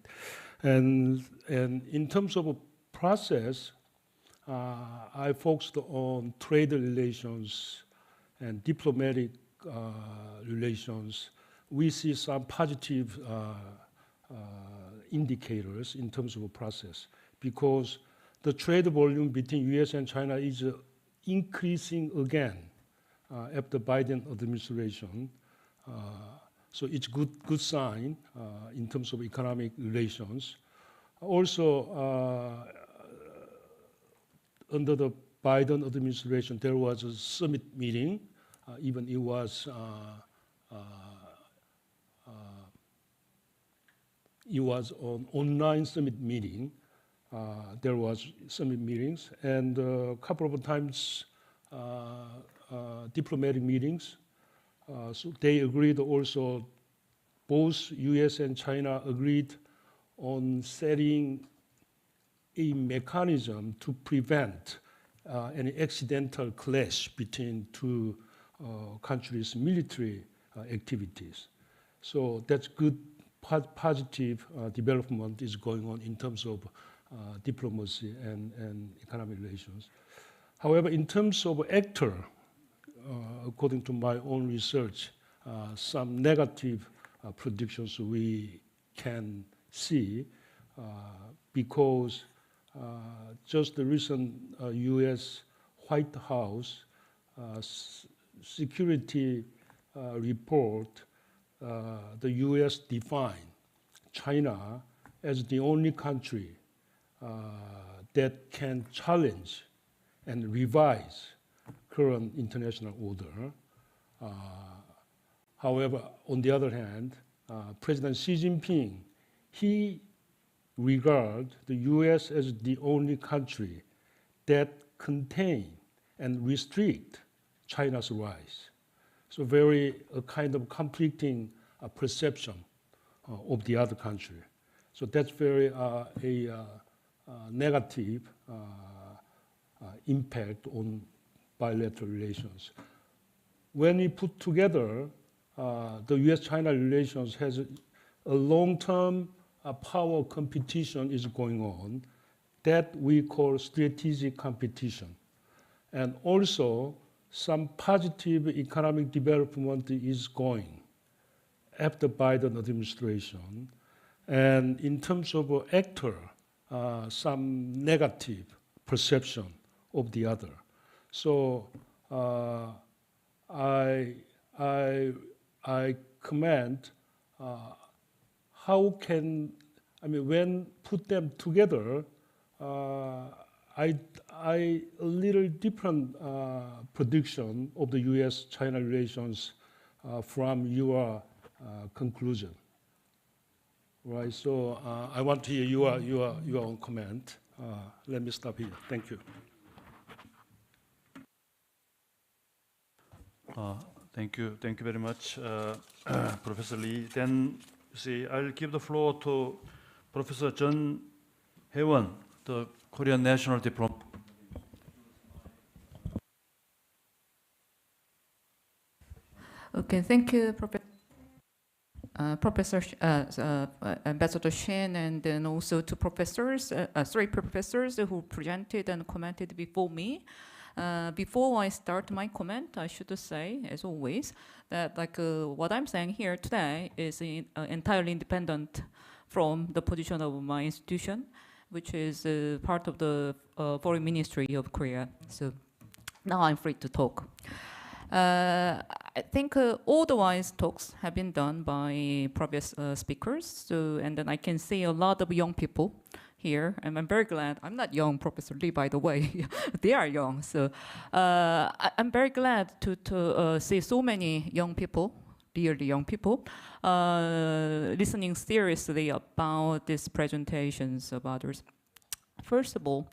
And in terms of a process, I focused on trade relations and diplomatic relations. We see some positive indicators in terms of a process because the trade volume between US and China is increasing again after Biden administration. So it's good sign in terms of economic relations. Also, under the Biden administration, there was a summit meeting, even it was on online summit meeting. There was summit meetings and a couple of times diplomatic meetings. So they agreed also, both US and China agreed on setting a mechanism to prevent any accidental clash between two countries' military activities. So that's good, positive development is going on in terms of diplomacy and economic relations. However, in terms of actor, according to my own research, some negative predictions we can see because just the recent US White House security report, the US defined China as the only country that can challenge and revise current international order. However, on the other hand, President Xi Jinping, he regards the US as the only country that contain and restrict China's rise. So a kind of conflicting perception of the other country. So that's very a negative impact on bilateral relations. When we put together, the US-China relations has a long-term power competition is going on that we call strategic competition. And also, some positive economic development is going after Biden administration. And in terms of actor, some negative perception of the other. So I comment how can, when put them together, a little different prediction of the US-China relations from your conclusion, right? So I want to hear your own comment. Let me stop here. Thank you. Thank you very much, Professor Lee. Then, I'll give the floor to Professor John Haewon, the Korean National Diplomat. Okay, thank you, Ambassador Shin, and then also to three professors who presented and commented before me. Before I start my comment, I should say, as always, that what I'm saying here today is entirely independent from the position of my institution, which is part of the Foreign Ministry of Korea. So now I'm free to talk. I think all the wise talks have been done by previous speakers. So, and then I can see a lot of young people here, and I'm very glad. I'm not young, Professor Lee, by the way. They are young, so I'm very glad to see so many young people, really young people, listening seriously about these presentations of others. First of all,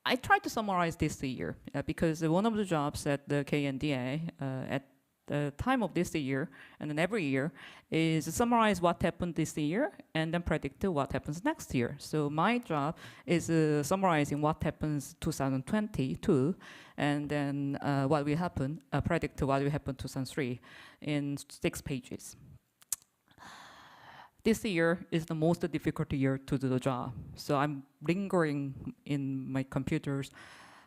I tried to summarize this year because one of the jobs at the KNDA the time of this year and then every year is summarize what happened this year and then predict what happens next year. So my job is summarizing what happens 2022 and then what will happen, predict what will happen 2003 in 6 pages. This year is the most difficult year to do the job. So I'm lingering in my computers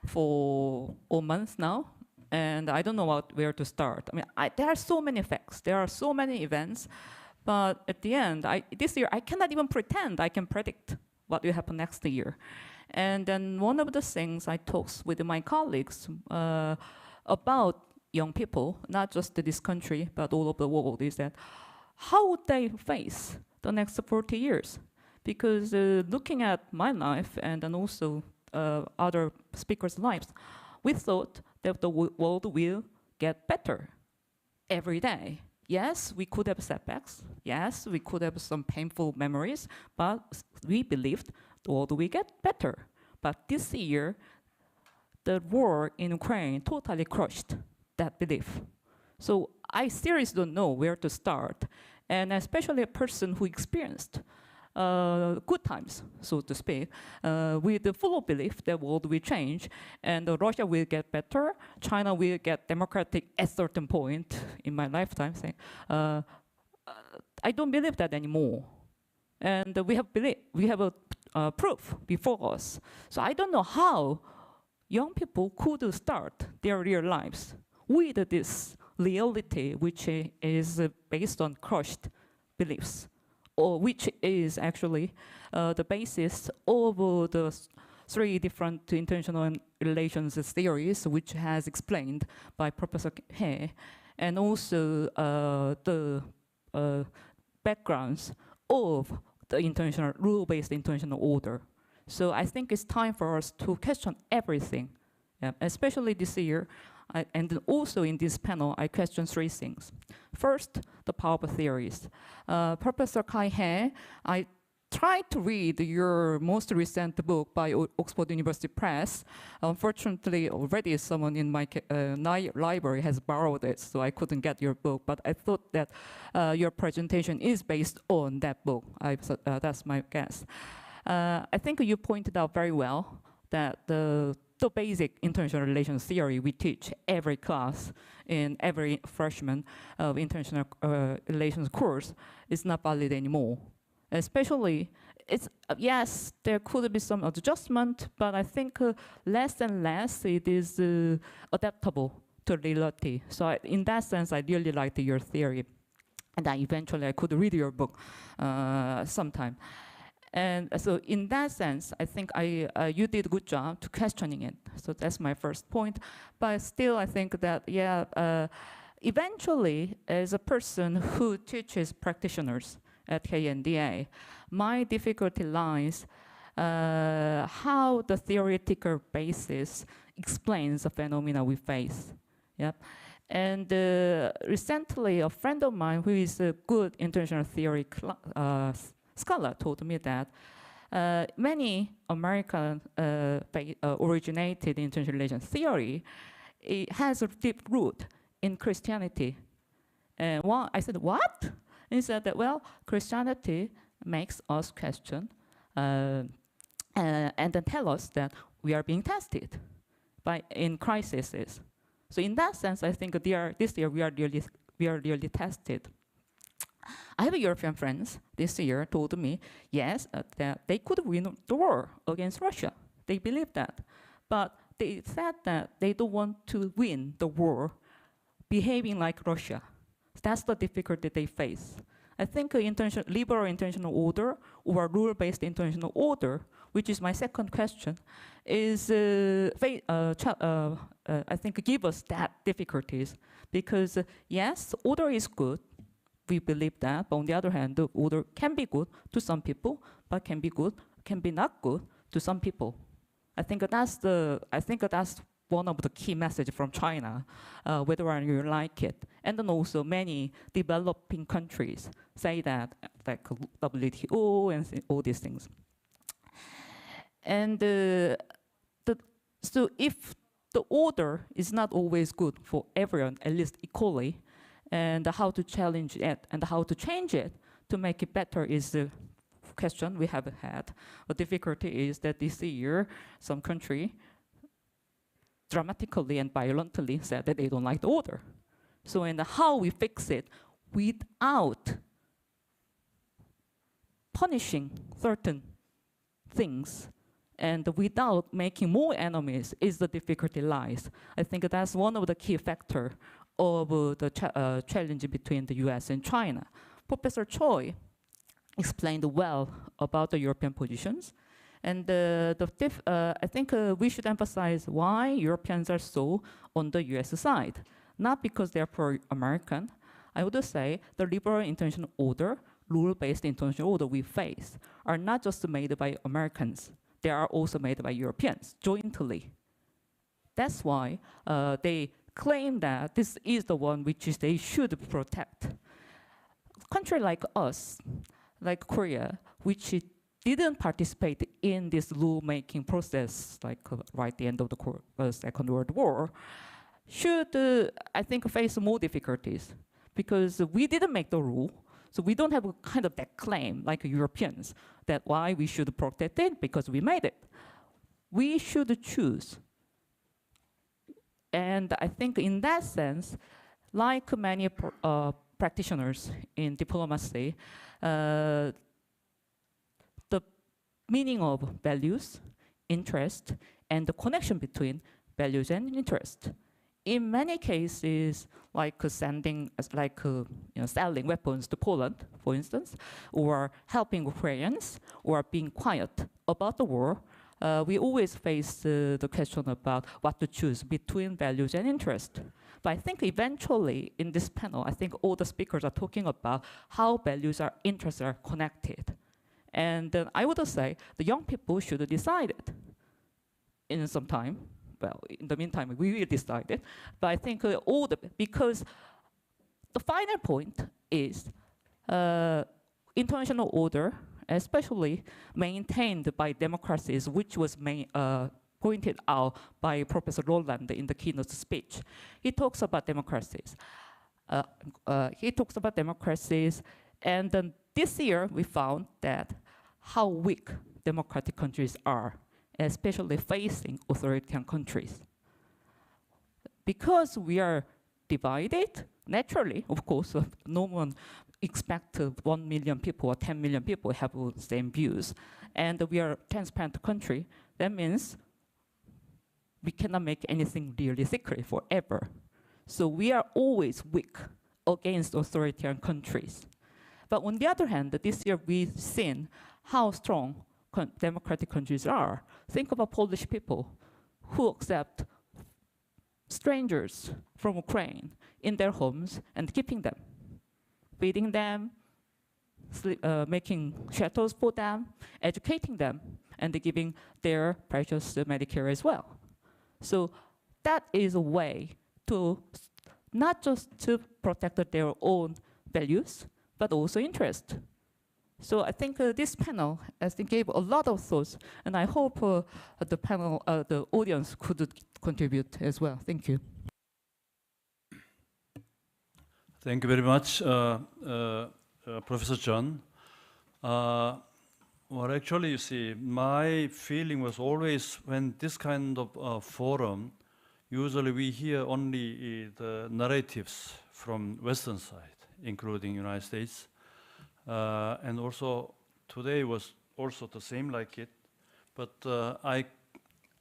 for a month now, and I don't know where to start. I mean, there are so many facts, there are so many events, but at the end, this year, I cannot even pretend I can predict what will happen next year. And then one of the things I talked with my colleagues about young people, not just this country, but all over the world, is that how would they face the next 40 years? Because looking at my life and then also other speakers' lives, we thought that the world will get better every day. Yes, we could have setbacks. Yes, we could have some painful memories, but we believed the world will get better. But this year, the war in Ukraine totally crushed that belief. So I seriously don't know where to start, and especially a person who experienced good times, so to speak, with the full belief that the world will change and Russia will get better, China will get democratic at a certain point in my lifetime. Saying, I don't believe that anymore. And we have a proof before us. So I don't know how young people could start their real lives with this reality, which is based on crushed beliefs, or which is actually the basis of the 3 different international relations theories, which has explained by Professor He, and also the backgrounds of the international rule-based international order. So I think it's time for us to question everything, especially this year. And also in this panel, I question 3 things. First, the power theories. Professor Kai He, I tried to read your most recent book by Oxford University Press. Unfortunately, already someone in my library has borrowed it, so I couldn't get your book. But I thought that your presentation is based on that book. That's my guess. I think you pointed out very well that the basic international relations theory we teach every class in every freshman of international relations course is not valid anymore. Especially, yes, there could be some adjustment, but I think less and less it is adaptable to reality. So in that sense, I really liked your theory. And eventually I could read your book sometime. And so in that sense, I think you did a good job to questioning it. So that's my first point. But still, I think that, eventually, as a person who teaches practitioners at KNDA, my difficulty lies how the theoretical basis explains the phenomena we face. Yep. And recently, a friend of mine who is a good international theory scholar told me that many American originated international relations theory, it has a deep root in Christianity. And I said, what? And he said that, well, Christianity makes us question and then tell us that we are being tested in crises. So in that sense, I think this year we are really tested. I have European friends this year told me, yes, that they could win the war against Russia. They believe that. But they said that they don't want to win the war behaving like Russia. That's the difficulty they face. I think liberal international order or rule-based international order, which is my second question, is I think give us that difficulties because yes, order is good. We believe that, but on the other hand, the order can be good to some people, but can be not good to some people. I think that's one of the key messages from China, whether or not you like it. And then also many developing countries say that, like WTO and all these things. And so if the order is not always good for everyone, at least equally, and how to challenge it and how to change it to make it better is the question we have had. The difficulty is that this year, some country dramatically and violently said that they don't like the order. So, and how we fix it without punishing certain things and without making more enemies is the difficulty lies. I think that's one of the key factors of the challenge between the US and China. Professor Choi explained well about the European positions. And I think we should emphasize why Europeans are so on the US side. Not because they're pro-American. I would say the liberal international order, rule-based international order we face are not just made by Americans. They are also made by Europeans jointly. That's why they claim that this is the one which they should protect. A country like us, like Korea, which didn't participate in this rule-making process, like right at the end of the Second World War, should, I think, face more difficulties because we didn't make the rule. So we don't have a kind of that claim like Europeans that why we should protect it because we made it. We should choose. And I think in that sense, like many practitioners in diplomacy, the meaning of values, interest, and the connection between values and interest. In many cases, like selling weapons to Poland, for instance, or helping Ukrainians, or being quiet about the war, we always face the question about what to choose between values and interest. But I think eventually in this panel, I think all the speakers are talking about how values and interests are connected. And I would say the young people should decide it in some time. Well, in the meantime, we will decide it. But I think because the final point is international order, especially maintained by democracies, which was pointed out by Professor Roland in the keynote speech. He talks about democracies. And then this year we found that how weak democratic countries are, especially facing authoritarian countries. Because we are divided, naturally, of course, no one expects 1 million people or 10 million people have the same views. And we are a transparent country. That means we cannot make anything really secret forever. So we are always weak against authoritarian countries. But on the other hand, this year we've seen how strong democratic countries are. Think about Polish people who accept strangers from Ukraine in their homes and keeping them, feeding them, making shelters for them, educating them, and giving their precious Medicare as well. So that is a way to not just to protect their own values, but also interest. So I think this panel, gave a lot of thoughts, and I hope the panel, the audience could contribute as well. Thank you. Thank you very much, Professor John. Well, actually, you see, my feeling was always when this kind of forum, usually we hear only the narratives from Western side, including United States. And also today was also the same like it, but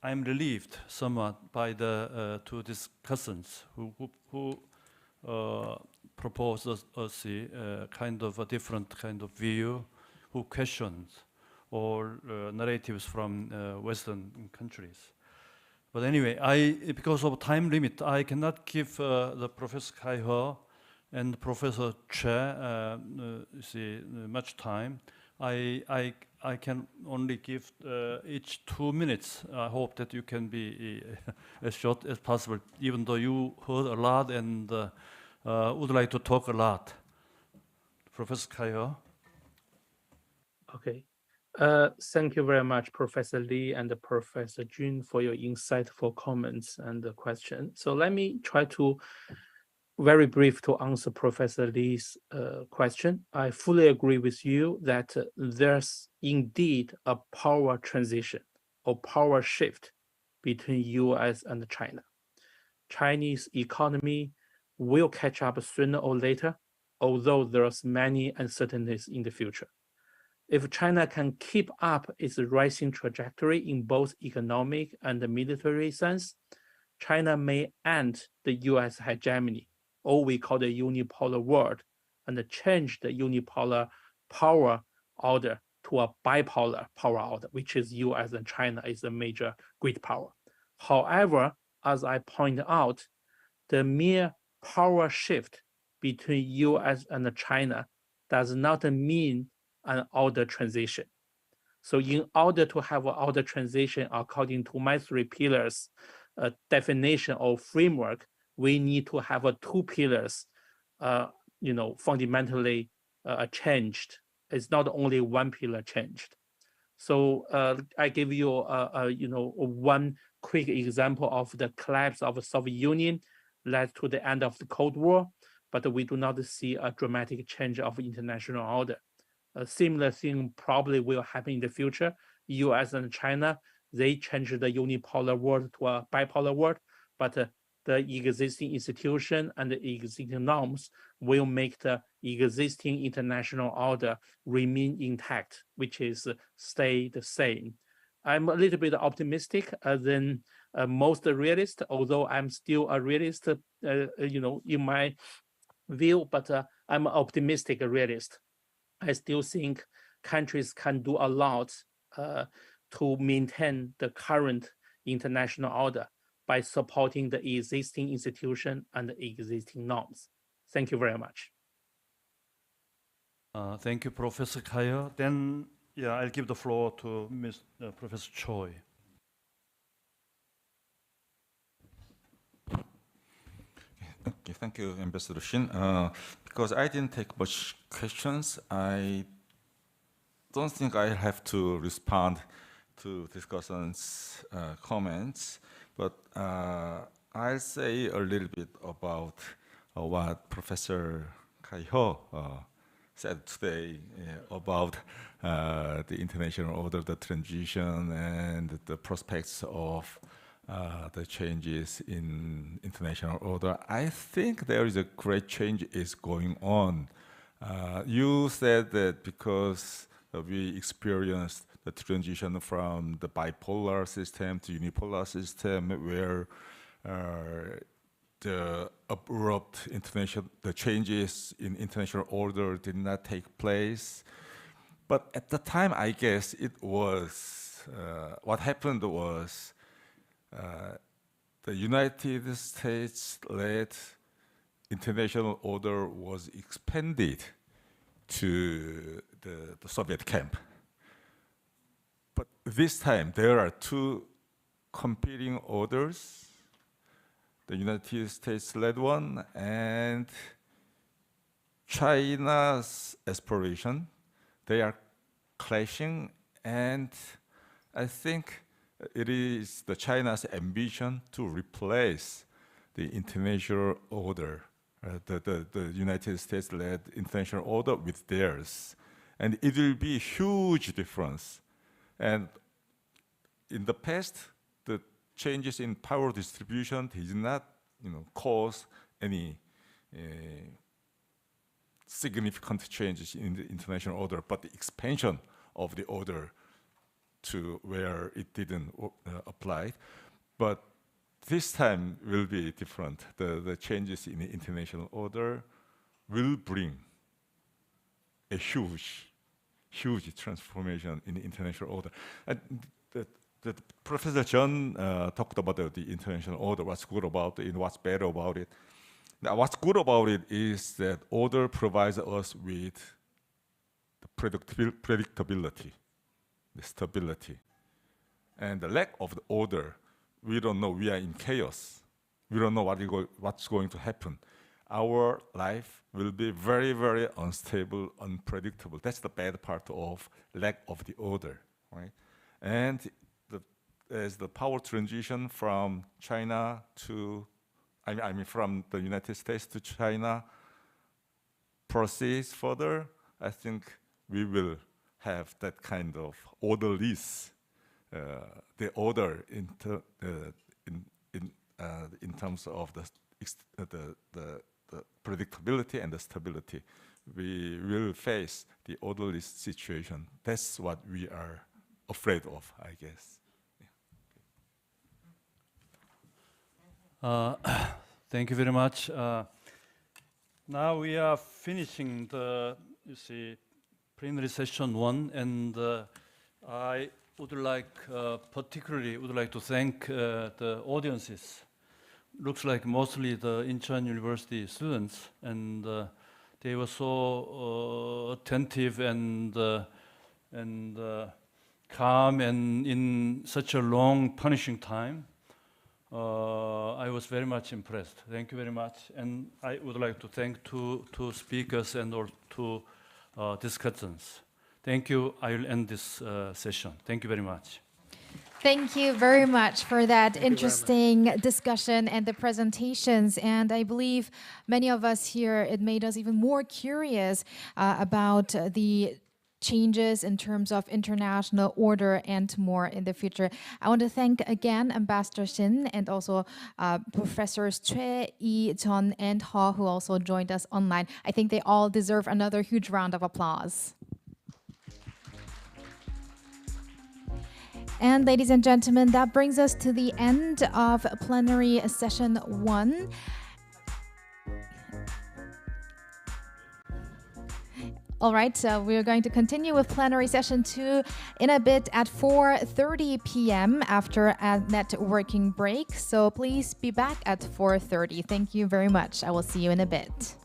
I'm relieved somewhat by the two discussants who proposed us a kind of a different kind of view, who questioned all narratives from Western countries. But anyway, because of time limit, I cannot give the Professor Kai-He and Professor Che much time. I can only give each 2 minutes. I hope that you can be as short as possible, even though you heard a lot and would like to talk a lot. Professor Kai-He. Okay. Thank you very much, Professor Lee and Professor Jun, for your insightful comments and the question. So let me try to very brief to answer Professor Lee's question. I fully agree with you that there's indeed a power transition or power shift between US and China. Chinese economy will catch up sooner or later, although there's many uncertainties in the future. If China can keep up its rising trajectory in both economic and military sense, China may end the US hegemony, or we call the unipolar world, and change the unipolar power order to a bipolar power order, which is US and China is a major great power. However, as I point out, the mere power shift between US and China does not mean an order transition. So in order to have an order transition, according to my three pillars definition or framework, we need to have two pillars, fundamentally changed. It's not only one pillar changed. So I give you, one quick example of the collapse of the Soviet Union led to the end of the Cold War, but we do not see a dramatic change of international order. A similar thing probably will happen in the future. US and China, they change the unipolar world to a bipolar world, but the existing institution and the existing norms will make the existing international order remain intact, which is stay the same. I'm a little bit optimistic than most realist, although I'm still a realist, in my view, but I'm an optimistic realist. I still think countries can do a lot to maintain the current international order by supporting the existing institution and the existing norms. Thank you very much. Thank you, Professor Kaya. Then, I'll give the floor to Professor Choi. Okay, thank you, Ambassador Shin. Because I didn't take much questions, I don't think I have to respond to discussant's comments, but I'll say a little bit about what Professor Kai-ho said today about the international order, the transition, and the prospects of the changes in international order. I think there is a great change is going on. You said that because we experienced the transition from the bipolar system to unipolar system, where the abrupt the changes in international order did not take place. But at the time, I guess it was what happened was the United States-led international order was expanded to the Soviet camp. But this time, there are two competing orders, the United States-led one and China's aspiration. They are clashing, and I think it is the China's ambition to replace the international order, the United States-led international order with theirs. And it will be a huge difference. And in the past, the changes in power distribution did not cause any significant changes in the international order, but the expansion of the order to where it didn't apply. But this time will be different. The changes in the international order will bring a huge transformation in the international order. And Professor John talked about the international order, what's good about it and what's bad about it. Now, what's good about it is that order provides us with the predictability, the stability. And the lack of the order, we don't know, we are in chaos. We don't know what's going to happen. Our life will be very, very unstable, unpredictable. That's the bad part of lack of the order, right? And as the power transition from China to I mean from the United States to China proceeds further, I think we will have that kind of order list, the order in terms of the predictability and the stability. We will face the orderly situation. That's what we are afraid of, I guess. Thank you very much. Now we are finishing plenary session 1, and I would like particularly to thank the audiences. Looks like mostly the Incheon University students, and they were so attentive and calm, and in such a long, punishing time. I was very much impressed. Thank you very much. And I would like to thank two speakers and all two discussants. Thank you. I will end this session. Thank you very much. Thank you very much for that interesting discussion and the presentations. And I believe many of us here, it made us even more curious about the changes in terms of international order and more in the future. I want to thank again Ambassador Shin and also Professors Choi, Yi, Jeon, and Ha, who also joined us online. I think they all deserve another huge round of applause. And ladies and gentlemen, that brings us to the end of plenary session 1. All right, so we're going to continue with plenary session 2 in a bit at 4:30 p.m. after a networking break. So please be back at 4:30. Thank you very much. I will see you in a bit.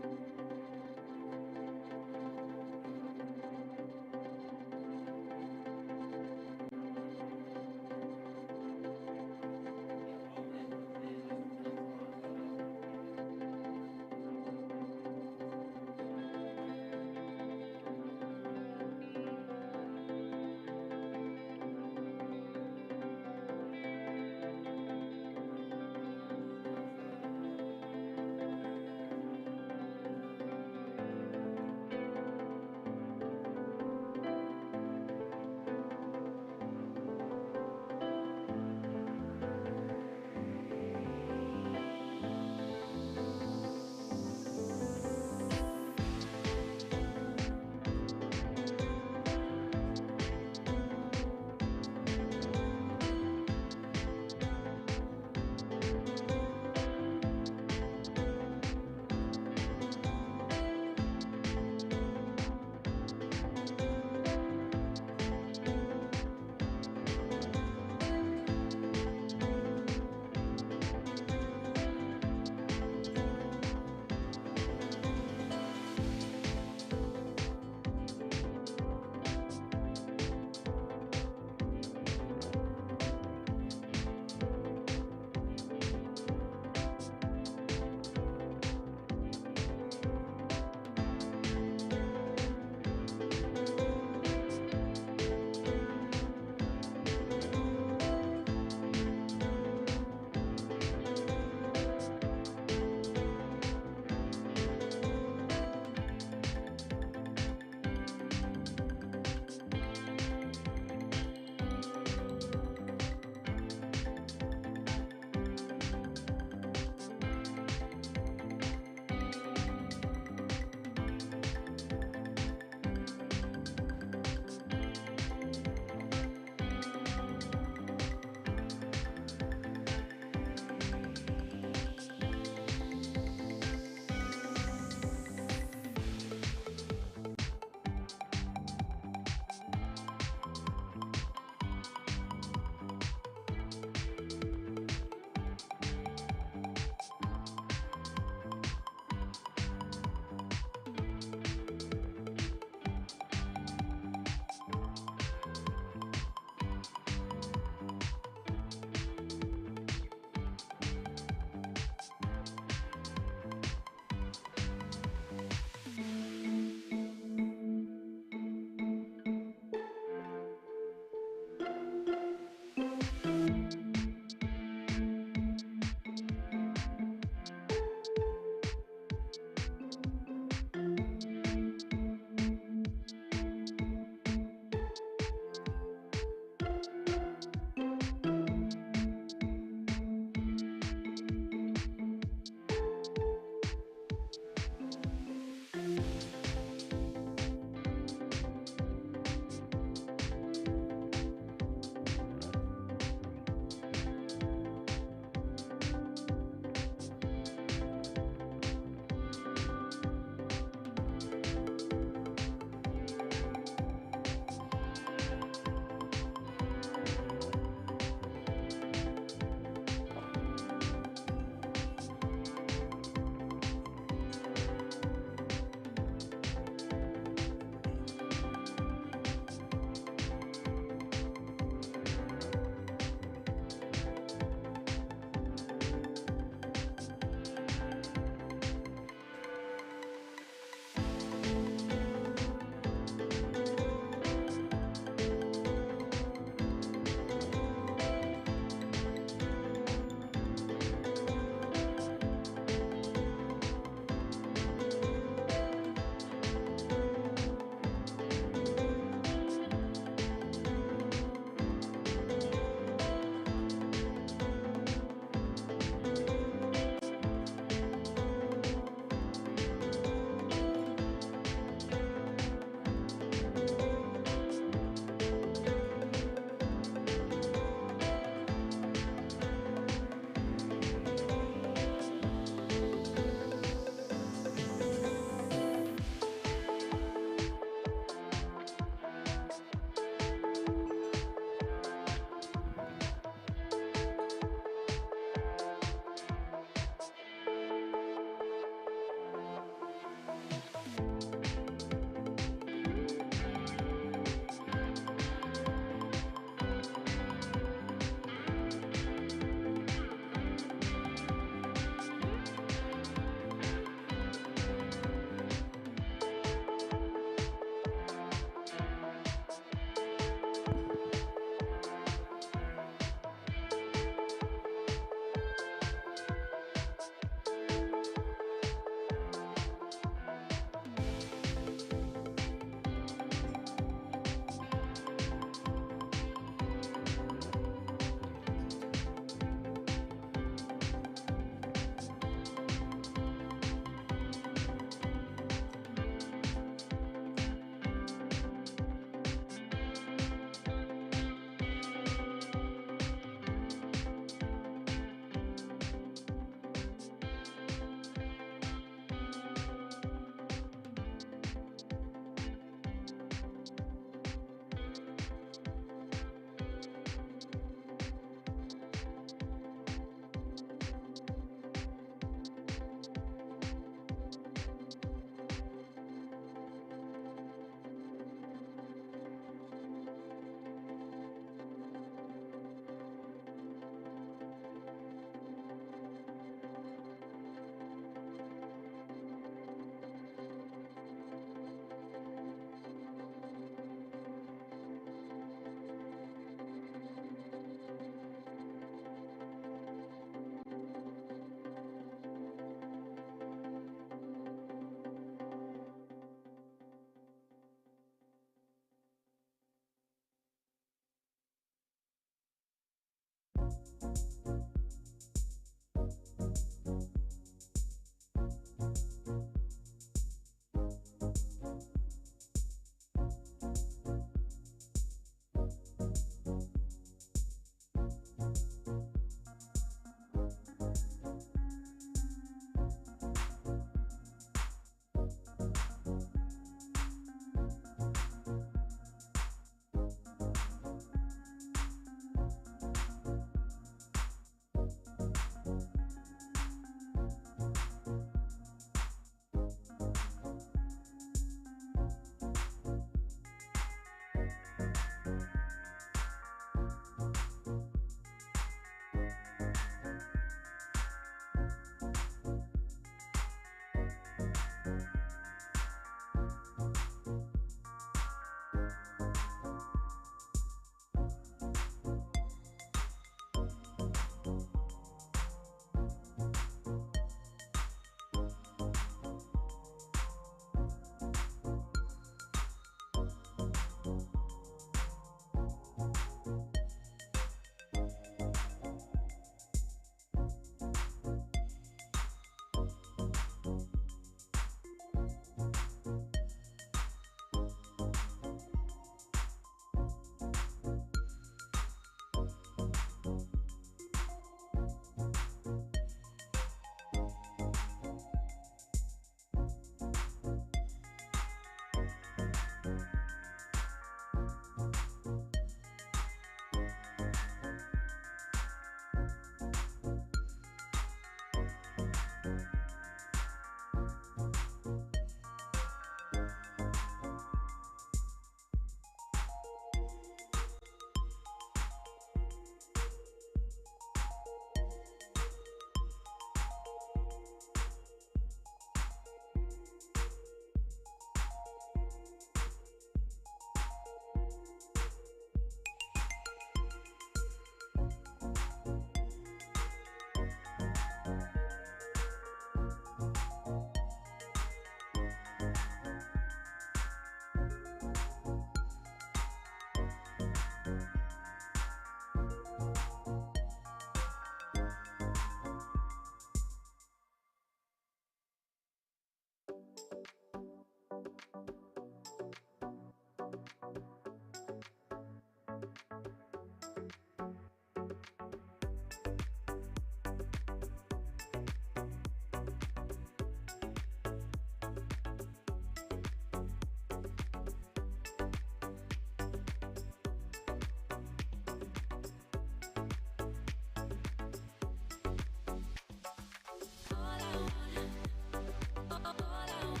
All I want,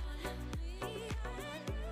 we had.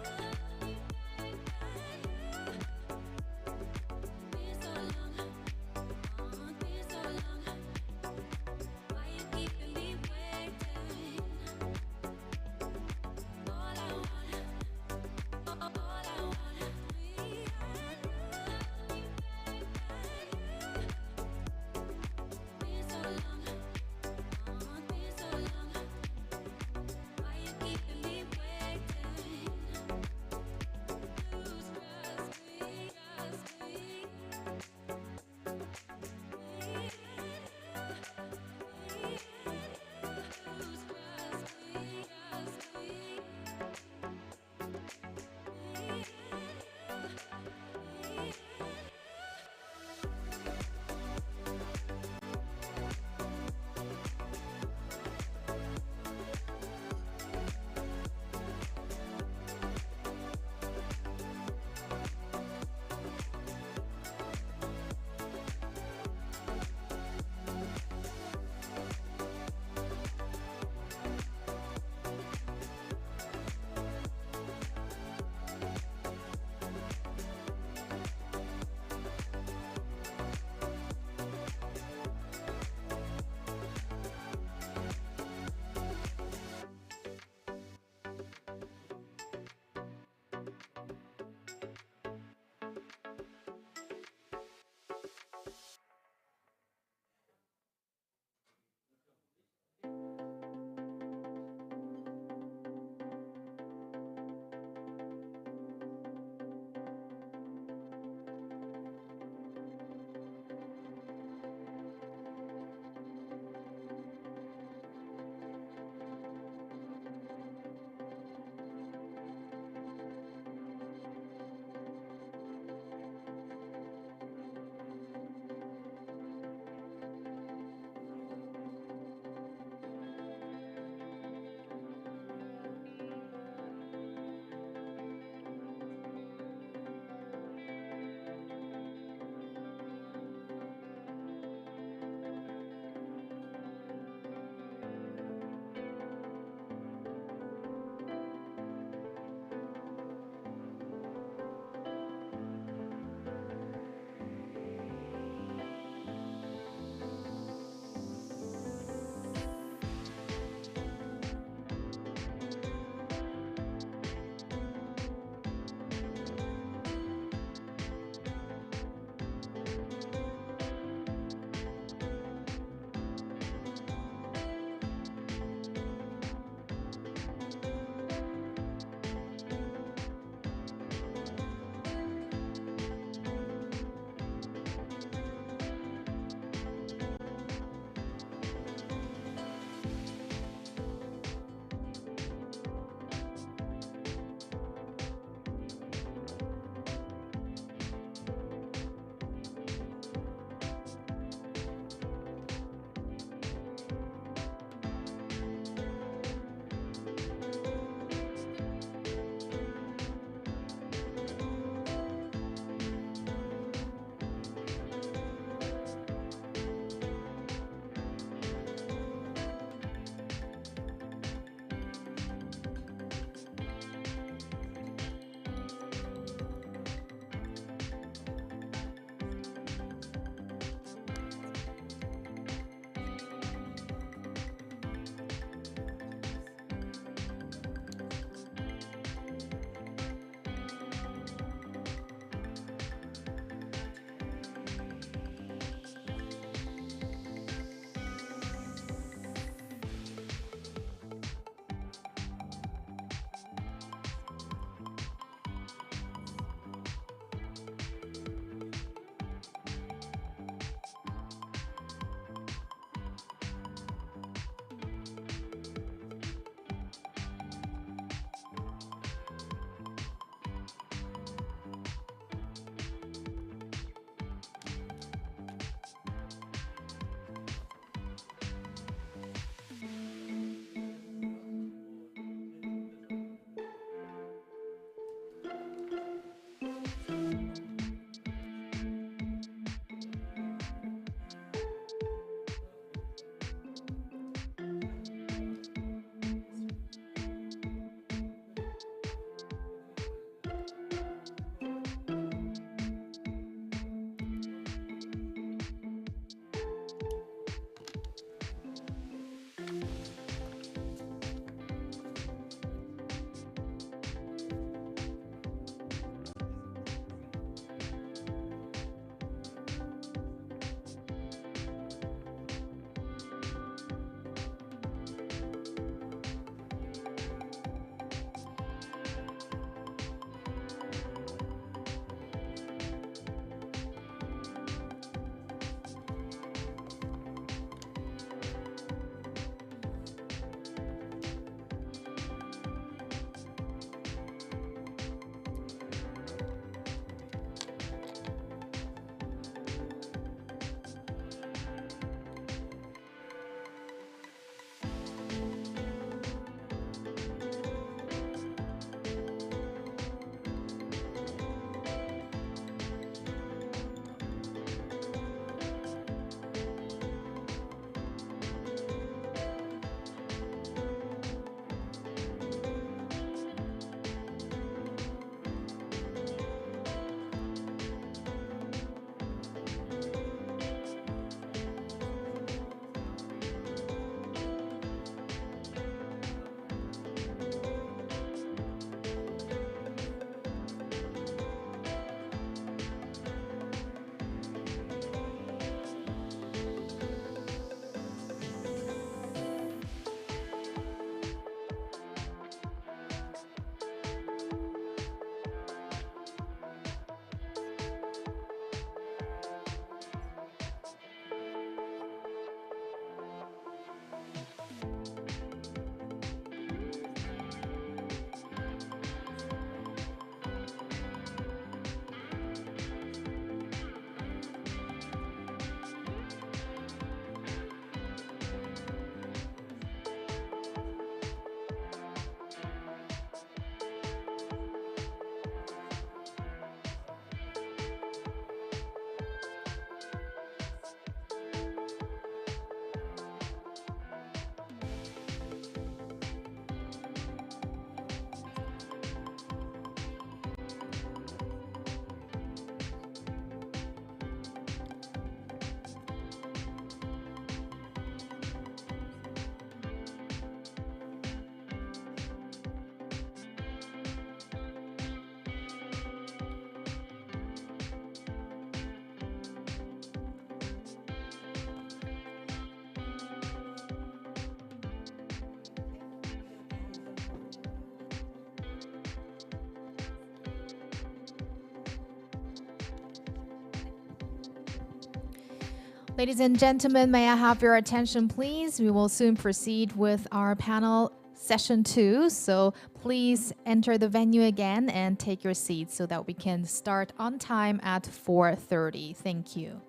Ladies and gentlemen, may I have your attention, please? We will soon proceed with our panel session 2. So please enter the venue again and take your seats so that we can start on time at 4:30. Thank you.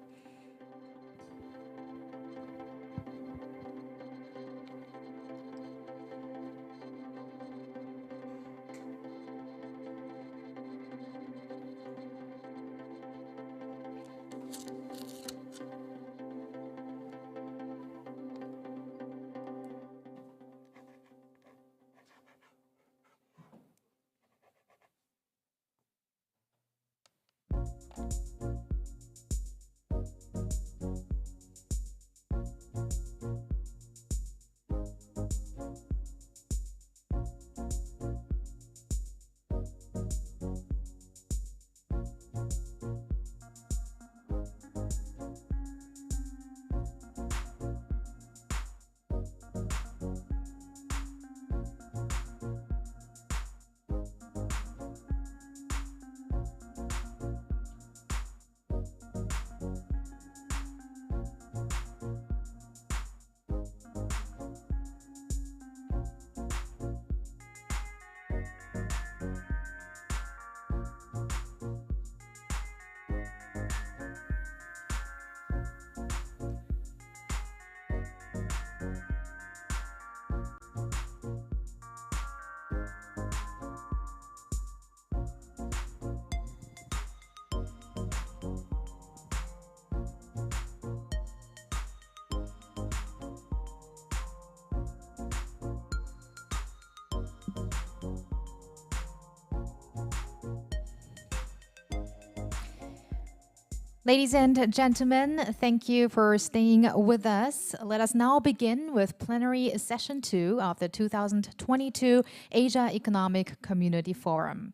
Ladies and gentlemen, thank you for staying with us. Let us now begin with plenary session 2 of the 2022 Asia Economic Community Forum.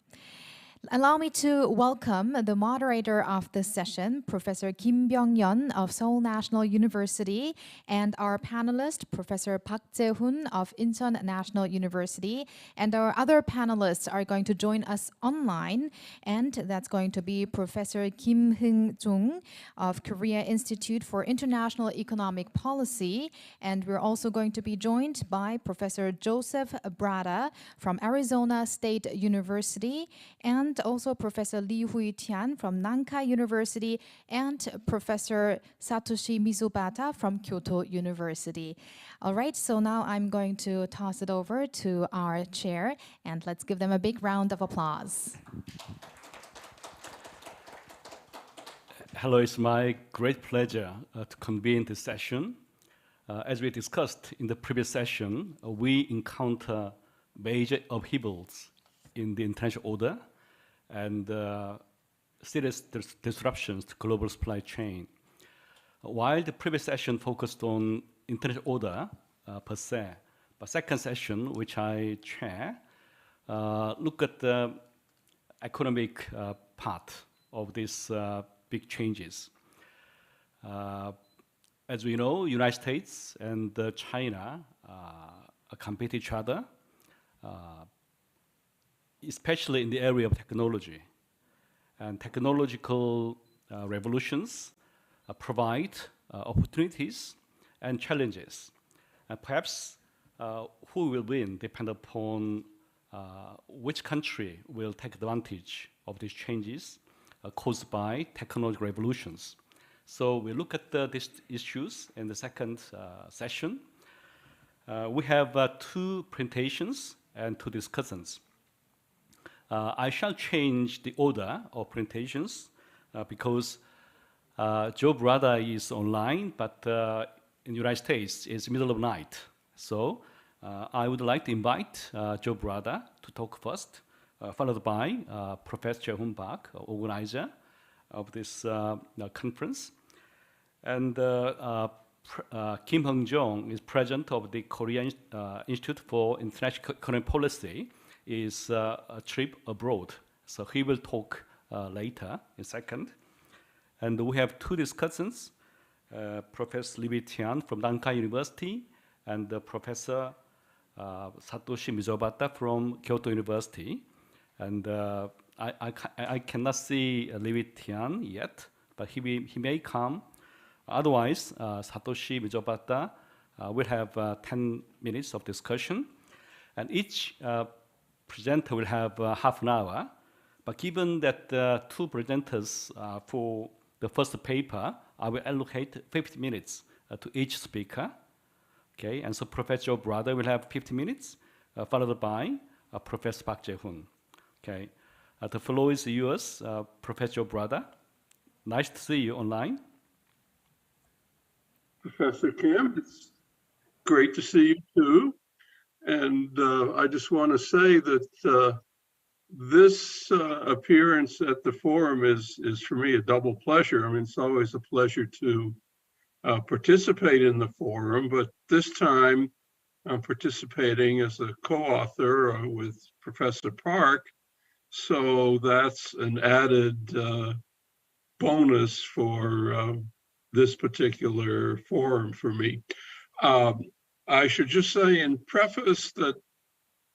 Allow me to welcome the moderator of this session, Professor Kim Byung-yeon of Seoul National University, and our panelist, Professor Park Jae-hoon of Incheon National University. And our other panelists are going to join us online, and that's going to be Professor Kim Heung-jung of Korea Institute for International Economic Policy, and we're also going to be joined by Professor Joseph Brada from Arizona State University, and also Professor Lee Hui-tian from Nankai University, and Professor Satoshi Mizubata from Kyoto University. All right, so now I'm going to toss it over to our chair, and let's give them a big round of applause. Hello, it's my great pleasure to convene this session. As we discussed in the previous session, we encounter major upheavals in the international order and serious disruptions to global supply chain. While the previous session focused on international order per se, but second session, which I chair, look at the economic part of these big changes. As we know, United States and China compete each other, especially in the area of technology. And technological revolutions provide opportunities and challenges. And perhaps who will win depend upon which country will take advantage of these changes caused by technological revolutions. So we look at these issues in the second session. We have 2 presentations and 2 discussions. I shall change the order of presentations because Joe Brada is online, but in the United States it's middle of night. So I would like to invite Joe Brada to talk first, followed by Professor Jae-hoon Park, organizer of this conference. And Kim Heung-jung is president of the Korean Institute for International Economic Policy, is a trip abroad. So he will talk later in a second. And we have 2 discussants, Professor Lee Hui-tian from Nankai University and Professor Satoshi Mizubata from Kyoto University. And I cannot see Lee Hui-tian yet, but he may come Otherwise, Satoshi Mijobata will have 10 minutes of discussion, and each presenter will have half an hour. But given that two presenters for the first paper, I will allocate 50 minutes to each speaker. Okay, and so Professor Brother will have 50 minutes, followed by Professor Park Jae-hoon. Okay, the floor is yours, Professor Brother. Nice to see you online. Professor Kim, it's great to see you too. And I just want to say that this appearance at the forum is for me a double pleasure. I mean, it's always a pleasure to participate in the forum, but this time I'm participating as a co-author with Professor Park. So that's an added bonus for this particular forum for me. I should just say in preface that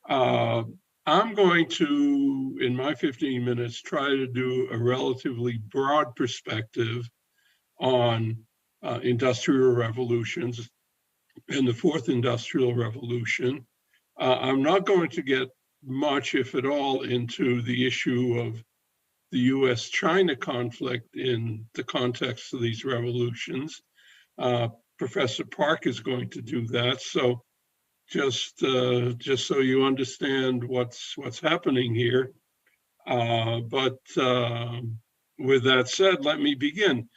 I'm going to, in my 15 minutes, try to do a relatively broad perspective on industrial revolutions and the fourth industrial revolution. I'm not going to get much, if at all, into the issue of the US-China conflict in the context of these revolutions. Professor Park is going to do that. So just so you understand what's happening here. But with that said, let me begin.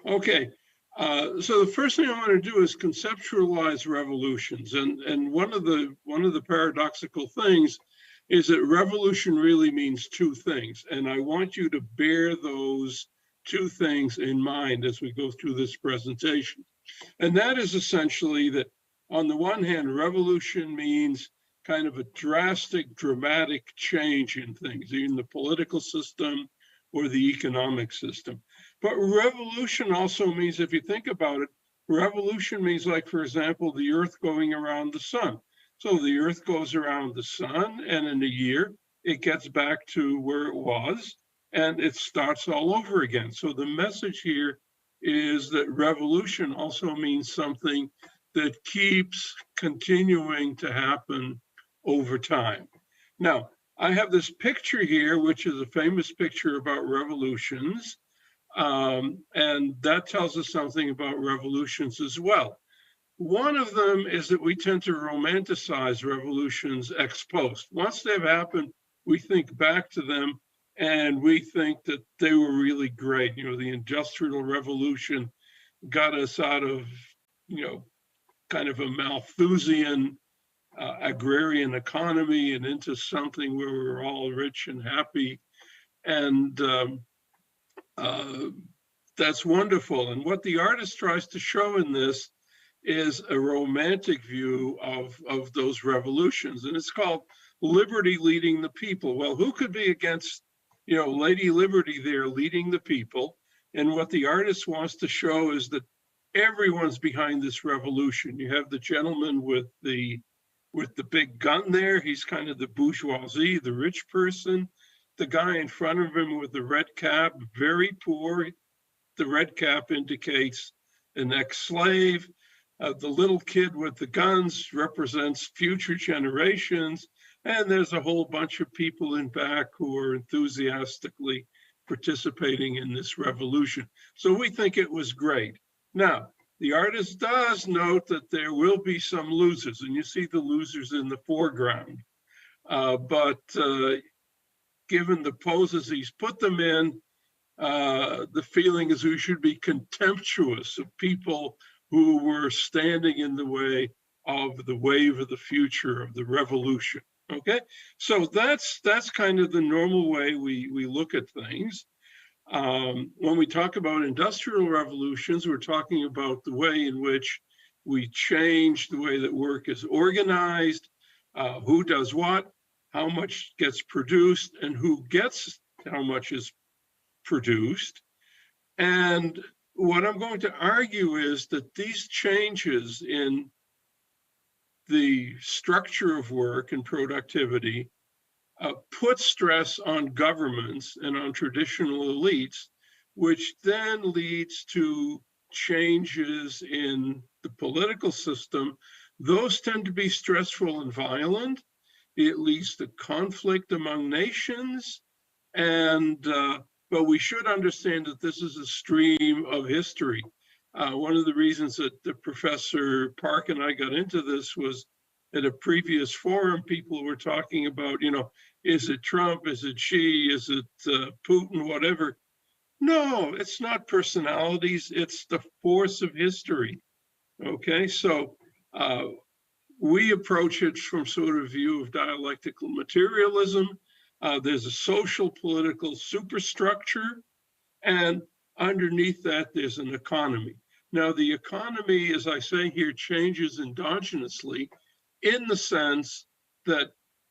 Okay, so the first thing I want to do is conceptualize revolutions, and one of the paradoxical things is that revolution really means two things, and I want you to bear those two things in mind as we go through this presentation. And that is essentially that on the one hand, revolution means kind of a drastic, dramatic change in things, in the political system or the economic system. But revolution also means, if you think about it, revolution means, like, for example, the Earth going around the sun. So the Earth goes around the sun, and in a year, it gets back to where it was, and it starts all over again. So the message here is that revolution also means something that keeps continuing to happen over time. Now, I have this picture here, which is a famous picture about revolutions, and that tells us something about revolutions as well. One of them is that we tend to romanticize revolutions ex post. Once they've happened, we think back to them and we think that they were really great. You know, the Industrial Revolution got us out of, kind of a Malthusian agrarian economy and into something where we were all rich and happy. And that's wonderful. And what the artist tries to show in this is a romantic view of those revolutions. And it's called Liberty Leading the People. Well, who could be against, Lady Liberty there leading the people? And what the artist wants to show is that everyone's behind this revolution. You have the gentleman with the big gun there. He's kind of the bourgeoisie, the rich person. The guy in front of him with the red cap, very poor. The red cap indicates an ex-slave. The little kid with the guns represents future generations. And there's a whole bunch of people in back who are enthusiastically participating in this revolution. So we think it was great. Now, the artist does note that there will be some losers, and you see the losers in the foreground. But given the poses he's put them in, the feeling is we should be contemptuous of people who were standing in the way of the wave of the future of the revolution. Okay, so that's kind of the normal way we look at things. When we talk about industrial revolutions, we're talking about the way in which we change the way that work is organized, who does what, how much gets produced, and who gets how much is produced. And what I'm going to argue is that these changes in the structure of work and productivity put stress on governments and on traditional elites which then leads to changes in the political system. Those tend to be stressful and violent. It leads to conflict among nations. And, but we should understand that this is a stream of history. One of the reasons that Professor Park and I got into this was at a previous forum, people were talking about, you know, is it Trump, is it Xi, is it Putin, whatever. No, it's not personalities, it's the force of history. Okay, so we approach it from sort of view of dialectical materialism. There's a social political superstructure, and underneath that, there's an economy. Now, the economy, as I say here, changes endogenously in the sense that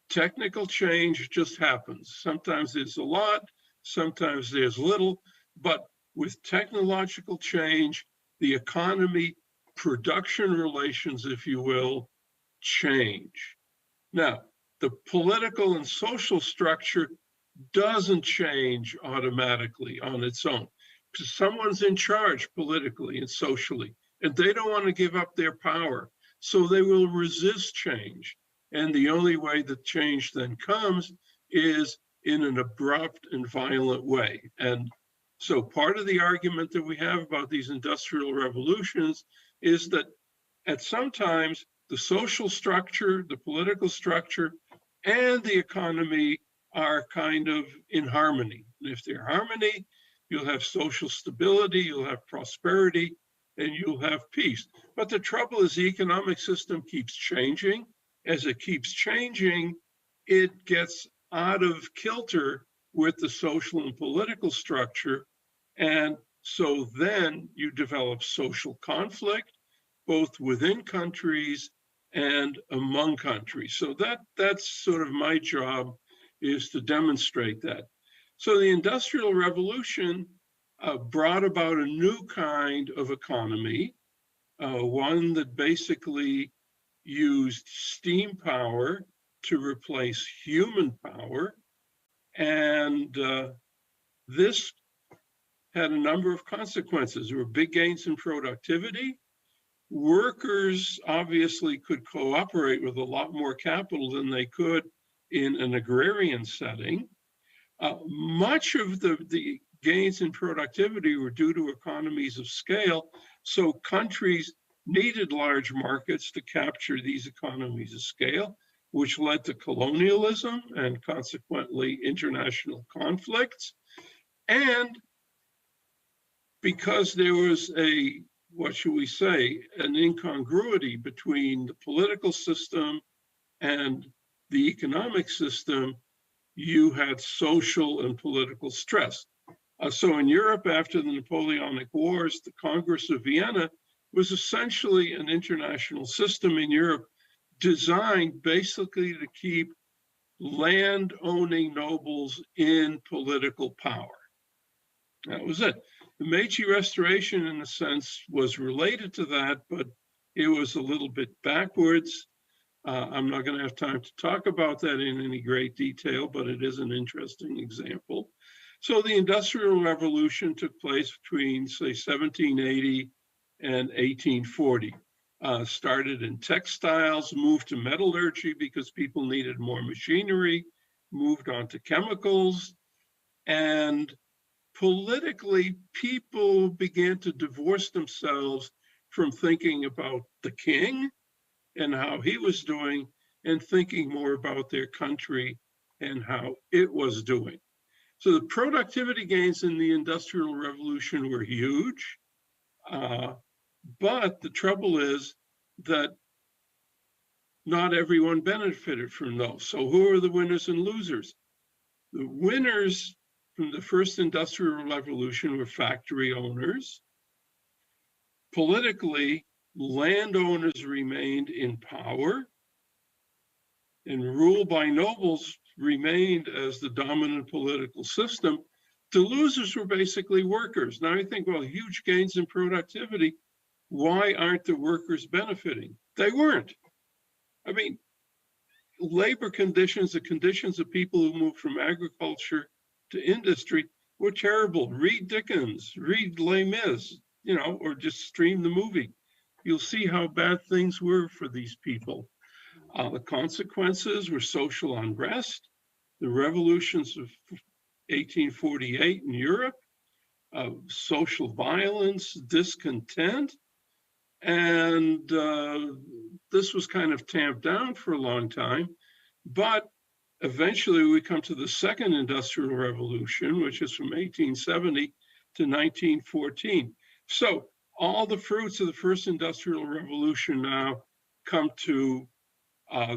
technical change just happens. Sometimes there's a lot, sometimes there's little, but with technological change, the economy, production relations, if you will, change. Now, the political and social structure doesn't change automatically on its own. Someone's in charge politically and socially, and they don't want to give up their power. So they will resist change. And the only way that change then comes is in an abrupt and violent way. And so part of the argument that we have about these industrial revolutions is that at some times the social structure, the political structure, and the economy are kind of in harmony. And if they're harmony, you'll have social stability, you'll have prosperity, and you'll have peace. But the trouble is the economic system keeps changing. As it keeps changing, it gets out of kilter with the social and political structure. And so then you develop social conflict, both within countries and among countries. So that's sort of my job, is to demonstrate that. So the Industrial Revolution brought about a new kind of economy, one that basically used steam power to replace human power. And this had a number of consequences. There were big gains in productivity. Workers obviously could cooperate with a lot more capital than they could in an agrarian setting. Much of the gains in productivity were due to economies of scale. So countries needed large markets to capture these economies of scale, which led to colonialism and consequently international conflicts. And because there was a, what should we say, an incongruity between the political system and the economic system, you had social and political stress. So in Europe, after the Napoleonic Wars, the Congress of Vienna was essentially an international system in Europe designed basically to keep land-owning nobles in political power. That was it. The Meiji Restoration, in a sense, was related to that, but it was a little bit backwards. I'm not going to have time to talk about that in any great detail, but it is an interesting example. So the Industrial Revolution took place between, say, 1780 and 1840. Started in textiles, moved to metallurgy because people needed more machinery, moved on to chemicals, and politically, people began to divorce themselves from thinking about the king and how he was doing and thinking more about their country and how it was doing. So the productivity gains in the Industrial Revolution were huge, but the trouble is that not everyone benefited from those. So who are the winners and losers? The winners from the first Industrial Revolution were factory owners. Politically, landowners remained in power, and rule by nobles remained as the dominant political system. The losers were basically workers. Now you think, well, huge gains in productivity, why aren't the workers benefiting? They weren't. I mean, labor conditions, the conditions of people who moved from agriculture to industry, were terrible. Read Dickens, read Les Mis, you know, or just stream the movie. You'll see how bad things were for these people. The consequences were social unrest, the revolutions of 1848 in Europe, social violence, discontent, and this was kind of tamped down for a long time. But eventually we come to the second industrial revolution, which is from 1870 to 1914. So all the fruits of the first industrial revolution now come to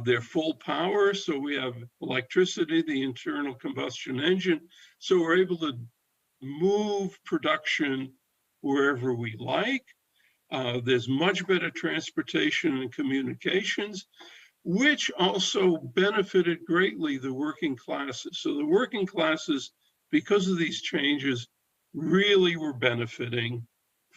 their full power. So we have electricity, the internal combustion engine. So we're able to move production wherever we like. There's much better transportation and communications, which also benefited greatly the working classes. So the working classes, because of these changes, really were benefiting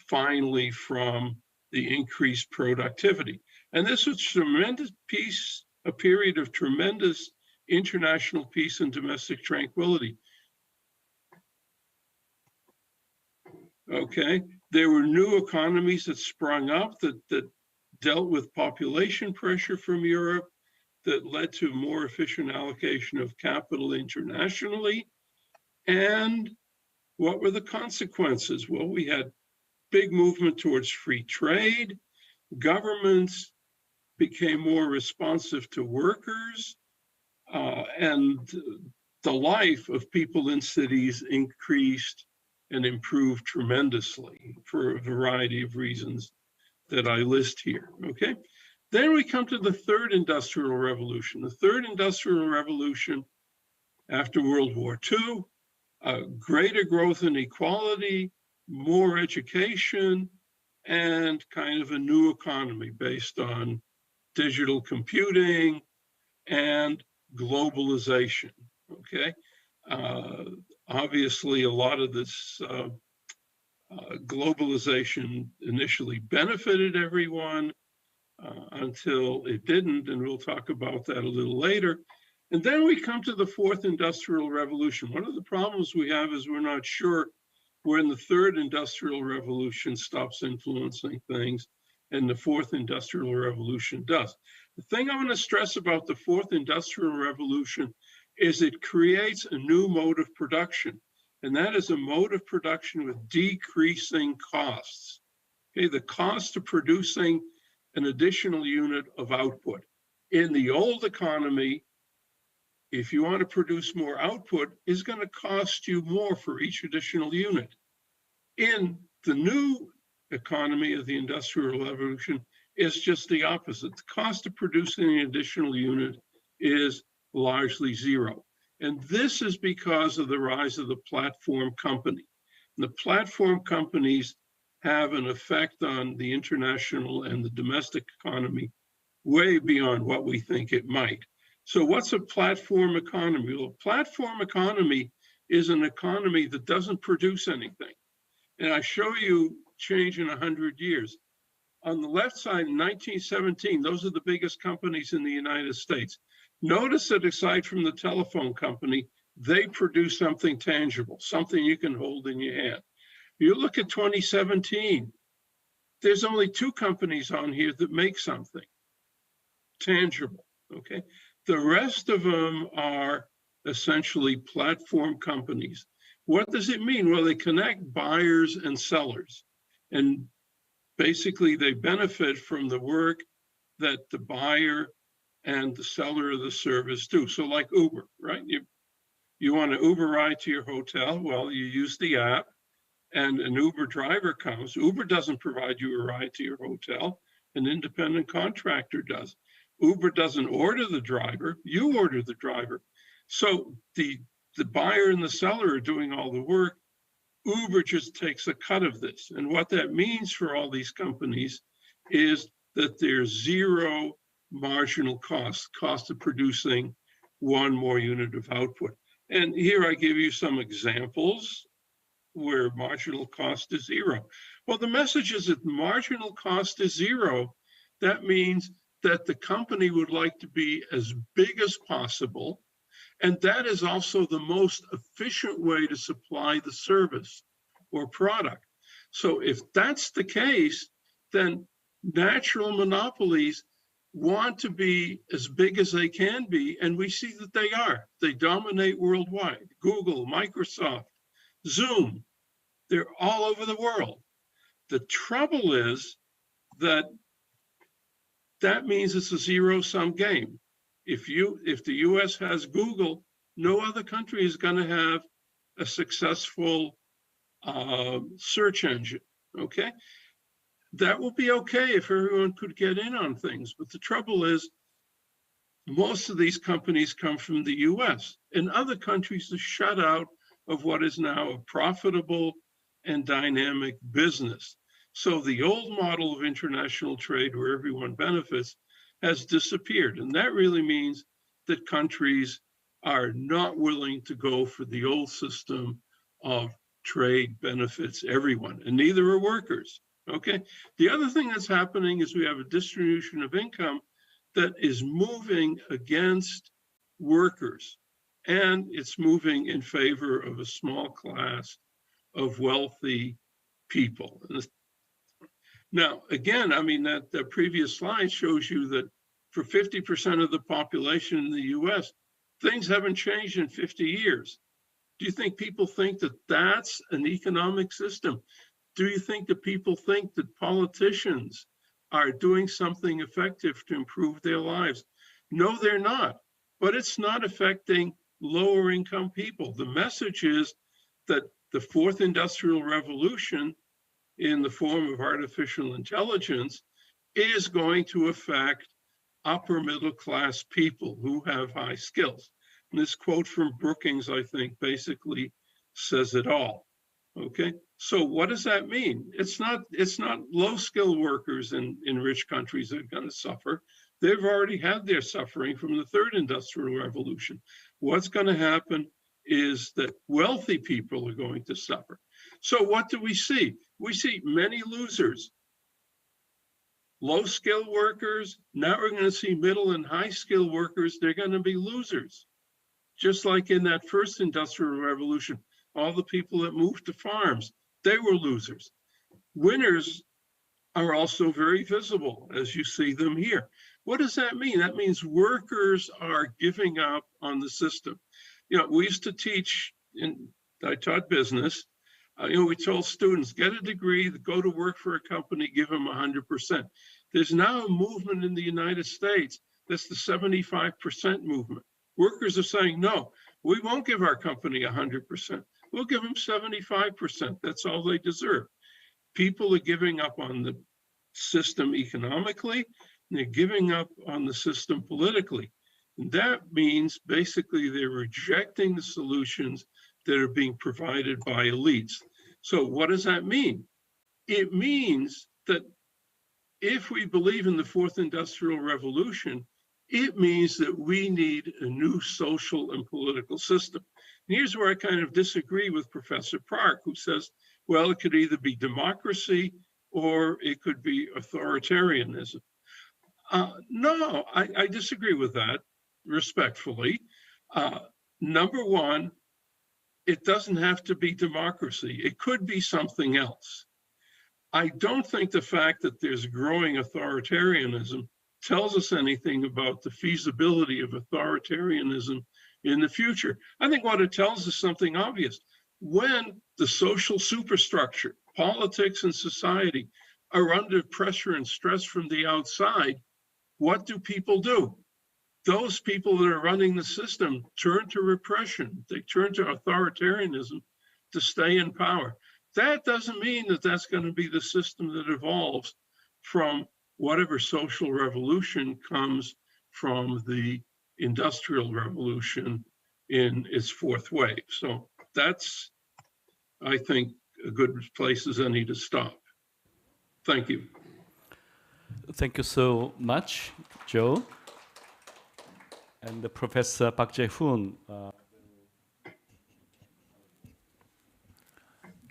finally from the increased productivity. And this was tremendous peace, a period of tremendous international peace and domestic tranquility. Okay, there were new economies that sprung up that dealt with population pressure from Europe, that led to more efficient allocation of capital internationally. And what were the consequences? Well, we had big movement towards free trade. Governments became more responsive to workers, and the life of people in cities increased and improved tremendously for a variety of reasons that I list here, okay? Then we come to the third industrial revolution. The third industrial revolution after World War II, greater growth and equality, more education, and kind of a new economy based on digital computing and globalization, okay? Obviously, a lot of this globalization initially benefited everyone until it didn't, and we'll talk about that a little later. And then we come to the fourth industrial revolution. One of the problems we have is we're not sure when the third industrial revolution stops influencing things and the fourth industrial revolution does. The thing I want to stress about the fourth industrial revolution is it creates a new mode of production, and that is a mode of production with decreasing costs. Okay, the cost of producing an additional unit of output. In the old economy, if you want to produce more output, it's going to cost you more for each additional unit. In the new economy of the Industrial Revolution, it's just the opposite. The cost of producing an additional unit is largely zero. And this is because of the rise of the platform company. And the platform companies have an effect on the international and the domestic economy way beyond what we think it might. So what's a platform economy? Well, a platform economy is an economy that doesn't produce anything. And I show you change in 100 years. On the left side, in 1917, those are the biggest companies in the United States. Notice that aside from the telephone company, they produce something tangible, something you can hold in your hand. You look at 2017, there's only 2 companies on here that make something tangible, okay? The rest of them are essentially platform companies. What does it mean? Well, they connect buyers and sellers, and basically they benefit from the work that the buyer and the seller of the service do. So like Uber, right? You want an Uber ride to your hotel, well, you use the app, and an Uber driver comes. Uber doesn't provide you a ride to your hotel, an independent contractor does. Uber doesn't order the driver, you order the driver. So the buyer and the seller are doing all the work. Uber just takes a cut of this. And what that means for all these companies is that there's zero marginal cost of producing one more unit of output. And here I give you some examples where marginal cost is zero. Well, the message is that marginal cost is zero. That means that the company would like to be as big as possible And that is also the most efficient way to supply the service or product. So if that's the case, then natural monopolies want to be as big as they can be, and we see that they are. They dominate worldwide. Google, Microsoft, Zoom, they're all over the world. The trouble is that means it's a zero-sum game. If the US has Google, no other country is going to have a successful search engine, okay? That will be okay if everyone could get in on things. But the trouble is, most of these companies come from the US, and other countries are shut out of what is now a profitable and dynamic business. So the old model of international trade where everyone benefits has disappeared. And that really means that countries are not willing to go for the old system of trade benefits everyone, and neither are workers, okay? The other thing that's happening is we have a distribution of income that is moving against workers, and it's moving in favor of a small class of wealthy people. Now, again, I mean, that the previous slide shows you that for 50% of the population in the US, things haven't changed in 50 years. Do you think people think that that's an economic system? Do you think that people think that politicians are doing something effective to improve their lives? No, they're not. But it's not affecting lower income people. The message is that the fourth industrial revolution in the form of artificial intelligence is going to affect upper middle class people who have high skills. And this quote from Brookings, I think, basically says it all. Okay, so what does that mean? It's not low skilled workers in rich countries that are going to suffer. They've already had their suffering from the third industrial revolution. What's going to happen is that wealthy people are going to suffer. So what do we see? We see many losers. Low skilled workers, now we're going to see middle and high skilled workers, they're going to be losers. Just like in that first industrial revolution, all the people that moved to farms, they were losers. Winners are also very visible as you see them here. What does that mean? That means workers are giving up on the system. You know, we used to teach, I taught business, we told students, get a degree, go to work for a company, give them 100%. There's now a movement in the United States that's the 75% movement. Workers are saying, no, we won't give our company 100%. We'll give them 75%. That's all they deserve. People are giving up on the system economically, and they're giving up on the system politically. And that means basically they're rejecting the solutions that are being provided by elites. So what does that mean? It means that if we believe in the fourth industrial revolution, it means that we need a new social and political system. And here's where I kind of disagree with Professor Park, who says, well, it could either be democracy or it could be authoritarianism. No, I disagree with that, respectfully. Number one, it doesn't have to be democracy. It could be something else. I don't think the fact that there's growing authoritarianism tells us anything about the feasibility of authoritarianism in the future. I think what it tells us something obvious. When the social superstructure, politics and society are under pressure and stress from the outside, what do people do? Those people that are running the system turn to repression. They turn to authoritarianism to stay in power. That doesn't mean that that's going to be the system that evolves from whatever social revolution comes from the industrial revolution in its fourth wave. So that's, I think, a good place as any to stop. Thank you. Thank you so much, Joe. And Professor Park Jae-hoon.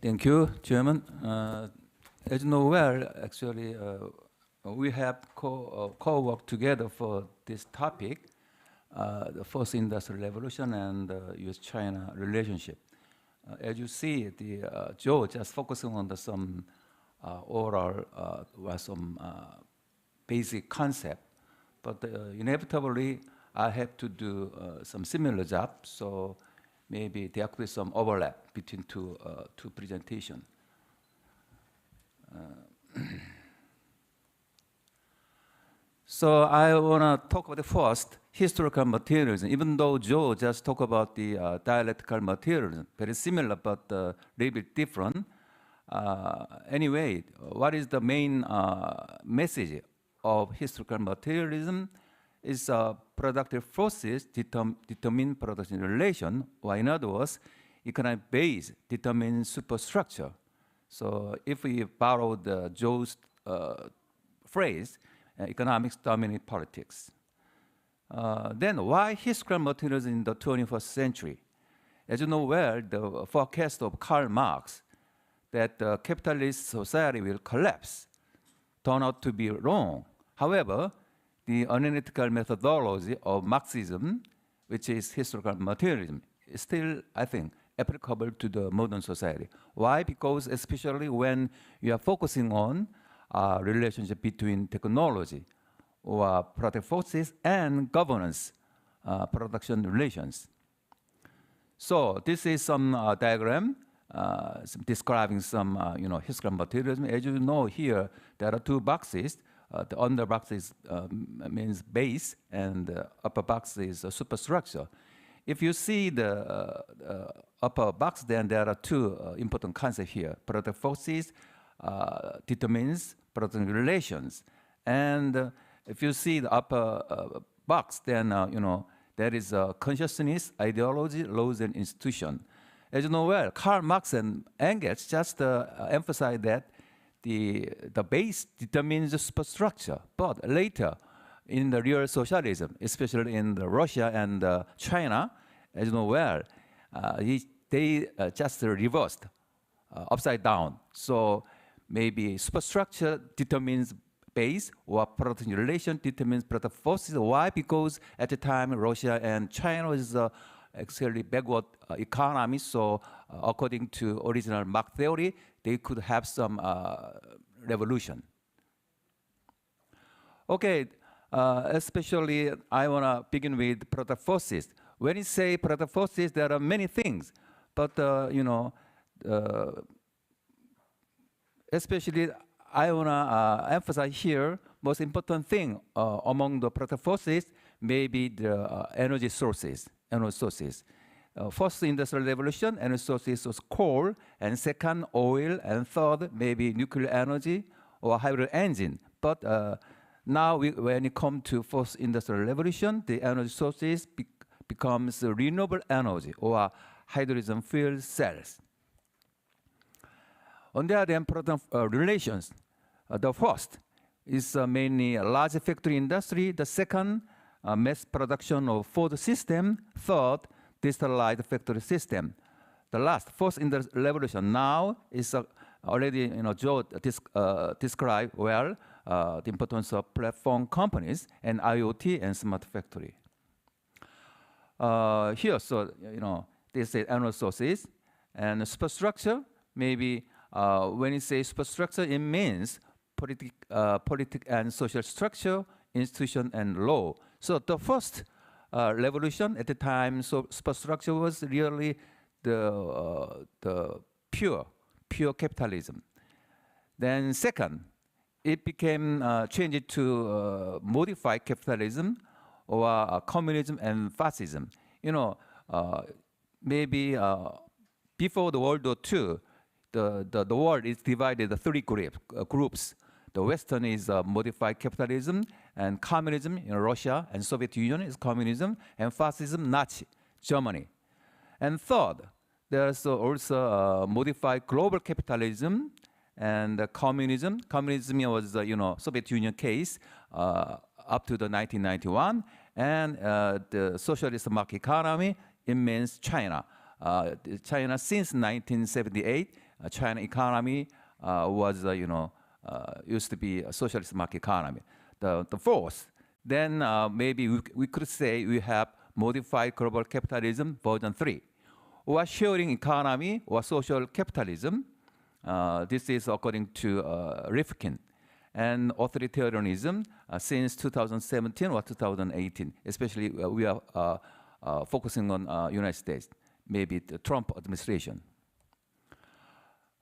Thank you, Chairman. As you know well, actually, we have co-worked together for this topic. the first industrial revolution and the U.S.-China relationship. As you see, Joe just focusing on some oral or some basic concept, but inevitably I have to do some similar job, so maybe there could be some overlap between two presentations. So I want to talk about the first, historical materialism. Even though Joe just talked about the dialectical materialism, very similar but a little bit different. Anyway, what is the main message of historical materialism? Is productive forces determine production relation, or in other words, economic base determines superstructure. So if we borrow Joe's phrase, economics dominate politics. Then why historical materialism in the 21st century? As you know well, the forecast of Karl Marx that the capitalist society will collapse turned out to be wrong. However, the analytical methodology of Marxism, which is historical materialism, is still, I think, applicable to the modern society. Why? Because especially when you are focusing on relationship between technology or productive forces and governance, production relations. So this is some diagram describing some historical materialism. As you know here, there are two boxes. The under box is, means base, and the upper box is superstructure. If you see the upper box, then there are two important concepts here. Productive forces determines production relations. And if you see the upper box, then there is consciousness, ideology, laws, and institution. As you know well, Karl Marx and Engels just emphasize that the base determines the superstructure. But later, in the real socialism, especially in Russia and China, as you know well, they just reversed, upside down. So maybe superstructure determines base, or production relation determines productive forces. Why? Because at the time, Russia and China was actually backward economy. So according to original Marx theory, they could have some revolution. Okay, especially I want to begin with productive forces. When you say productive forces, there are many things, but especially I want to emphasize here, most important thing among the productive forces may be the energy sources. First industrial revolution, energy sources was coal, and second oil, and third maybe nuclear energy or hybrid engine. But now when it comes to first industrial revolution, the energy sources becomes renewable energy or hydrogen fuel cells. On the other hand, product relations. The first is mainly a large factory industry. The second, mass production of food system. Third, decentralized factory system. The last, first industrial revolution now is already Joe described well the importance of platform companies and IoT and smart factory. Here, so this is energy sources and superstructure. Maybe when you say superstructure, it means politic and social structure, institution, and law. So the first revolution at the time, so superstructure was really the pure capitalism. Then second, it became changed to modified capitalism or communism and fascism. Maybe before the World War II, the world is divided into three groups. The Western is modified capitalism, and communism in Russia and Soviet Union is communism, and fascism, Nazi Germany. And third, there's also modified global capitalism and communism. Communism was Soviet Union case up to the 1991, and the socialist market economy, it means China. China since 1978, China economy was used to be a socialist market economy. The fourth, then maybe we could say we have modified global capitalism version 3, or sharing economy or social capitalism. This is according to Rifkin. And authoritarianism since 2017 or 2018, especially we are focusing on United States, maybe the Trump administration.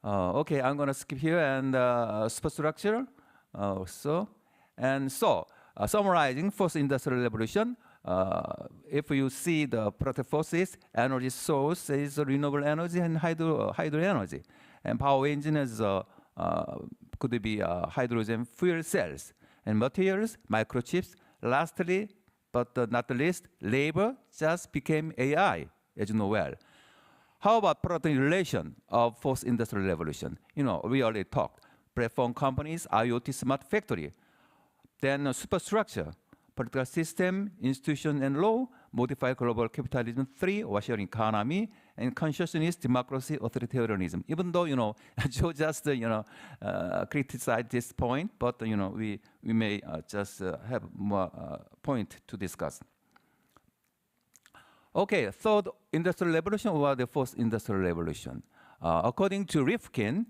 Okay, I'm going to skip here and superstructure. Summarizing fourth industrial revolution, if you see the productive forces, energy source is renewable energy and hydro energy, and power engine is could be hydrogen fuel cells, and materials, microchips. Lastly, but not the least, labor just became AI, as you know well. How about product relation of fourth industrial revolution? You know, we already talked. Platform companies, IoT smart factory. Then superstructure, political system, institution and law, modified global capitalism 3, or sharing economy, and consciousness, democracy, authoritarianism. Even though, you know, Joe just, criticized this point, but, you know, we may just have more point to discuss. Okay, third industrial revolution or the fourth industrial revolution. According to Rifkin,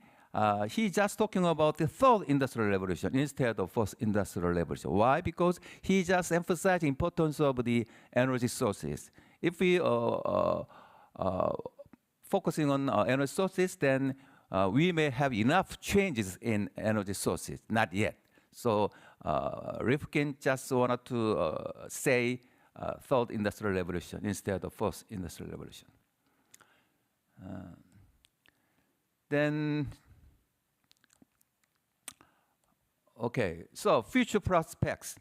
he's just talking about the third industrial revolution instead of fourth industrial revolution. Why? Because he just emphasized the importance of the energy sources. If we focusing on energy sources, then we may have enough changes in energy sources. Not yet. So Rifkin just wanted to say third industrial revolution instead of fourth industrial revolution. Then, okay, so future prospects.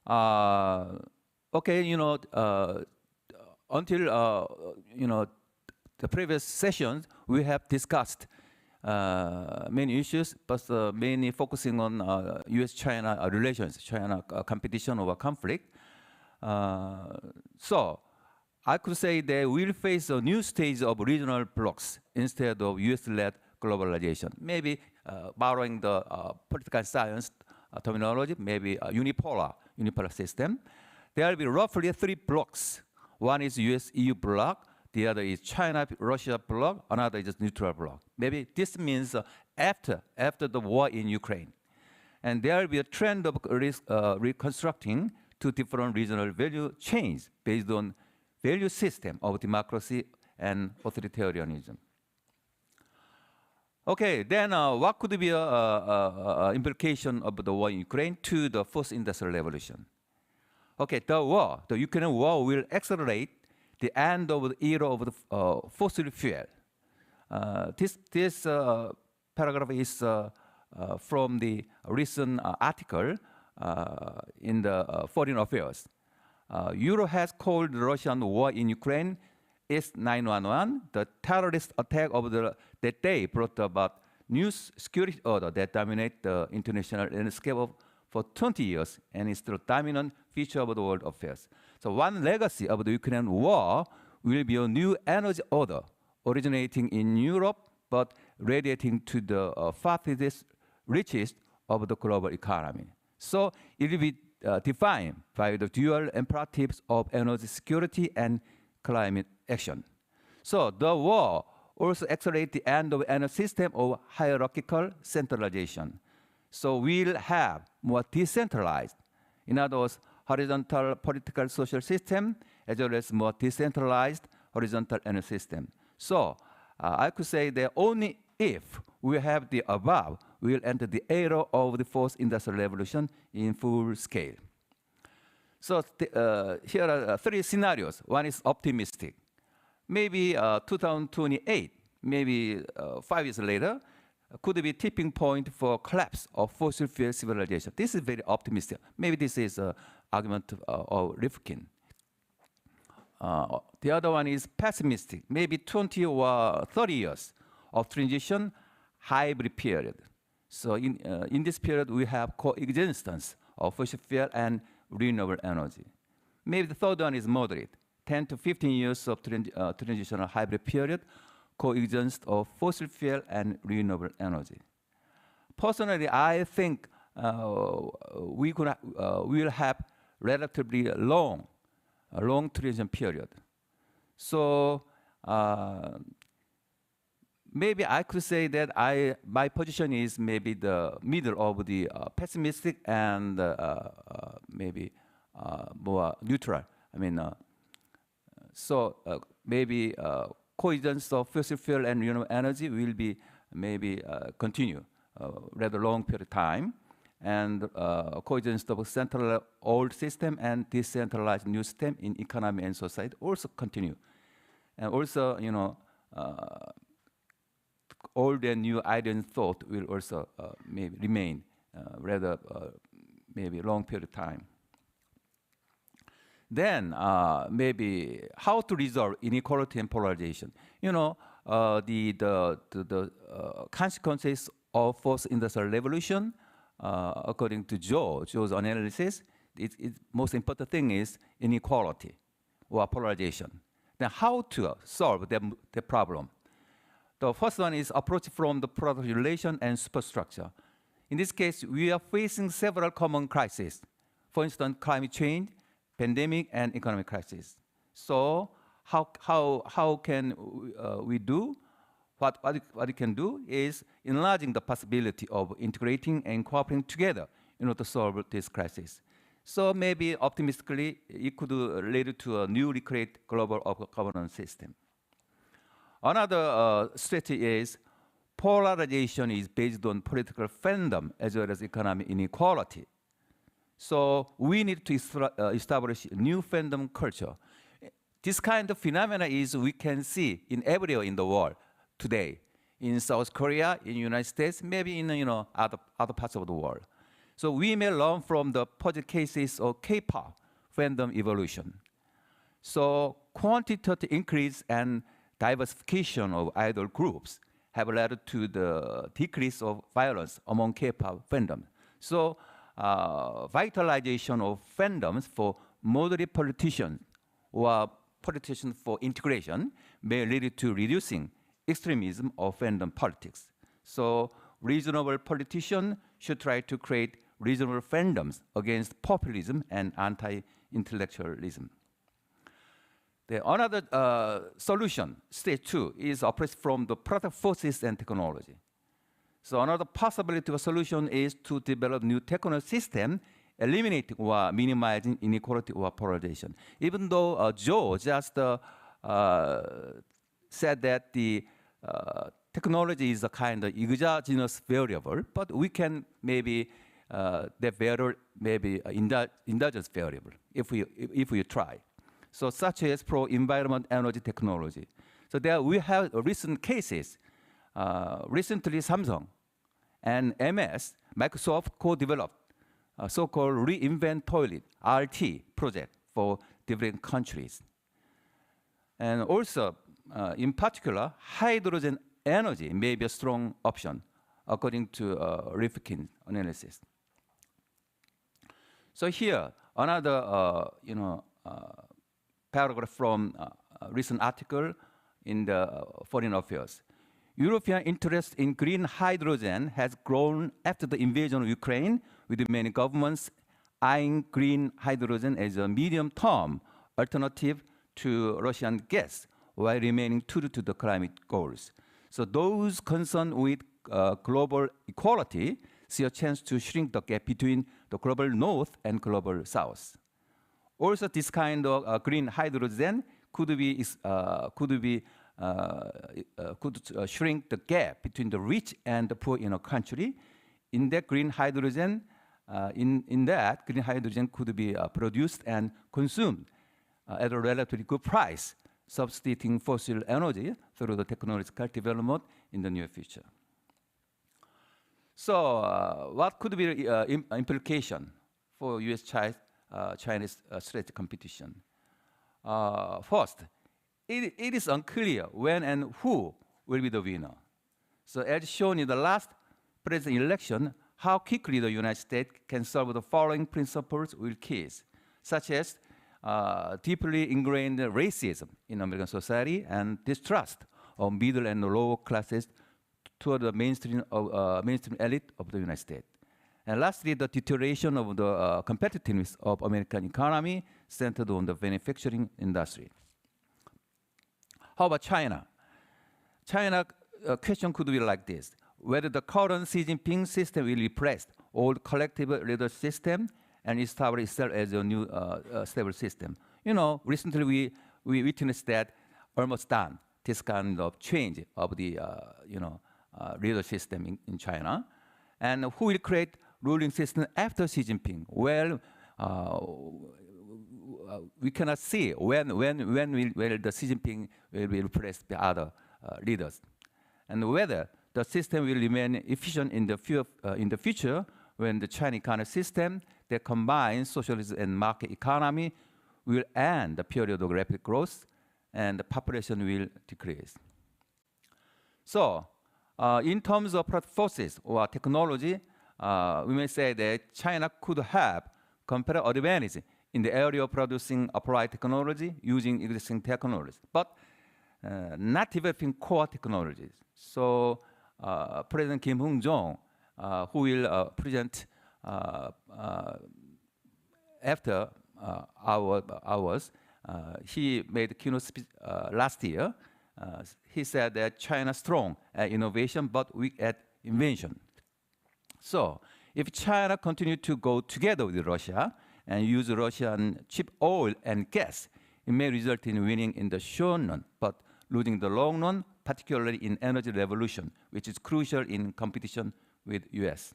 Okay, you know, until you know, the previous sessions, we have discussed many issues, but mainly focusing on U.S.-China relations, China competition over conflict. So I could say they will face a new stage of regional blocks instead of US-led globalization. Maybe borrowing the political science terminology, maybe a unipolar system. There will be roughly 3 blocks. One is US-EU bloc, the other is China-Russia bloc, another is neutral bloc. Maybe this means after the war in Ukraine. And there will be a trend of reconstructing 2 different regional value chains based on value system of democracy and authoritarianism. Okay, then what could be an implication of the war in Ukraine to the fourth industrial revolution? Okay, the Ukraine war will accelerate the end of the era of the fossil fuel. This paragraph is from the recent article in the Foreign Affairs. Europe has called the Russian war in Ukraine S-911. The terrorist attack of that day brought about new security order that dominate the international landscape for 20 years and is the dominant feature of the world affairs. So one legacy of the Ukrainian war will be a new energy order originating in Europe but radiating to the farthest reaches of the global economy. So it will be defined by the dual imperatives of energy security and climate action. So the war also accelerates the end of energy system of hierarchical centralization. So we'll have more decentralized, in other words, horizontal political social system, as well as more decentralized horizontal energy system. So I could say that only if we have the above, we will enter the era of the fourth industrial revolution in full scale. So here are 3 scenarios. One is optimistic. Maybe 2028, maybe 5 years later, could be tipping point for collapse of fossil fuel civilization. This is very optimistic. Maybe this is an argument of Rifkin. The other one is pessimistic. Maybe 20 or 30 years of transition, hybrid period. So in this period, we have coexistence of fossil fuel and renewable energy. Maybe the third one is moderate, 10 to 15 years of transitional hybrid period, coexistence of fossil fuel and renewable energy. Personally, I think we will have relatively long, a long transition period. So maybe I could say that my position is maybe the middle of the pessimistic and maybe more neutral. I mean, so maybe coexistence of fossil fuel and renewable energy will be maybe continue rather long period of time, and coexistence of central old system and decentralized new system in economy and society also continue, and also old and new idea and thought will also maybe remain rather maybe long period of time. Then maybe how to resolve inequality and polarization. The consequences of fourth industrial revolution, according to Joe's analysis, most important thing is inequality or polarization. Then how to solve the problem? The first one is approach from the product relation and superstructure. In this case, we are facing several common crises. For instance, climate change, pandemic, and economic crisis. So how can we do? What we can do is enlarging the possibility of integrating and cooperating together in order to solve this crisis. So maybe optimistically, it could lead to a newly created global governance system. Another strategy is polarization is based on political fandom as well as economic inequality. So we need to establish a new fandom culture. This kind of phenomena is we can see in everywhere in the world today, in South Korea, in the United States, maybe in other parts of the world. So we may learn from the project cases of K-pop fandom evolution. So quantitative increase and diversification of idol groups have led to the decrease of violence among K-pop fandom. So vitalization of fandoms for moderate politicians or politicians for integration may lead to reducing extremism of fandom politics. So reasonable politicians should try to create reasonable fandoms against populism and anti-intellectualism. Another solution, stage 2, is approach from the product forces and technology. So another possibility of solution is to develop new technology system, eliminating or minimizing inequality or polarization. Even though Joe just said that the technology is a kind of exogenous variable, but we can maybe that variable maybe endogenous variable if we try. So such as pro-environment energy technology. So there we have recent cases. Recently, Samsung and MS, Microsoft co-developed a so-called Reinvent Toilet, RT project for different countries. And also, in particular, hydrogen energy may be a strong option, according to Rifkin's analysis. So here, another paragraph from a recent article in the Foreign Affairs. European interest in green hydrogen has grown after the invasion of Ukraine, with many governments eyeing green hydrogen as a medium-term alternative to Russian gas, while remaining true to the climate goals. So those concerned with global equality see a chance to shrink the gap between the global north and global south. Also, this kind of green hydrogen could shrink the gap between the rich and the poor in a country. In that green hydrogen, green hydrogen could be produced and consumed at a relatively good price, substituting fossil energy through the technological development in the near future. So, what could be the implication for U.S.-Chinese strategic competition? First, it is unclear when and who will be the winner. So as shown in the last presidential election, how quickly the United States can solve the following principles will keys, such as deeply ingrained racism in American society and distrust of middle and lower classes toward the mainstream elite of the United States. And lastly, the deterioration of the competitiveness of American economy centered on the manufacturing industry. How about China? China question could be like this: whether the current Xi Jinping system will replace old collective leadership system and establish itself as a new stable system. You know, recently we witnessed that almost done this kind of change of the leadership system in China, and who will create ruling system after Xi Jinping? Well, we cannot see when the Xi Jinping will replace the other leaders, and whether the system will remain efficient in the future when the Chinese economic system that combines socialism and market economy will end the period of rapid growth and the population will decrease. So, in terms of product forces or technology, we may say that China could have competitive advantage in the area of producing applied technology using existing technologies, but not developing core technologies. So, President Kim Hong-jong, who will present after ours, he made a keynote speech last year. He said that China is strong at innovation but weak at invention. So, if China continue to go together with Russia and use Russian cheap oil and gas, it may result in winning in the short run, but losing the long run, particularly in energy revolution, which is crucial in competition with US.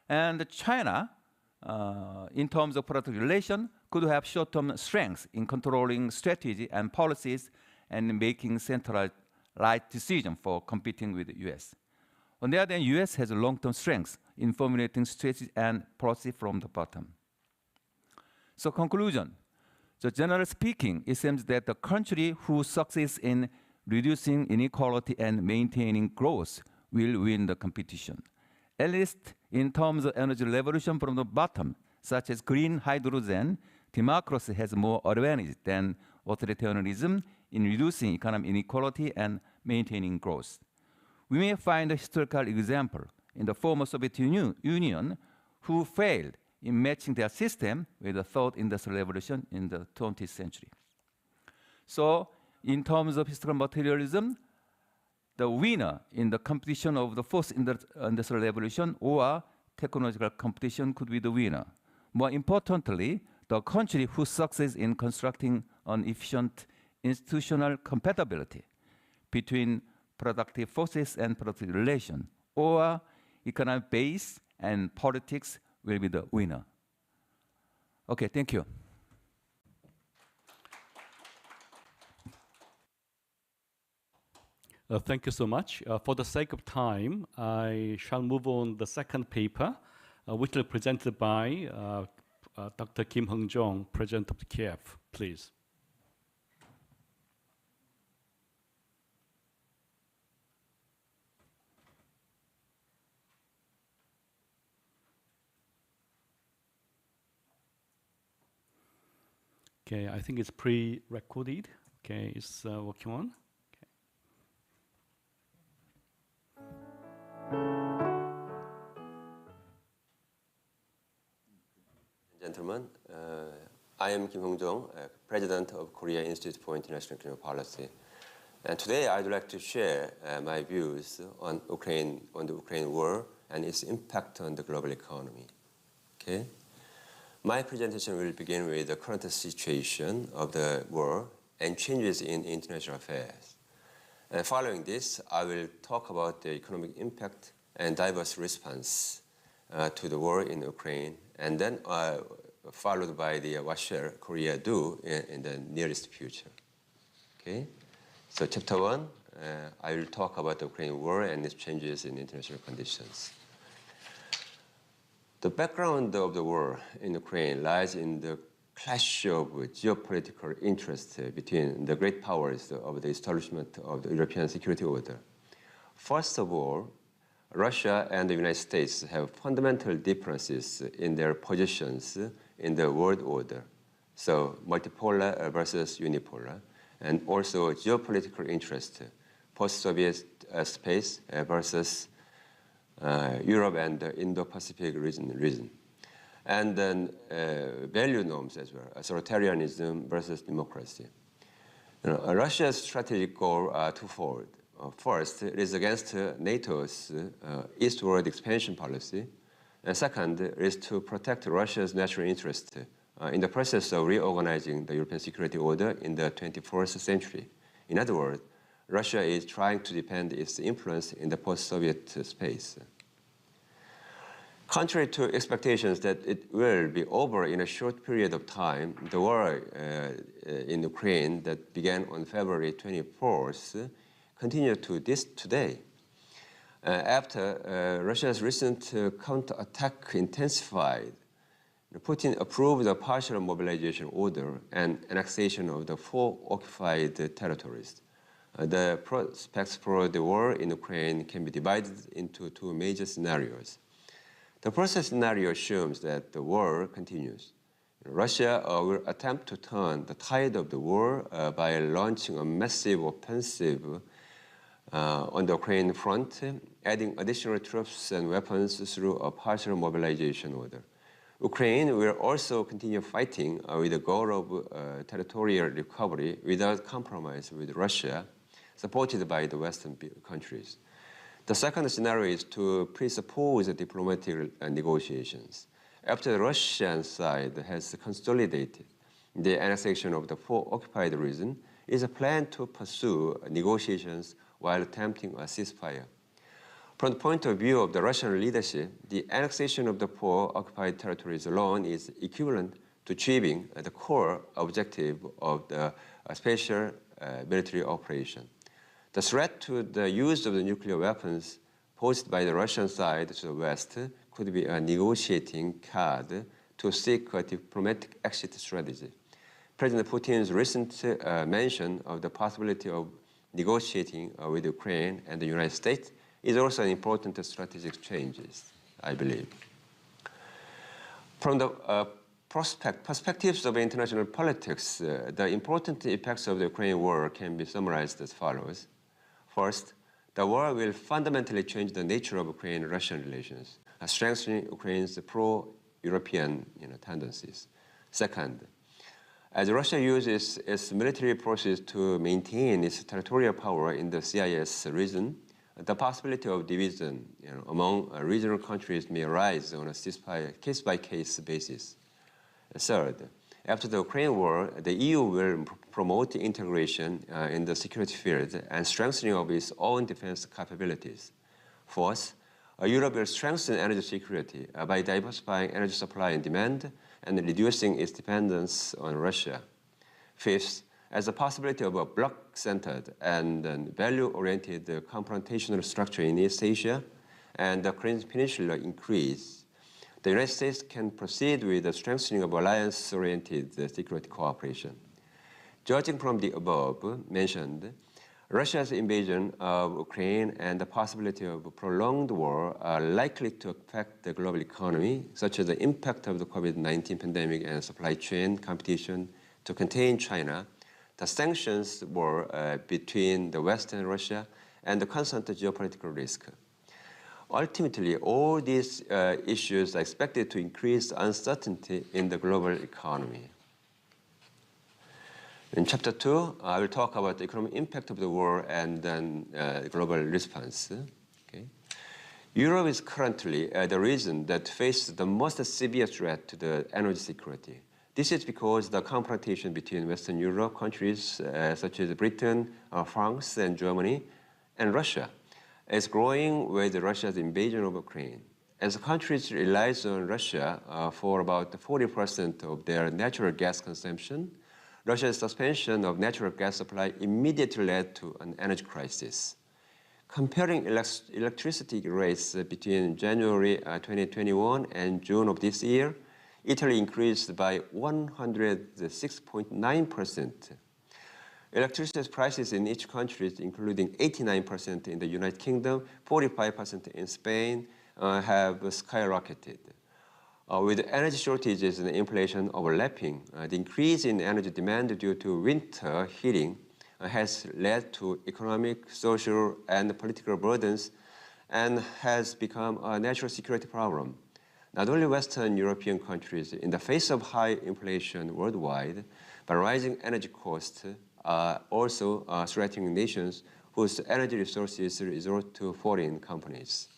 And China, in terms of product relation, could have short-term strengths in controlling strategy and policies and making centralized decisions for competing with the US. On the other hand, US has a long-term strengths in formulating strategy and policy from the bottom. So conclusion, so generally speaking, it seems that the country who succeeds in reducing inequality and maintaining growth will win the competition. At least in terms of energy revolution from the bottom, such as green hydrogen, democracy has more advantage than authoritarianism in reducing economic inequality and maintaining growth. We may find a historical example in the former Soviet Union who failed in matching their system with the third industrial revolution in the 20th century. So, in terms of historical materialism, the winner in the competition of the fourth industrial revolution or technological competition could be the winner. More importantly, the country who succeeds in constructing an efficient institutional compatibility between productive forces and productive relation, or economic base and politics will be the winner. Okay, thank you. Thank you so much. For the sake of time, I shall move on the second paper, which will be presented by Dr. Kim Hong-jong, President of the KF, please. Okay, I think it's pre-recorded. Okay, it's working on. Gentlemen, I am Kim Hong-jong, President of Korea Institute for International Economic Policy. And today I'd like to share my views on the Ukraine war and its impact on the global economy. Okay? My presentation will begin with the current situation of the war and changes in international affairs. And following this, I will talk about the economic impact and diverse response to the war in Ukraine, and then followed by what shall Korea do in the nearest future. Okay? So chapter 1, I will talk about the Ukraine war and its changes in international conditions. The background of the war in Ukraine lies in the clash of geopolitical interests between the great powers of the establishment of the European security order. First of all, Russia and the United States have fundamental differences in their positions in the world order. So multipolar versus unipolar, and also geopolitical interest, post-Soviet space versus Europe and the Indo-Pacific region. And then value norms as well, authoritarianism versus democracy. Russia's strategic goal are twofold. First, it is against NATO's eastward expansion policy. And second is to protect Russia's national interest in the process of reorganizing the European security order in the 21st century. In other words, Russia is trying to defend its influence in the post-Soviet space. Contrary to expectations that it will be over in a short period of time, the war in Ukraine that began on February 24th continued to this today. After Russia's recent counterattack intensified, Putin approved a partial mobilization order and annexation of the 4 occupied territories. The prospects for the war in Ukraine can be divided into 2 major scenarios. The first scenario assumes that the war continues. Russia will attempt to turn the tide of the war by launching a massive offensive on the Ukraine front, adding additional troops and weapons through a partial mobilization order. Ukraine will also continue fighting with the goal of territorial recovery without compromise with Russia, supported by the Western countries. The second scenario is to presuppose diplomatic negotiations. After the Russian side has consolidated the annexation of the 4 occupied regions, it is a plan to pursue negotiations while attempting a ceasefire. From the point of view of the Russian leadership, the annexation of the 4 occupied territories alone is equivalent to achieving the core objective of the special military operation. The threat to the use of the nuclear weapons posed by the Russian side to the West could be a negotiating card to seek a diplomatic exit strategy. President Putin's recent mention of the possibility of negotiating with Ukraine and the United States is also an important strategic change, I believe. From the perspectives of international politics, the important effects of the Ukraine war can be summarized as follows. First, the war will fundamentally change the nature of Ukraine-Russian relations, strengthening Ukraine's pro-European tendencies. Second, as Russia uses its military forces to maintain its territorial power in the CIS region, the possibility of division among regional countries may arise on a case-by-case basis. Third, after the Ukraine war, the EU will promote integration in the security field and strengthening of its own defense capabilities. Fourth, Europe will strengthen energy security by diversifying energy supply and demand and reducing its dependence on Russia. Fifth, as the possibility of a bloc-centered and value-oriented confrontational structure in East Asia and the Korean Peninsula increase, the United States can proceed with the strengthening of alliance-oriented security cooperation. Judging from the above mentioned, Russia's invasion of Ukraine and the possibility of a prolonged war are likely to affect the global economy, such as the impact of the COVID-19 pandemic and supply chain competition to contain China, the sanctions war between the West and Russia, and the constant geopolitical risk. Ultimately, all these issues are expected to increase uncertainty in the global economy. In Chapter 2, I will talk about the economic impact of the war and then global response. Okay. Europe is currently the region that faces the most severe threat to the energy security. This is because the confrontation between Western Europe countries such as Britain, France, and Germany, and Russia is growing with Russia's invasion of Ukraine. As the countries relies on Russia for about 40% of their natural gas consumption, Russia's suspension of natural gas supply immediately led to an energy crisis. Comparing electricity rates between January 2021 and June of this year, Italy increased by 106.9%. Electricity prices in each country, including 89% in the United Kingdom, 45% in Spain, have skyrocketed. With energy shortages and inflation overlapping, the increase in energy demand due to winter heating has led to economic, social, and political burdens and has become a national security problem. Not only Western European countries, in the face of high inflation worldwide, but rising energy costs are also threatening nations whose energy resources resort to foreign countries.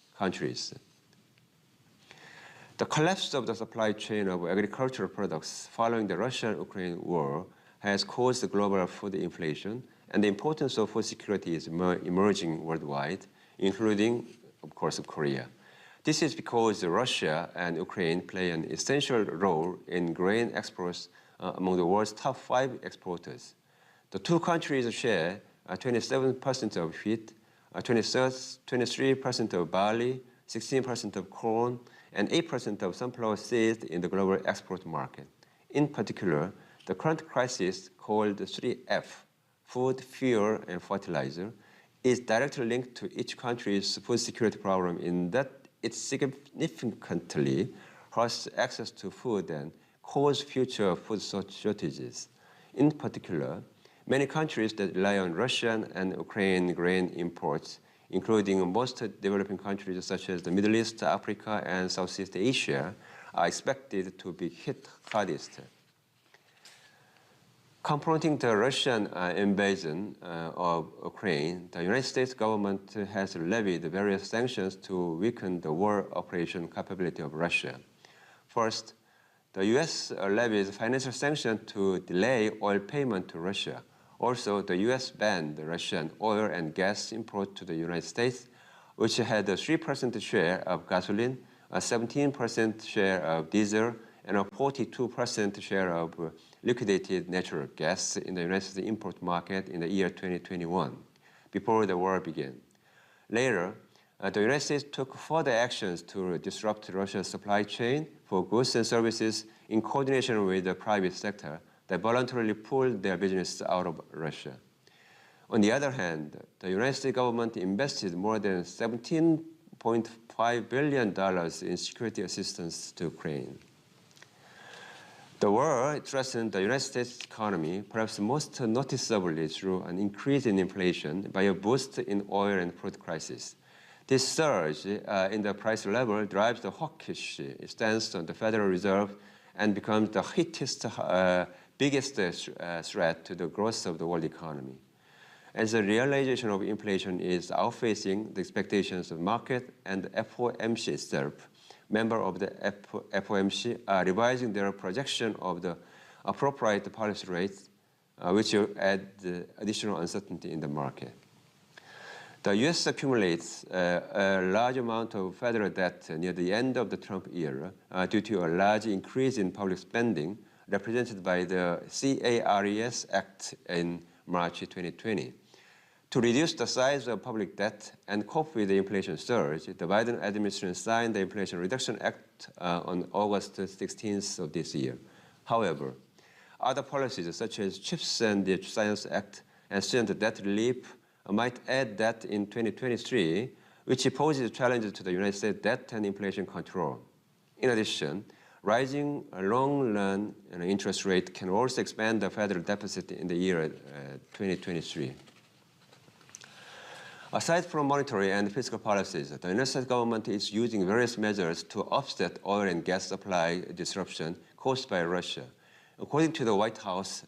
The collapse of the supply chain of agricultural products following the Russia-Ukraine war has caused global food inflation, and the importance of food security is emerging worldwide, including, of course, Korea. This is because Russia and Ukraine play an essential role in grain exports among the world's top 5 exporters. The two countries share 27% of wheat, 23% of barley, 16% of corn, and 8% of sunflower seeds in the global export market. In particular, the current crisis, called 3F, food, fuel, and fertilizer, is directly linked to each country's food security problem in that it significantly hurts access to food and causes future food shortages. In particular, many countries that rely on Russian and Ukrainian grain imports, including most developing countries such as the Middle East, Africa, and Southeast Asia, are expected to be hit hardest. Confronting the Russian invasion of Ukraine, the United States government has levied various sanctions to weaken the war operation capability of Russia. First, the U.S. levied financial sanctions to delay oil payment to Russia. Also, the U.S. banned Russian oil and gas import to the United States, which had a 3% share of gasoline, a 17% share of diesel, and a 42% share of liquidated natural gas in the United States import market in the year 2021, before the war began. Later, the United States took further actions to disrupt Russia's supply chain for goods and services in coordination with the private sector that voluntarily pulled their business out of Russia. On the other hand, the United States government invested more than $17.5 billion in security assistance to Ukraine. The war threatened the United States economy, perhaps most noticeably through an increase in inflation by a boost in oil and food prices. This surge in the price level drives the hawkish stance on the Federal Reserve and becomes the biggest threat to the growth of the world economy. As the realization of inflation is outpacing the expectations of the market, and the FOMC itself, members of the FOMC are revising their projection of the appropriate policy rates, which will add additional uncertainty in the market. The U.S. accumulates a large amount of federal debt near the end of the Trump era due to a large increase in public spending represented by the CARES Act in March 2020. To reduce the size of public debt and cope with the inflation surge, the Biden administration signed the Inflation Reduction Act on August 16th of this year. However, other policies such as CHIPS and the Science Act and student debt relief might add debt in 2023, which poses challenges to the United States debt and inflation control. In addition, rising long-run interest rate can also expand the federal deficit in the year 2023. Aside from monetary and fiscal policies, the United States government is using various measures to offset oil and gas supply disruption caused by Russia. According to the White House,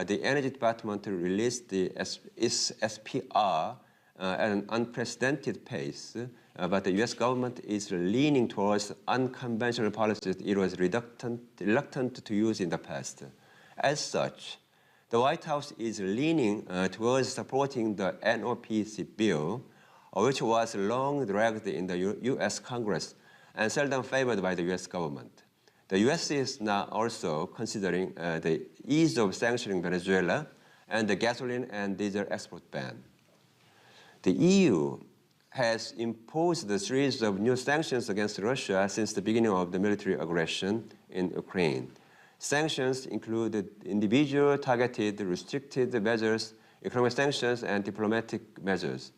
the Energy Department released its SPR at an unprecedented pace, but the U.S. government is leaning towards unconventional policies it was reluctant to use in the past. As such, the White House is leaning towards supporting the NOPC bill, which was long dragged in the U.S. Congress and seldom favored by the U.S. government. The U.S. is now also considering the ease of sanctioning Venezuela and the gasoline and diesel export ban. The EU has imposed a series of new sanctions against Russia since the beginning of the military aggression in Ukraine. Sanctions included individual, targeted, restricted measures, economic sanctions, and diplomatic measures.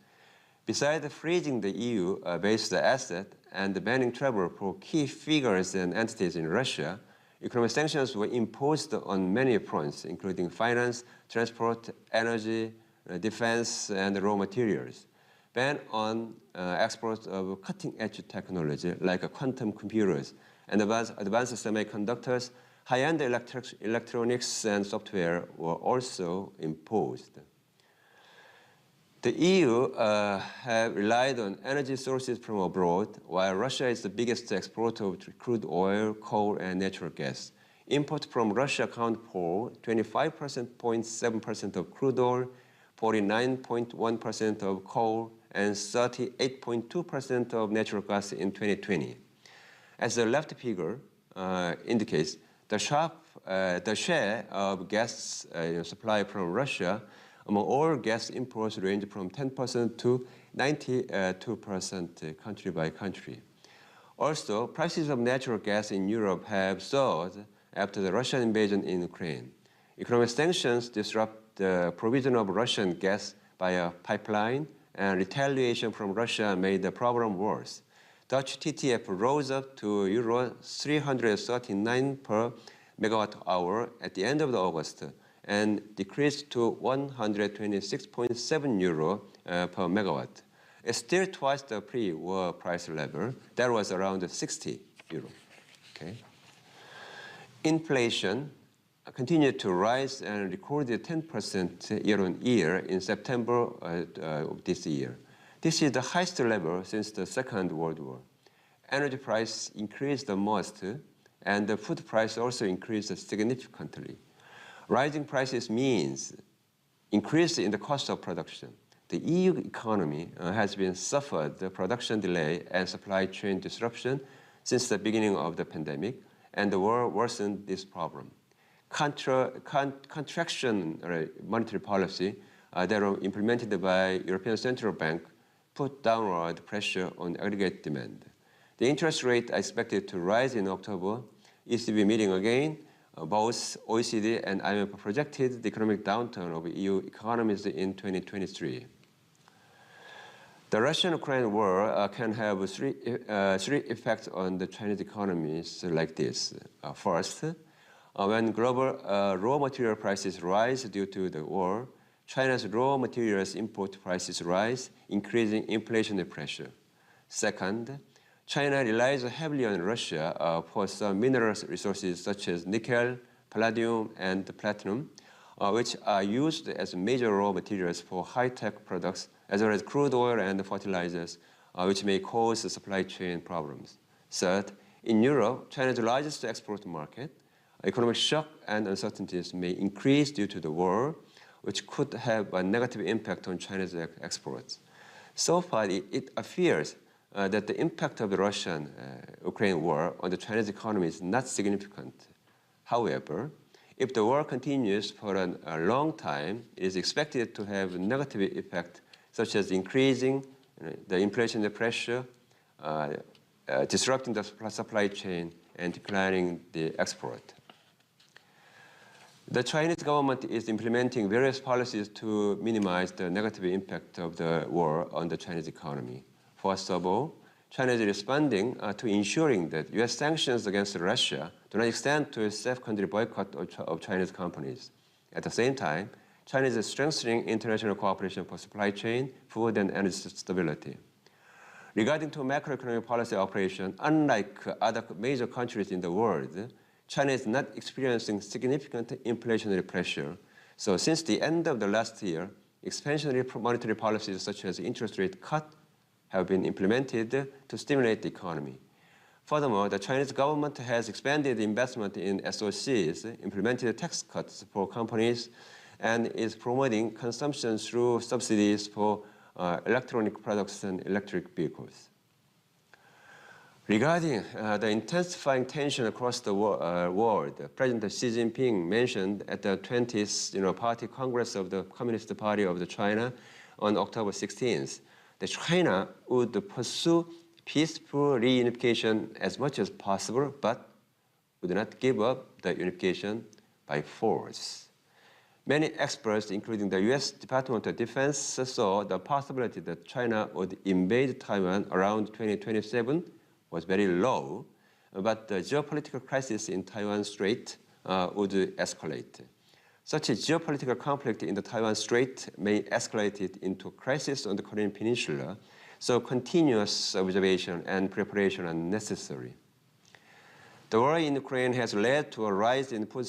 Besides freezing the EU-based asset and banning travel for key figures and entities in Russia, economic sanctions were imposed on many fronts, including finance, transport, energy, defense, and raw materials. ban on exports of cutting-edge technology like quantum computers and advanced semiconductors, high-end electronics and software were also imposed. The EU have relied on energy sources from abroad, while Russia is the biggest exporter of crude oil, coal, and natural gas. Imports from Russia account for 25.7% of crude oil, 49.1% of coal, and 38.2% of natural gas in 2020. As the left figure indicates, the share of gas supply from Russia among all gas imports range from 10% to 92% country by country. Also, prices of natural gas in Europe have soared after the Russian invasion in Ukraine. Economic sanctions disrupt the provision of Russian gas by a pipeline, and retaliation from Russia made the problem worse. Dutch TTF rose up to Euro 339 per megawatt hour at the end of August and decreased to 126.7 euro per megawatt. It's still twice the pre-war price level. That was around 60 euro. Okay. Inflation continued to rise and recorded 10% year-on-year in September of this year. This is the highest level since the Second World War. Energy price increased the most, and the food price also increased significantly. Rising prices means increase in the cost of production. The EU economy has been suffered the production delay and supply chain disruption since the beginning of the pandemic, and the war worsened this problem. Contraction monetary policy that were implemented by European Central Bank put downward pressure on aggregate demand. The interest rate are expected to rise in October. ECB meeting again. Both OECD and IMF projected the economic downturn of EU economies in 2023. The Russian-Ukraine war can have three effects on the Chinese economies like this. First, when global raw material prices rise due to the war, China's raw materials import prices rise, increasing inflationary pressure. Second, China relies heavily on Russia for some mineral resources such as nickel, palladium, and platinum, which are used as major raw materials for high-tech products, as well as crude oil and fertilizers, which may cause supply chain problems. Third, in Europe, China's largest export market, economic shock and uncertainties may increase due to the war, which could have a negative impact on China's exports. So far, it appears that the impact of the Russian-Ukraine war on the Chinese economy is not significant. However, if the war continues for a long time, it is expected to have a negative effect, such as increasing the inflationary pressure, disrupting the supply chain, and declining the export. The Chinese government is implementing various policies to minimize the negative impact of the war on the Chinese economy. First of all, China is responding to ensuring that U.S. sanctions against Russia do not extend to a self-country boycott of Chinese companies. At the same time, China is strengthening international cooperation for supply chain, food, and energy stability. Regarding to macroeconomic policy operation, unlike other major countries in the world, China is not experiencing significant inflationary pressure. So since the end of the last year, expansionary monetary policies such as interest rate cut have been implemented to stimulate the economy. Furthermore, the Chinese government has expanded investment in SOCs, implemented tax cuts for companies, and is promoting consumption through subsidies for electronic products and electric vehicles. Regarding the intensifying tension across the world, President Xi Jinping mentioned at the 20th Party Congress of the Communist Party of China on October 16th that China would pursue peaceful reunification as much as possible, but would not give up the unification by force. Many experts, including the U.S. Department of Defense, saw the possibility that China would invade Taiwan around 2027 was very low, but the geopolitical crisis in Taiwan Strait would escalate. Such a geopolitical conflict in the Taiwan Strait may escalate it into a crisis on the Korean Peninsula, so continuous observation and preparation are necessary. The war in Ukraine has led to a rise in food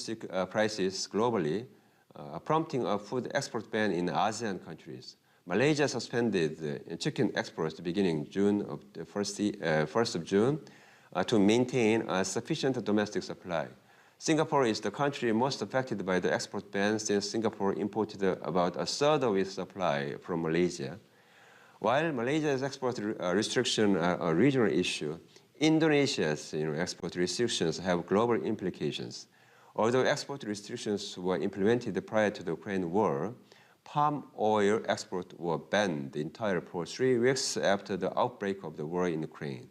prices globally, prompting a food export ban in ASEAN countries. Malaysia suspended chicken exports beginning June of the 1st of June to maintain a sufficient domestic supply. Singapore is the country most affected by the export ban since Singapore imported about a third of its supply from Malaysia. While Malaysia's export restriction are a regional issue, Indonesia's export restrictions have global implications. Although export restrictions were implemented prior to the Ukraine war, palm oil exports were banned entirely for 3 weeks after the outbreak of the war in Ukraine.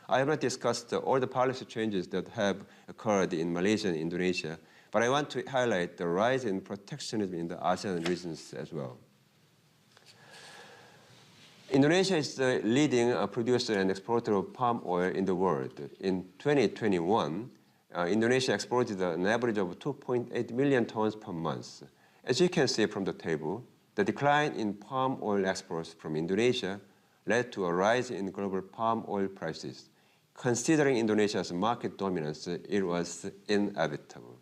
I have not discussed all the policy changes that have occurred in Malaysia and Indonesia, but I want to highlight the rise in protectionism in the ASEAN regions as well. Indonesia is the leading producer and exporter of palm oil in the world. In 2021, Indonesia exported an average of 2.8 million tons per month. As you can see from the table, the decline in palm oil exports from Indonesia led to a rise in global palm oil prices. Considering Indonesia's market dominance, it was inevitable.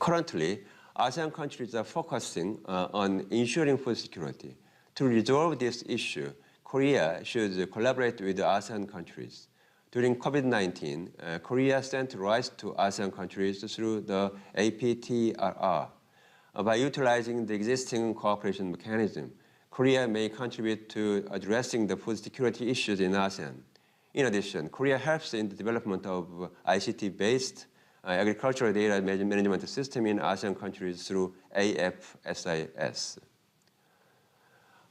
Currently, ASEAN countries are focusing on ensuring food security. To resolve this issue, Korea should collaborate with the ASEAN countries. During COVID-19, Korea sent rice to ASEAN countries through the APTRR. By utilizing the existing cooperation mechanism, Korea may contribute to addressing the food security issues in ASEAN. In addition, Korea helps in the development of ICT-based agricultural data management system in ASEAN countries through AFSIS.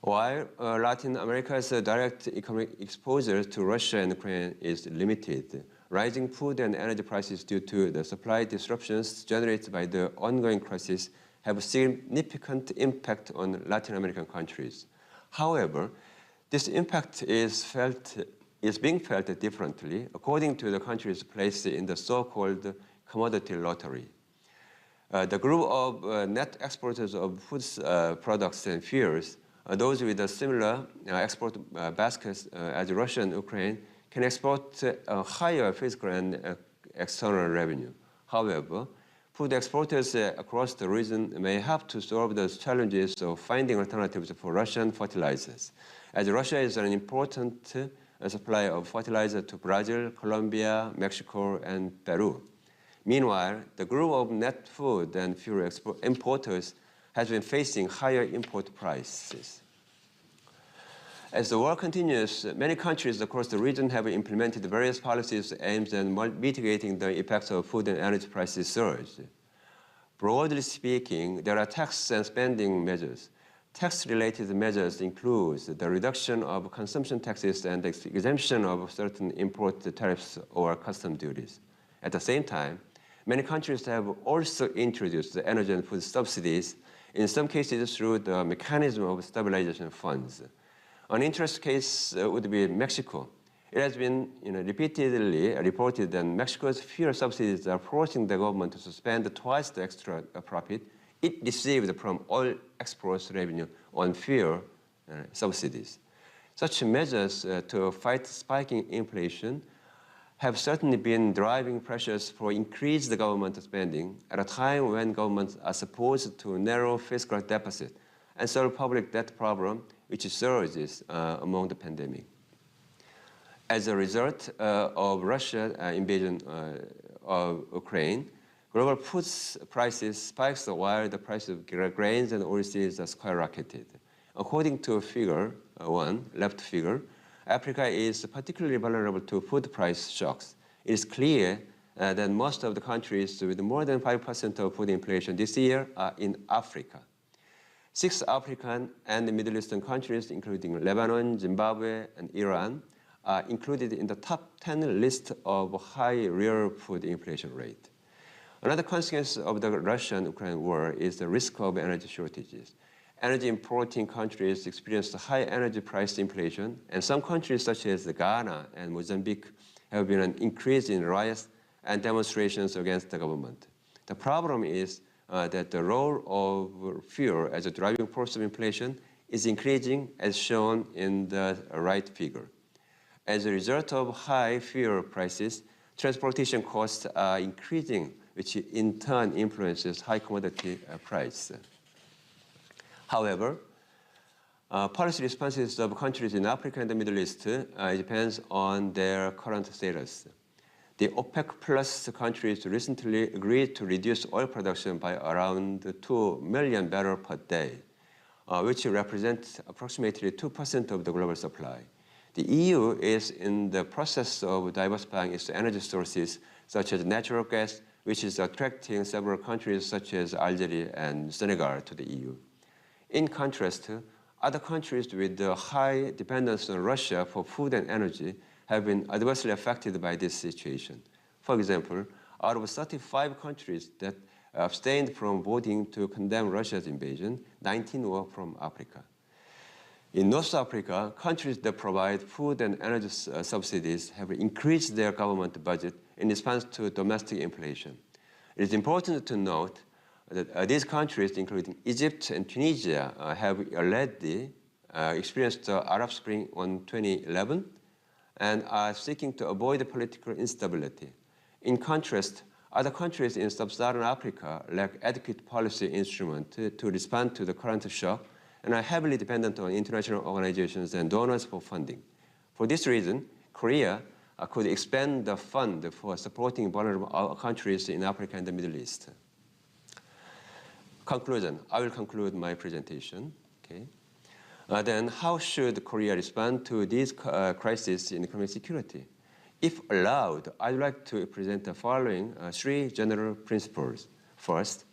While Latin America's direct economic exposure to Russia and Ukraine is limited, rising food and energy prices due to the supply disruptions generated by the ongoing crisis have a significant impact on Latin American countries. However, this impact is being felt differently according to the countries placed in the so-called commodity lottery. The group of net exporters of food products and fuels, those with a similar export baskets as Russia and Ukraine, can export a higher physical and external revenue. However, food exporters across the region may have to solve those challenges of finding alternatives for Russian fertilizers, as Russia is an important supplier of fertilizer to Brazil, Colombia, Mexico, and Peru. Meanwhile, the group of net food and fuel importers has been facing higher import prices. As the war continues, many countries across the region have implemented various policies aimed at mitigating the effects of food and energy prices surge. Broadly speaking, there are tax and spending measures. Tax-related measures include the reduction of consumption taxes and the exemption of certain import tariffs or custom duties. At the same time, many countries have also introduced energy and food subsidies, in some cases through the mechanism of stabilization funds. An interest case would be Mexico. It has been repeatedly reported that Mexico's fuel subsidies are forcing the government to suspend twice the extra profit it received from oil exports revenue on fuel subsidies. Such measures to fight spiking inflation have certainly been driving pressures for increased government spending at a time when governments are supposed to narrow fiscal deficit and solve public debt problem, which surges among the pandemic. As a result of Russia's invasion of Ukraine, global food prices spiked while the price of grains and oilseeds are skyrocketed. According to figure 1, left figure, Africa is particularly vulnerable to food price shocks. It is clear that most of the countries with more than 5% of food inflation this year are in Africa. 6 African and Middle Eastern countries, including Lebanon, Zimbabwe, and Iran, are included in the top 10 list of high real food inflation rate. Another consequence of the Russia-Ukraine war is the risk of energy shortages. Energy importing countries experienced high energy price inflation, and some countries such as Ghana and Mozambique have been an increase in riots and demonstrations against the government. The problem is that the role of fuel as a driving force of inflation is increasing as shown in the right figure. As a result of high fuel prices, transportation costs are increasing, which in turn influences high commodity price. However, policy responses of countries in Africa and the Middle East depends on their current status. The OPEC Plus countries recently agreed to reduce oil production by around 2 million barrels per day, which represents approximately 2% of the global supply. The EU is in the process of diversifying its energy sources, such as natural gas, which is attracting several countries such as Algeria and Senegal to the EU. In contrast, other countries with a high dependence on Russia for food and energy have been adversely affected by this situation. For example, out of 35 countries that abstained from voting to condemn Russia's invasion, 19 were from Africa. In North Africa, countries that provide food and energy subsidies have increased their government budget in response to domestic inflation. It is important to note that these countries, including Egypt and Tunisia, have already experienced the Arab Spring in 2011 and are seeking to avoid political instability. In contrast, other countries in sub-Saharan Africa lack adequate policy instruments to respond to the current shock and are heavily dependent on international organizations and donors for funding. For this reason, Korea could expand the fund for supporting vulnerable countries in Africa and the Middle East. Conclusion. I will conclude my presentation. Okay. Then how should Korea respond to these crises in economic security? If allowed, I'd like to present the following three general principles. First,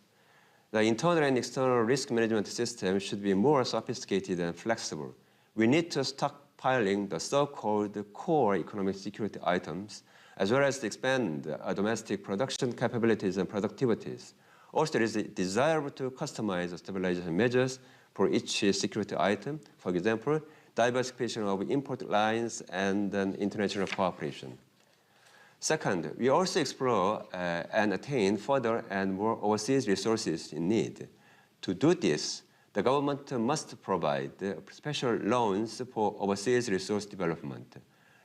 the internal and external risk management system should be more sophisticated and flexible. We need to stockpiling the so-called core economic security items, as well as to expand domestic production capabilities and productivities. Also, it is desirable to customize stabilization measures for each security item. For example, diversification of import lines and international cooperation. Second, we also explore and attain further and more overseas resources in need. To do this, the government must provide special loans for overseas resource development.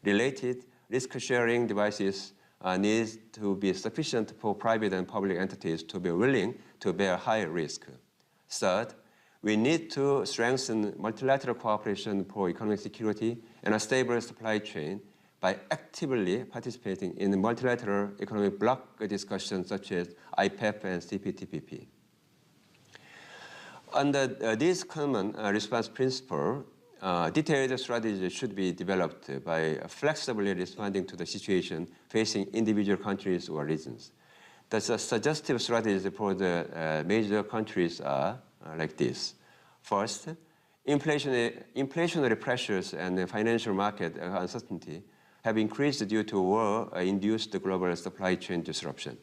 Related risk-sharing devices need to be sufficient for private and public entities to be willing to bear high risk. Third, we need to strengthen multilateral cooperation for economic security and a stable supply chain by actively participating in multilateral economic bloc discussions such as IPEF and CPTPP. Under this common response principle, detailed strategies should be developed by flexibly responding to the situation facing individual countries or regions. The suggestive strategies for the major countries are like this. First, inflationary pressures and financial market uncertainty have increased due to war-induced global supply chain disruption.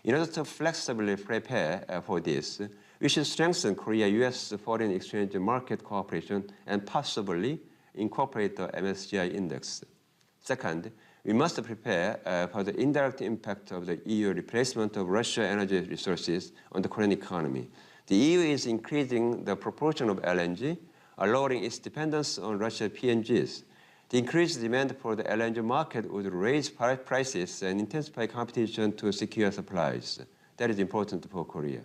In order to flexibly prepare for this, we should strengthen Korea-US foreign exchange market cooperation and possibly incorporate the MSCI index. Second, we must prepare for the indirect impact of the EU replacement of Russian energy resources on the Korean economy. The EU is increasing the proportion of LNG, lowering its dependence on Russian PNGs. The increased demand for the LNG market would raise prices and intensify competition to secure supplies. That is important for Korea.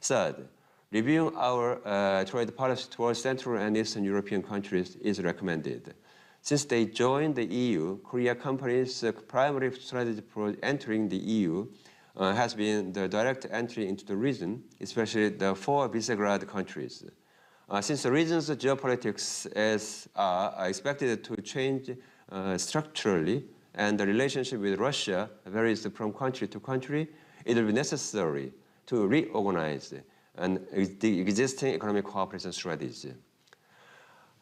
Third, reviewing our trade policy towards Central and Eastern European countries is recommended. Since they joined the EU, Korea companies' primary strategy for entering the EU has been the direct entry into the region, especially the 4 Visegrad countries. Since the region's geopolitics are expected to change structurally and the relationship with Russia varies from country to country, it will be necessary to reorganize the existing economic cooperation strategy.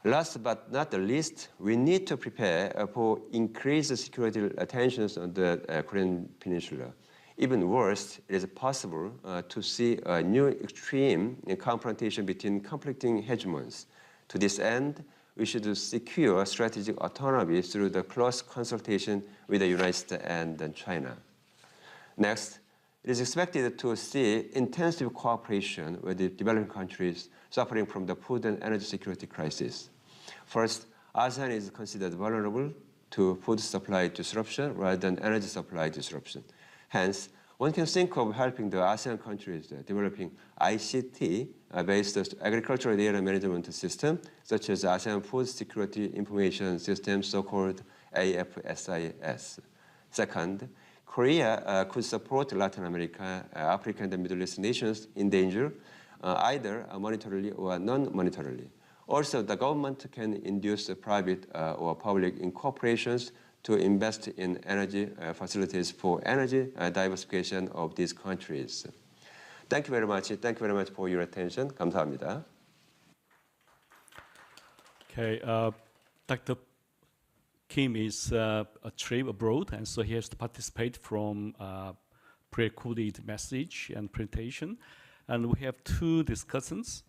Last but not the least, we need to prepare for increased security tensions on the Korean Peninsula. Even worse, it is possible to see a new extreme confrontation between conflicting hegemons. To this end, we should secure strategic autonomy through the close consultation with the United States and China. Next, It is expected to see intensive cooperation with the developing countries suffering from the food and energy security crisis. First, ASEAN is considered vulnerable to food supply disruption rather than energy supply disruption. Hence, one can think of helping the ASEAN countries developing ICT-based agricultural data management system, such as ASEAN Food Security Information System, so-called AFSIS. Second, Korea could support Latin America, Africa, and the Middle East nations in danger, either monetarily or non-monetarily. Also, the government can induce private or public incorporations to invest in energy facilities for energy diversification of these countries. Thank you very much. Thank you very much for your attention. 감사합니다. Okay, Dr. Kim is a trip abroad, and so he has to participate from pre-recorded message and presentation. And we have two discussants,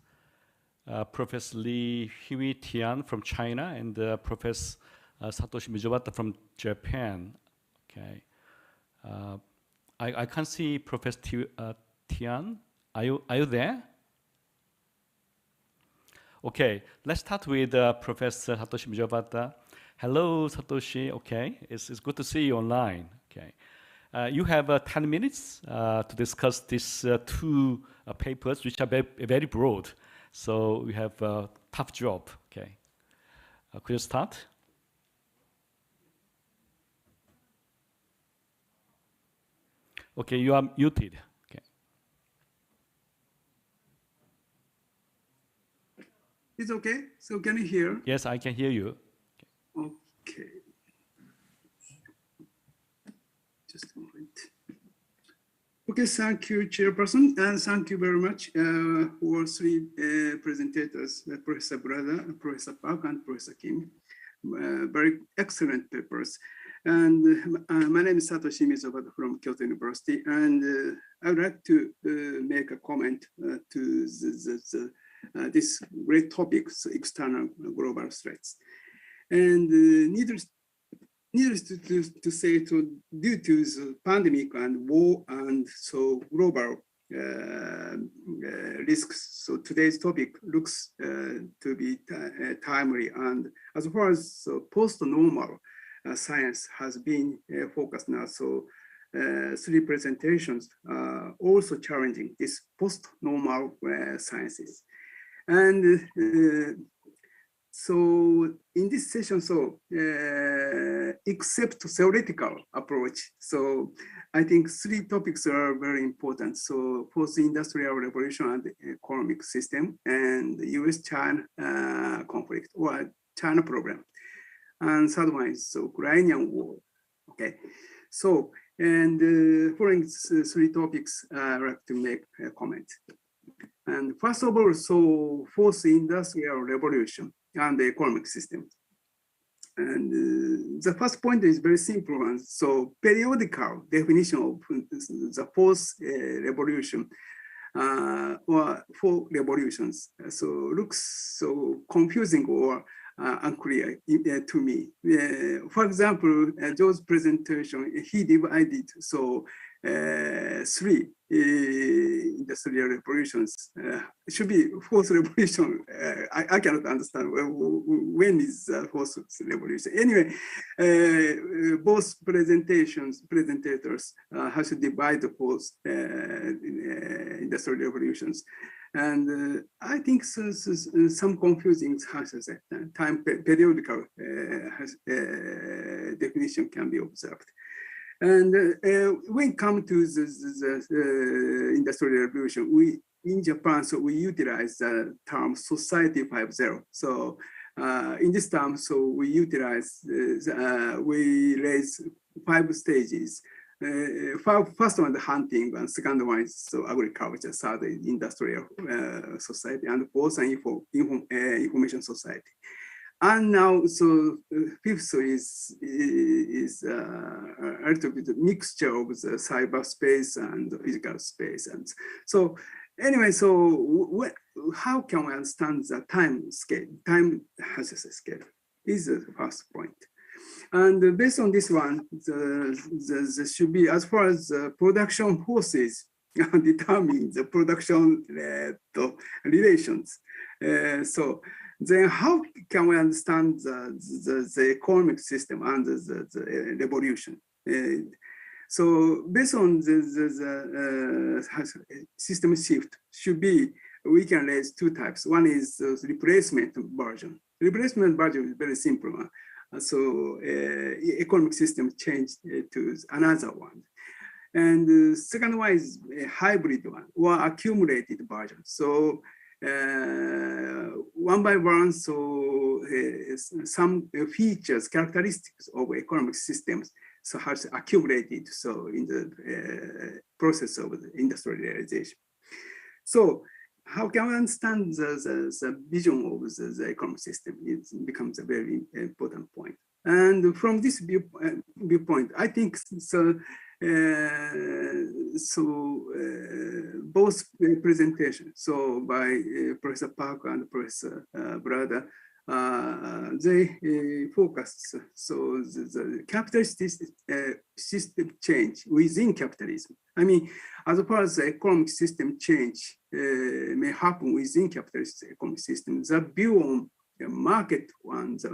Professor Lee Hui Tian from China and Professor Satoshi Mijawata from Japan. Okay, I can't see Professor Tian. Are you there? Okay, let's start with Professor Satoshi Mijawata. Hello, Satoshi. Okay, it's good to see you online. Okay, you have 10 minutes to discuss these two papers, which are very broad. So we have a tough job. Okay, could you start? Okay, you are muted. Okay. It's okay. So can you hear? Yes, I can hear you. Okay. Just a moment. Okay, thank you, Chairperson, and thank you very much for three presentators, Professor Brother, Professor Park, and Professor Kim. Very excellent papers. And my name is Satoshi Mijawata from Kyoto University, and I would like to make a comment to this great topic, external global threats. And needless to say, due to the pandemic and war and so global risks, so today's topic looks to be timely. And as far as post-normal science has been focused now, so three presentations are also challenging this post-normal sciences. And so in this session, except theoretical approach, so I think three topics are very important. So post-industrial revolution and economic system, and the US-China conflict or China problem. And third one is Ukrainian war. Okay, so and following three topics, I'd like to make a comment. And first of all, so fourth industrial revolution and the economic system. And the first point is very simple. And so periodical definition of the fourth revolution or four revolutions. So looks so confusing or unclear to me. For example, Joe's presentation, he divided so three industrial revolutions. It should be fourth revolution. I cannot understand when is fourth revolution. Anyway, both presentators have to divide the fourth industrial revolutions. And I think some confusing time periodical definition can be observed. And when it comes to the Industrial Revolution, in Japan, so we utilize the term Society 5.0. So in this term, so we utilize, we raise 5 stages. First one, the hunting, and second one is so agriculture, third is industrial society, and fourth, information society. And now, so fifth is a little bit of mixture of the cyberspace and the physical space. And so anyway, so how can we understand the time scale? Time has a scale. This is the first point. And based on this one, the should be, as far as production forces determine the production relations. So then how can we understand the economic system under the revolution? So based on the system shift should be, we can raise two types. One is replacement version. Replacement version is very simple. So economic system changed to another one. And the second one is a hybrid one or accumulated version. So one by one, so some features, characteristics of economic systems so has accumulated so in the process of the industrialization. So how can we understand the vision of the economic system? It becomes a very important point. And from this viewpoint, I think so. Both presentations, so by Professor Park and Professor Brother, they focus so the capitalist system change within capitalism. I mean, as far as the economic system change may happen within capitalist economic system, the view on the market one, the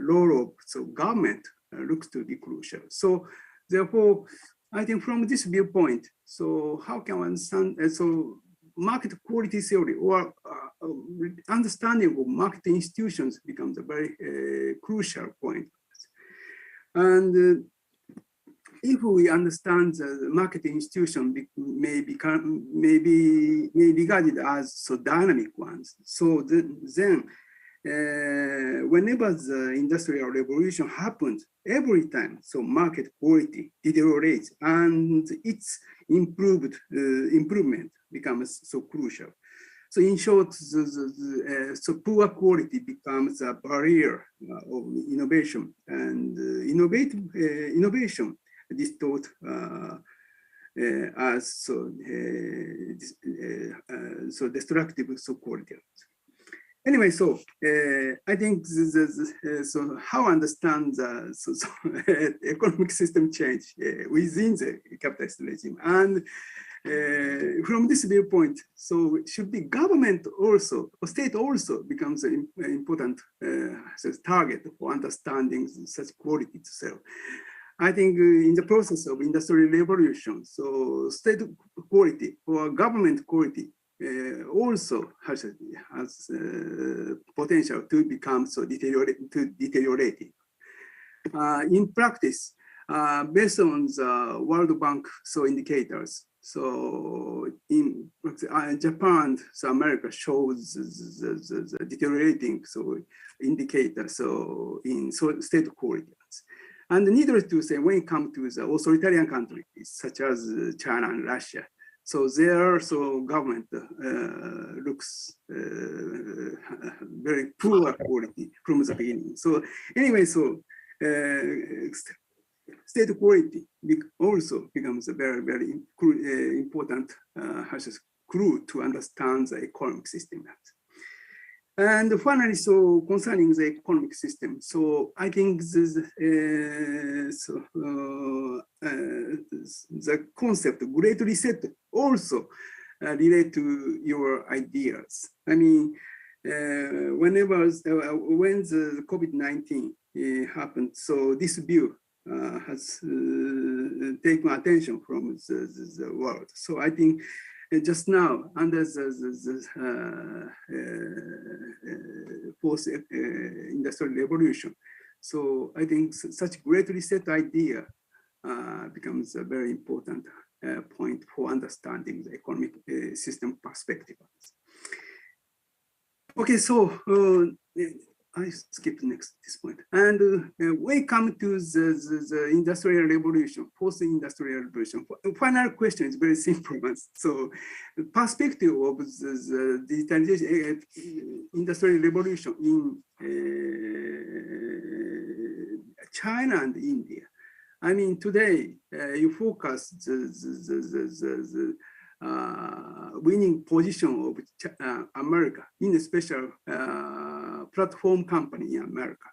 role of so government looks to be crucial. So therefore, I think from this viewpoint, so how can we understand, so market quality theory or understanding of market institutions becomes a very crucial point. And if we understand the market institution may be regarded as so dynamic ones, so then whenever the industrial revolution happens, every time, so market quality deteriorates and its improvement becomes so crucial. So in short, so poor quality becomes a barrier of innovation, and innovation distort as so destructive so quality. Anyway, so I think so how understand the economic system change within the capitalist regime, and from this viewpoint, so it should be government also, or state also becomes an important target for understanding such quality itself. I think in the process of industrial revolution, so state quality or government quality also has potential to become so deteriorating. In practice, based on the World Bank so indicators, so in Japan, so America shows the deteriorating so indicator so in state quality. And needless to say, when it comes to the authoritarian countries such as China and Russia, so their so government looks very poor quality from the beginning. So anyway, so state quality also becomes a very, very important clue to understand the economic system. And finally, so concerning the economic system, so I think this, the concept of Great Reset also relate to your ideas. I mean, whenever when the COVID-19 happened, so this view has taken attention from the world. So I think just now, under the post industrial revolution, so I think such Great Reset idea becomes a very important point for understanding the economic system perspective. Okay, so I skip this point. And when we come to the industrial revolution, post-industrial revolution, final question is very simple. So the perspective of the digitalization, industrial revolution in China and India. I mean, today you focus the winning position of America in a special platform company in America.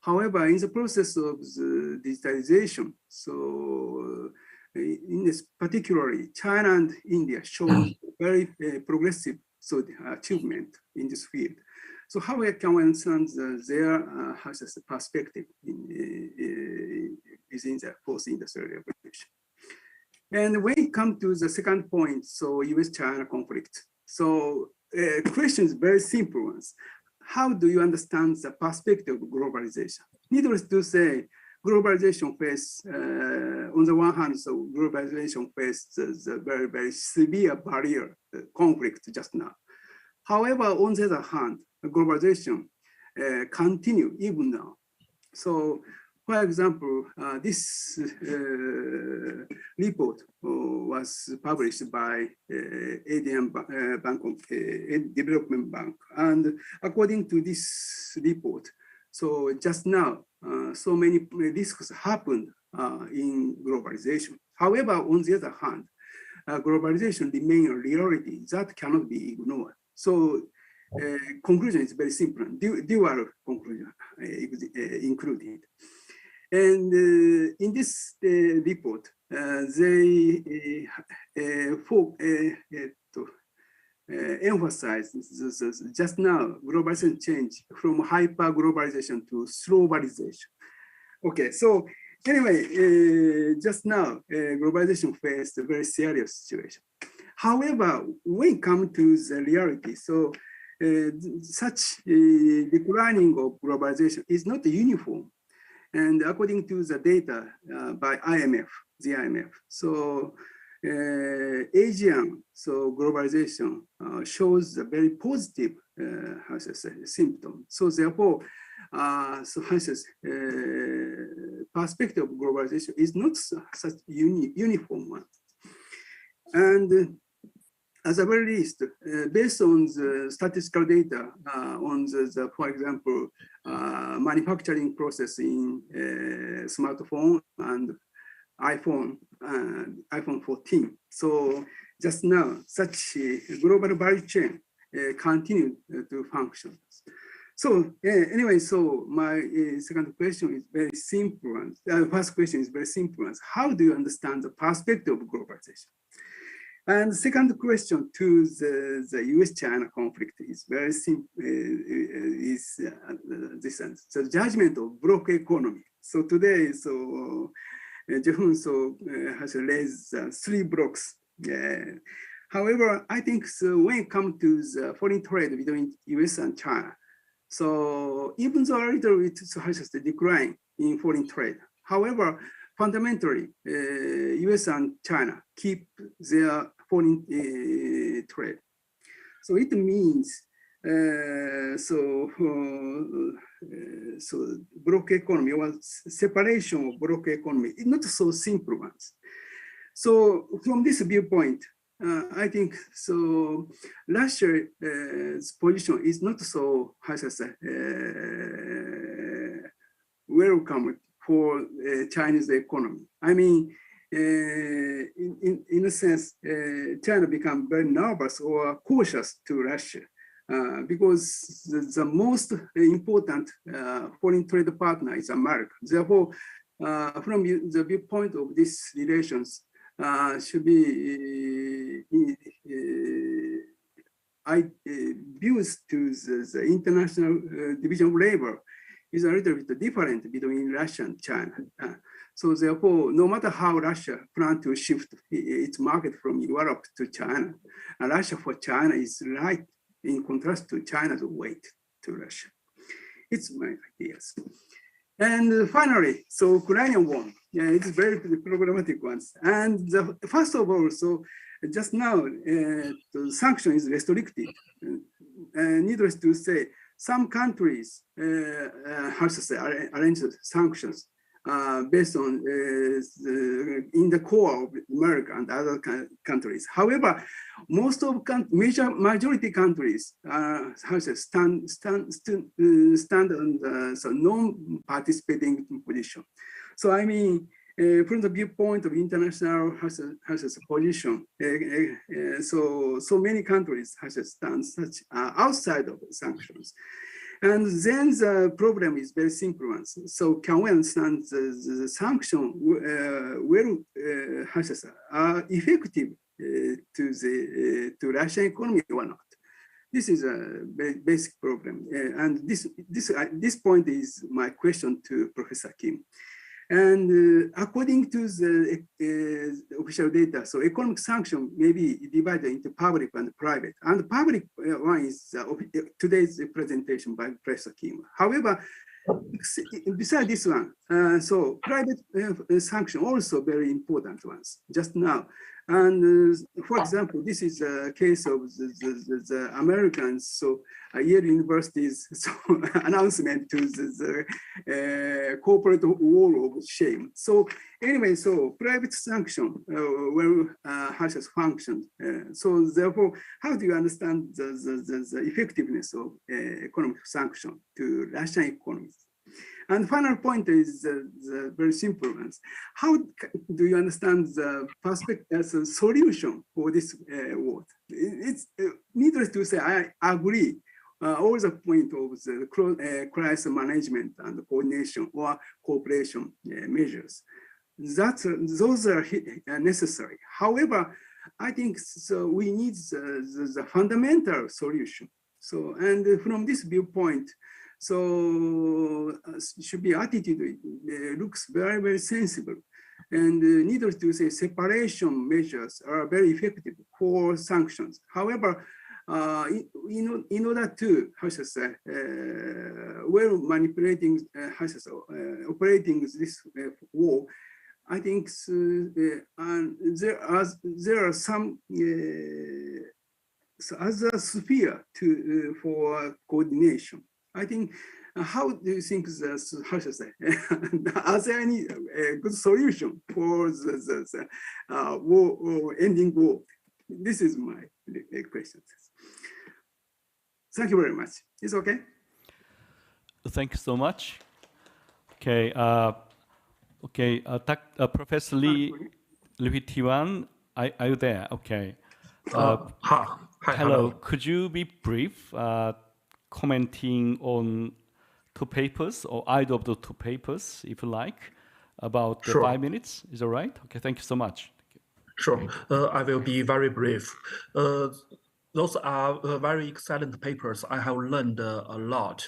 However, in the process of the digitalization, so in this particularly China and India show very progressive achievement in this field. So how can we understand their perspective within the post-industrial revolution? And when it comes to the second point, so US-China conflict. So question is very simple ones. How do you understand the perspective of globalization? Needless to say, globalization face, on the one hand, so globalization faces the very, very severe barrier conflict just now. However, on the other hand, globalization continue even now. So, for example, this report was published by ADM Development Bank. And according to this report, so just now, so many risks happened in globalization. However, on the other hand, globalization remains a reality that cannot be ignored. So conclusion is very simple, dual conclusion included. And in this report, they emphasize just now globalization change from hyper-globalization to slowbalization. Okay, so anyway, just now globalization faced a very serious situation. However, when it comes to the reality, so such declining of globalization is not uniform. And according to the data by the IMF, so Asian globalization shows a very positive symptom. So therefore, perspective of globalization is not such uniform one. And at the very least, based on the statistical data on for example, manufacturing process in smartphone and iPhone 14. So just now, such a global value chain continue to function. So anyway, so my second question is very simple. First question is very simple. How do you understand the perspective of globalization? And the second question to the US-China conflict is very simple, is this one. So judgment of block economy. So today, so Jehun has raised 3 blocks. However, I think so when it comes to the foreign trade between US and China, so even though a little bit has a decline in foreign trade, however, fundamentally, US and China keep their foreign trade. So it means, so block economy or separation of block economy is not so simple ones. So from this viewpoint, I think so Russia's position is not so, how should I say, welcome for Chinese economy. I mean, in a sense, China become very nervous or cautious to Russia because the most important foreign trade partner is America. Therefore, from the viewpoint of these relations, should be views to the international division of labor is a little bit different between Russia and China. So therefore, no matter how Russia plans to shift its market from Europe to China, Russia for China is right in contrast to China's weight to Russia. It's my ideas. And finally, so Ukrainian war, yeah, it's very problematic ones. And first of all, so just now, the sanction is restricted. Needless to say, some countries how to say arrange sanctions based on in the core of America and other countries. However, most of majority countries how to say stand on so non-participating position. So I mean, from the viewpoint of international position, so many countries stand such outside of sanctions. And then the problem is very simple one. So can we understand the sanction are effective to Russian economy or not? This is a very basic problem, and this point is my question to Professor Kim. And according to the official data, so economic sanction may be divided into public and private. And the public one is today's presentation by Professor Kim. However, besides this one, so private sanction also very important ones just now. And for example, this is a case of the Americans. So Yale University's announcement to the corporate wall of shame. So anyway, so private sanction has functioned. So therefore, how do you understand the effectiveness of economic sanction to Russian economies? And final point is the very simple ones. How do you understand the perspective as a solution for this war? It's needless to say, I agree all the point of the crisis management and coordination or cooperation measures. Those are necessary. However, I think so we need the fundamental solution. So, and from this viewpoint, so should be attitude looks very, very sensible. And needless to say, separation measures are very effective for sanctions. However, in order to, how should I say, well manipulating, how should I say, operating this war, I think there are some other sphere for coordination. I think, how do you think this, how should I say, are there any good solution for the war or ending war? This is my question. Thank you very much. It's okay? Thank you so much. Okay, Professor Lee Hui-Tian, are you there? Okay. Hi, hello. Could you be brief, commenting on two papers or either of the two papers, if you like, about Sure. 5 minutes? Is that right? Okay, thank you so much. Sure, I will be very brief. Those are very excellent papers. I have learned a lot.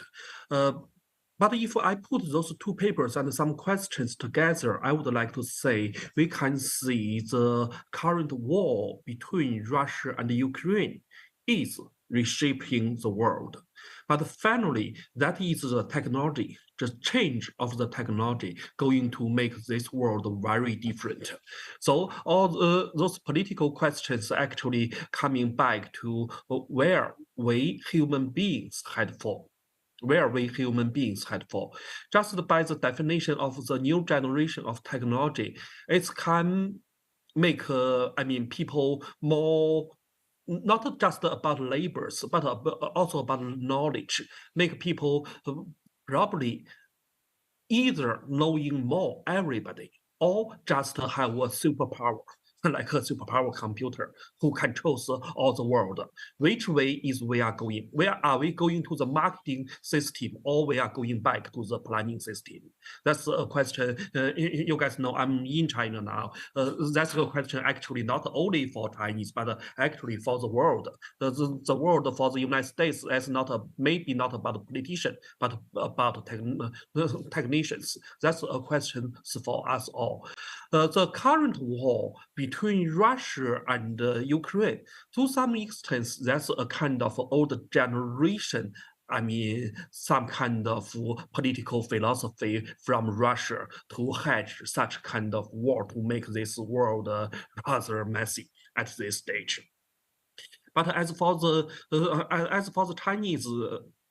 But if I put those two papers and some questions together, I would like to say we can see the current war between Russia and Ukraine is reshaping the world. But finally, that is the technology, the change of the technology going to make this world very different. So all those political questions actually coming back to where we human beings head for. Where we human beings head for. Just by the definition of the new generation of technology, it can make, people more, not just about labors, but also about knowledge, make people probably either knowing more everybody or just have a superpower, like a superpower computer who controls all the world. Which way is we are going? Where are we going to the marketing system or we are going back to the planning system? That's a question. You guys know I'm in China now. That's a question actually not only for Chinese, but actually for the world. The world for the United States is maybe not about politicians, but about technicians. That's a question for us all. The current war between Russia and Ukraine, to some extent, that's a kind of old generation. Some kind of political philosophy from Russia to hedge such kind of war to make this world rather messy at this stage. But as for the Chinese,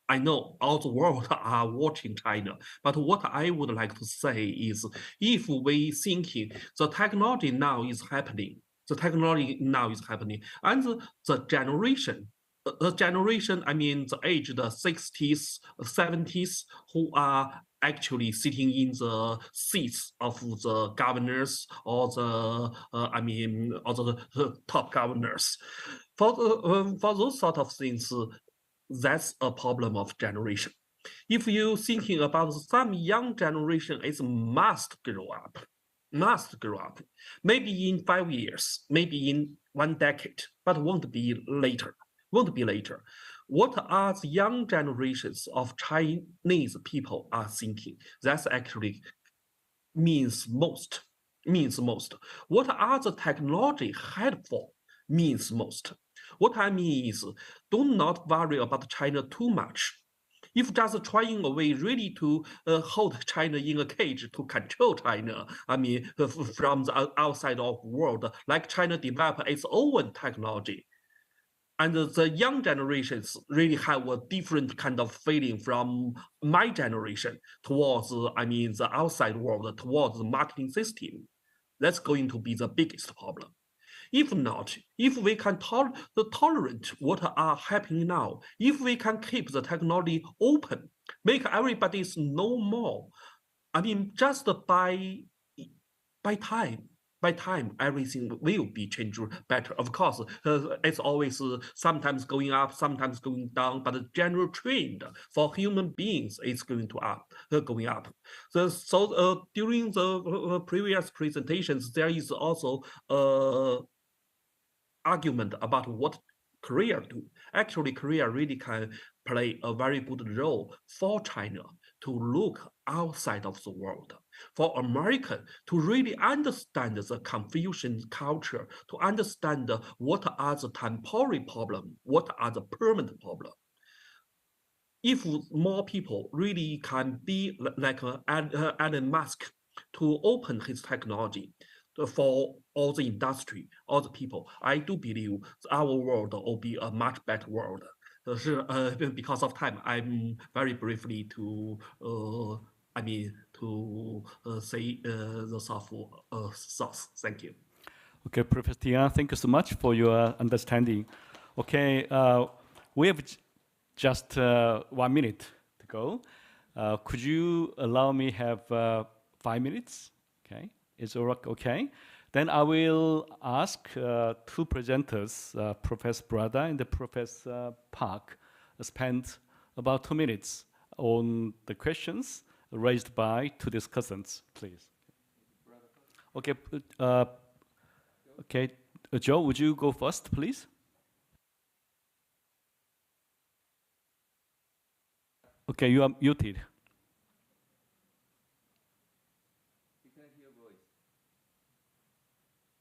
I know all the world are watching China, but what I would like to say is, if we thinking the technology now is happening, and the generation, the age, the 60s, 70s, who are actually sitting in the seats of the governors or the top governors. For those sort of things, that's a problem of generation. If you thinking about some young generation, it must grow up, maybe in 5 years, maybe in 1 decade, but won't be later. What are the young generations of Chinese people are thinking? That's actually means most. What are the technology helpful means most. What I mean is, do not worry about China too much. If just trying a way really to hold China in a cage to control China, I mean, from the outside of the world, like China develop its own technology. And the young generations really have a different kind of feeling from my generation towards, I mean, the outside world, towards the marketing system. That's going to be the biggest problem. If not, if we can tolerate what are happening now, if we can keep the technology open, make everybody know more, I mean, just by time, everything will be changed better. Of course, it's always sometimes going up, sometimes going down, but the general trend for human beings is going up. So during the previous presentations, there is also argument about what Korea do. Actually, Korea really can play a very good role for China to look outside of the world, for America to really understand the Confucian culture, to understand what are the temporary problems, what are the permanent problems. If more people really can be like Elon Musk to open his technology for all the industry, all the people, I do believe our world will be a much better world. Because of time, I'm very briefly to say the thoughts. Thank you. Okay, Professor Tian, thank you so much for your understanding. Okay, we have just 1 minute to go. Could you allow me have 5 minutes? Okay, is it okay? Then I will ask 2 presenters, Professor Brada and Professor Park, spend about 2 minutes on the questions raised by 2 discussants, please. Okay, okay, Joe, would you go first, please? Okay, you are muted.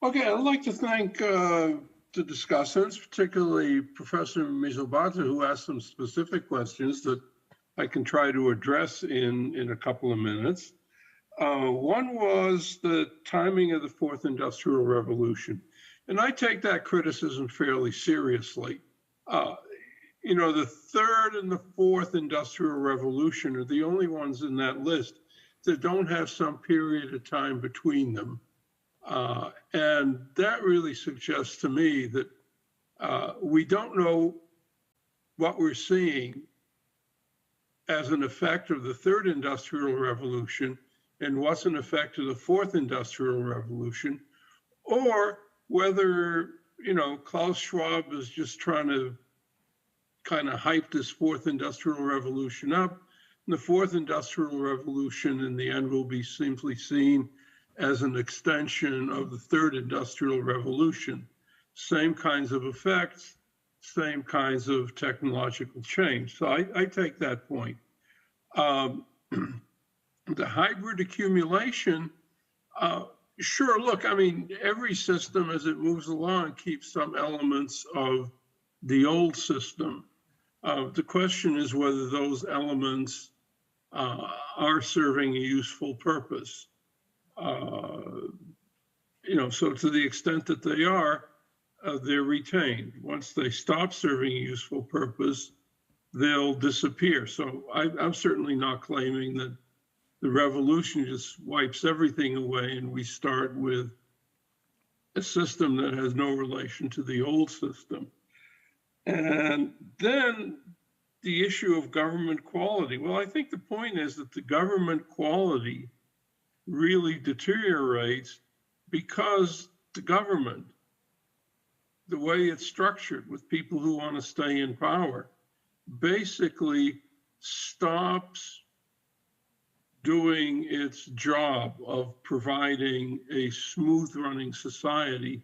Okay, I'd like to thank the discussants, particularly Professor Mizobata, who asked some specific questions that I can try to address in a couple of minutes. One was the timing of the 4th Industrial Revolution. And I take that criticism fairly seriously. You know, the 3rd and the 4th Industrial Revolution are the only ones in that list that don't have some period of time between them. And that really suggests to me that we don't know what we're seeing as an effect of the 3rd Industrial Revolution and what's an effect of the 4th Industrial Revolution, or whether, you know, Klaus Schwab is just trying to kind of hype this 4th Industrial Revolution up. And the 4th Industrial Revolution in the end will be simply seen as an extension of the 3rd Industrial Revolution. Same kinds of effects, same kinds of technological change. So I take that point. The hybrid accumulation, sure, look, I mean, every system as it moves along keeps some elements of the old system. The question is whether those elements are serving a useful purpose. You know, so to the extent that they are, they're retained. Once they stop serving a useful purpose, they'll disappear. So I'm certainly not claiming that the revolution just wipes everything away and we start with a system that has no relation to the old system. And then the issue of government quality. Well, I think the point is that the government quality really deteriorates because the government, the way it's structured with people who want to stay in power, basically stops doing its job of providing a smooth running society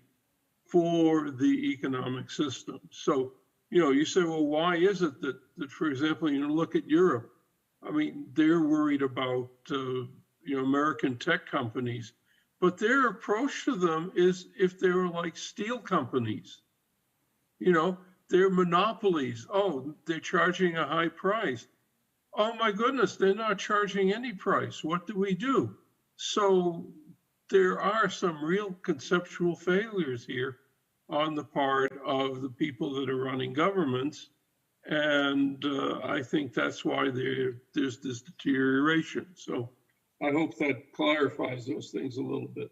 for the economic system. So, you say, well, why is it that for example, look at Europe. I mean, they're worried about, American tech companies, but their approach to them is if they were like steel companies, they're monopolies. Oh, they're charging a high price. Oh my goodness, they're not charging any price. What do we do? So there are some real conceptual failures here on the part of the people that are running governments. And I think that's why there's this deterioration. So I hope that clarifies those things a little bit.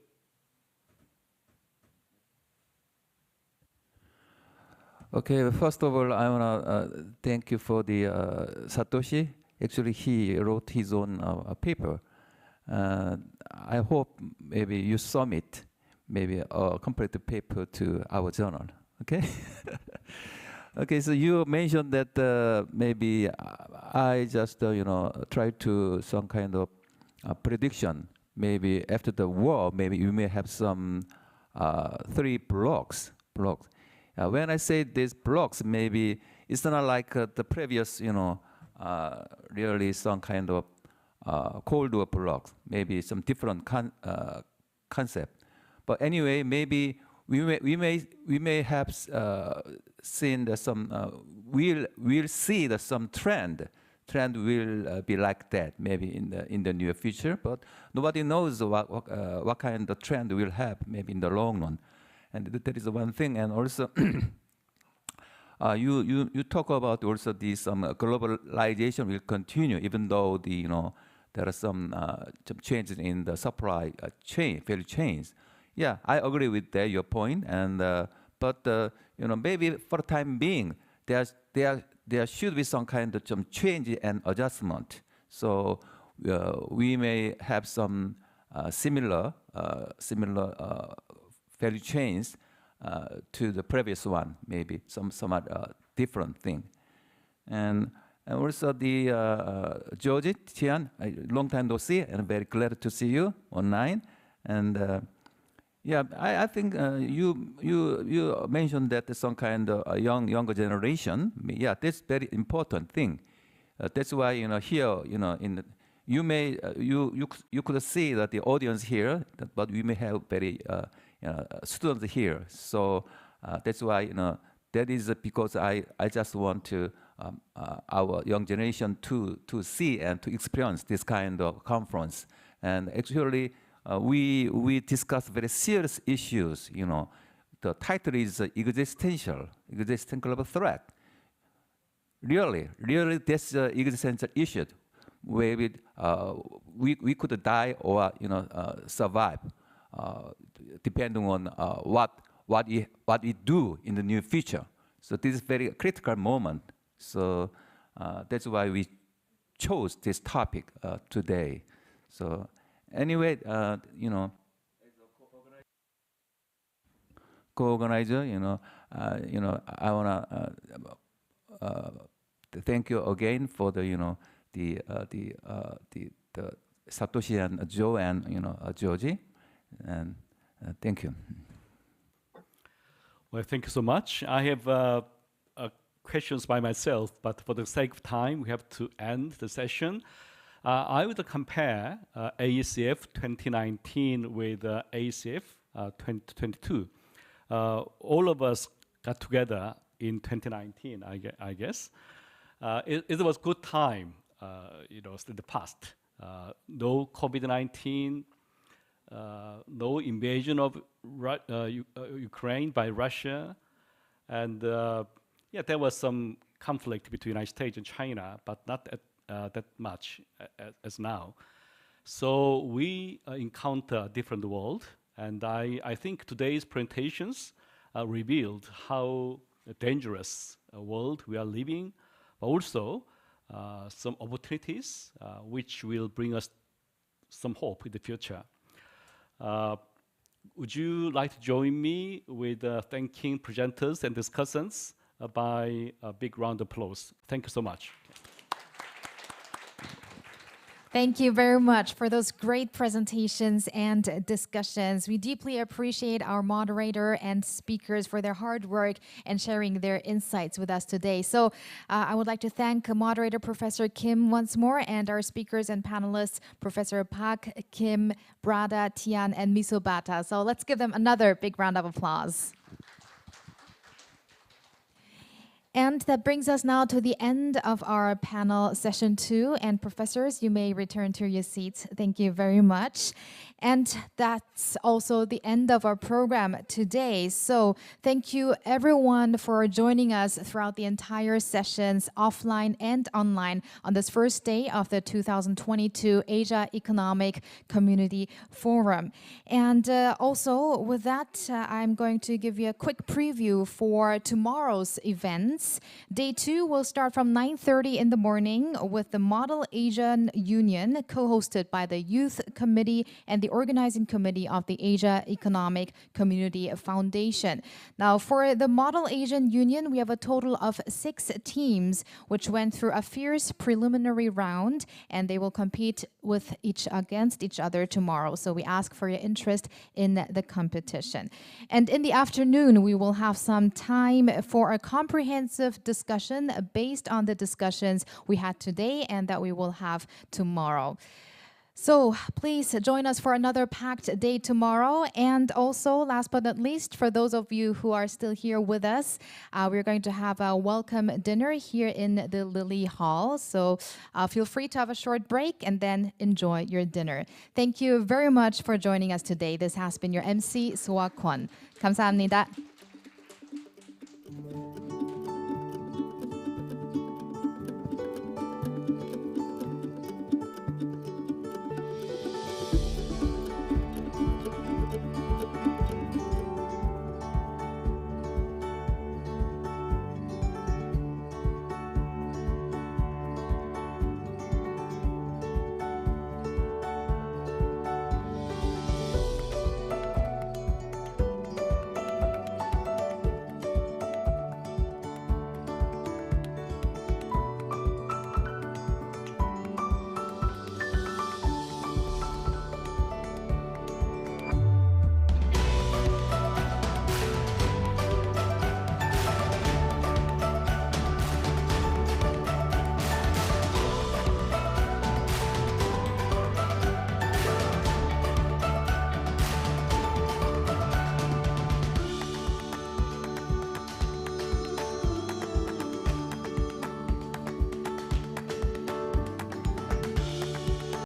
Okay, first of all, I want to thank you for the Satoshi. Actually, he wrote his own paper. I hope maybe you submit maybe a complete paper to our journal, okay? Okay, so you mentioned that maybe I just, try to some kind of prediction. Maybe after the war, maybe you may have some 3 blocks. When I say these blocks, maybe it's not like the previous, really some kind of Cold War blocks, maybe some different concept. But anyway, maybe we may have seen that some we'll see that some trend will be like that maybe in the near future. But nobody knows what kind of trend we'll have maybe in the long run. And that is one thing. And also, you talk about also this globalization will continue, even though there are some changes in the supply chain, value chains. Yeah, I agree with that, your point. And but maybe for the time being, there should be some kind of some change and adjustment. So we may have some similar value chains to the previous one, maybe some different thing. And also the Georgie Tian, long time no see, and very glad to see you online. And yeah, I think you mentioned that some kind of younger generation. Yeah, that's very important thing. That's why here you could see that the audience here, but we may have very students here. So that's why that is because I just want to our young generation to see and to experience this kind of conference. And actually we discuss very serious issues. The title is existential threat. Really that's existential issue where we could die or survive. Depending on what we do in the near future. So this is very critical moment. So that's why we chose this topic today. So anyway, co-organizer, I wanna thank you again for the the Satoshi and Joe and Georgie. And thank you. Well, thank you so much. I have questions by myself, but for the sake of time, we have to end the session. I would compare AECF 2019 with AECF 2022. All of us got together in 2019, I guess. It was good time, in the past. No COVID-19. No invasion of Ukraine by Russia, and yeah, there was some conflict between the United States and China, but not that much as now. So we encounter a different world, and I think today's presentations revealed how dangerous a world we are living, but also some opportunities which will bring us some hope in the future. Would you like to join me with thanking presenters and discussants by a big round of applause? Thank you so much. Thank you very much for those great presentations and discussions. We deeply appreciate our moderator and speakers for their hard work and sharing their insights with us today. So I would like to thank moderator Professor Kim once more and our speakers and panelists, Professor Park, Kim, Brada, Tian, and Misobata. So let's give them another big round of applause. And that brings us now to the end of our panel session 2. And professors, you may return to your seats. Thank you very much. And that's also the end of our program today. So thank you everyone for joining us throughout the entire sessions, offline and online, on this first day of the 2022 Asia Economic Community Forum. And also with that, I'm going to give you a quick preview for tomorrow's events. Day 2 will start from 9:30 in the morning with the Model Asian Union, co-hosted by the Youth Committee and the Organizing Committee of the Asia Economic Community Foundation. Now, for the Model Asian Union, we have a total of 6 teams which went through a fierce preliminary round, and they will compete with against each other tomorrow. So we ask for your interest in the competition. And in the afternoon, we will have some time for a comprehensive discussion based on the discussions we had today and that we will have tomorrow. So please join us for another packed day tomorrow. And also, last but not least, for those of you who are still here with us, we're going to have a welcome dinner here in the Lily Hall. So feel free to have a short break and then enjoy your dinner. Thank you very much for joining us today. This has been your MC, Soa Kwon. 감사합니다.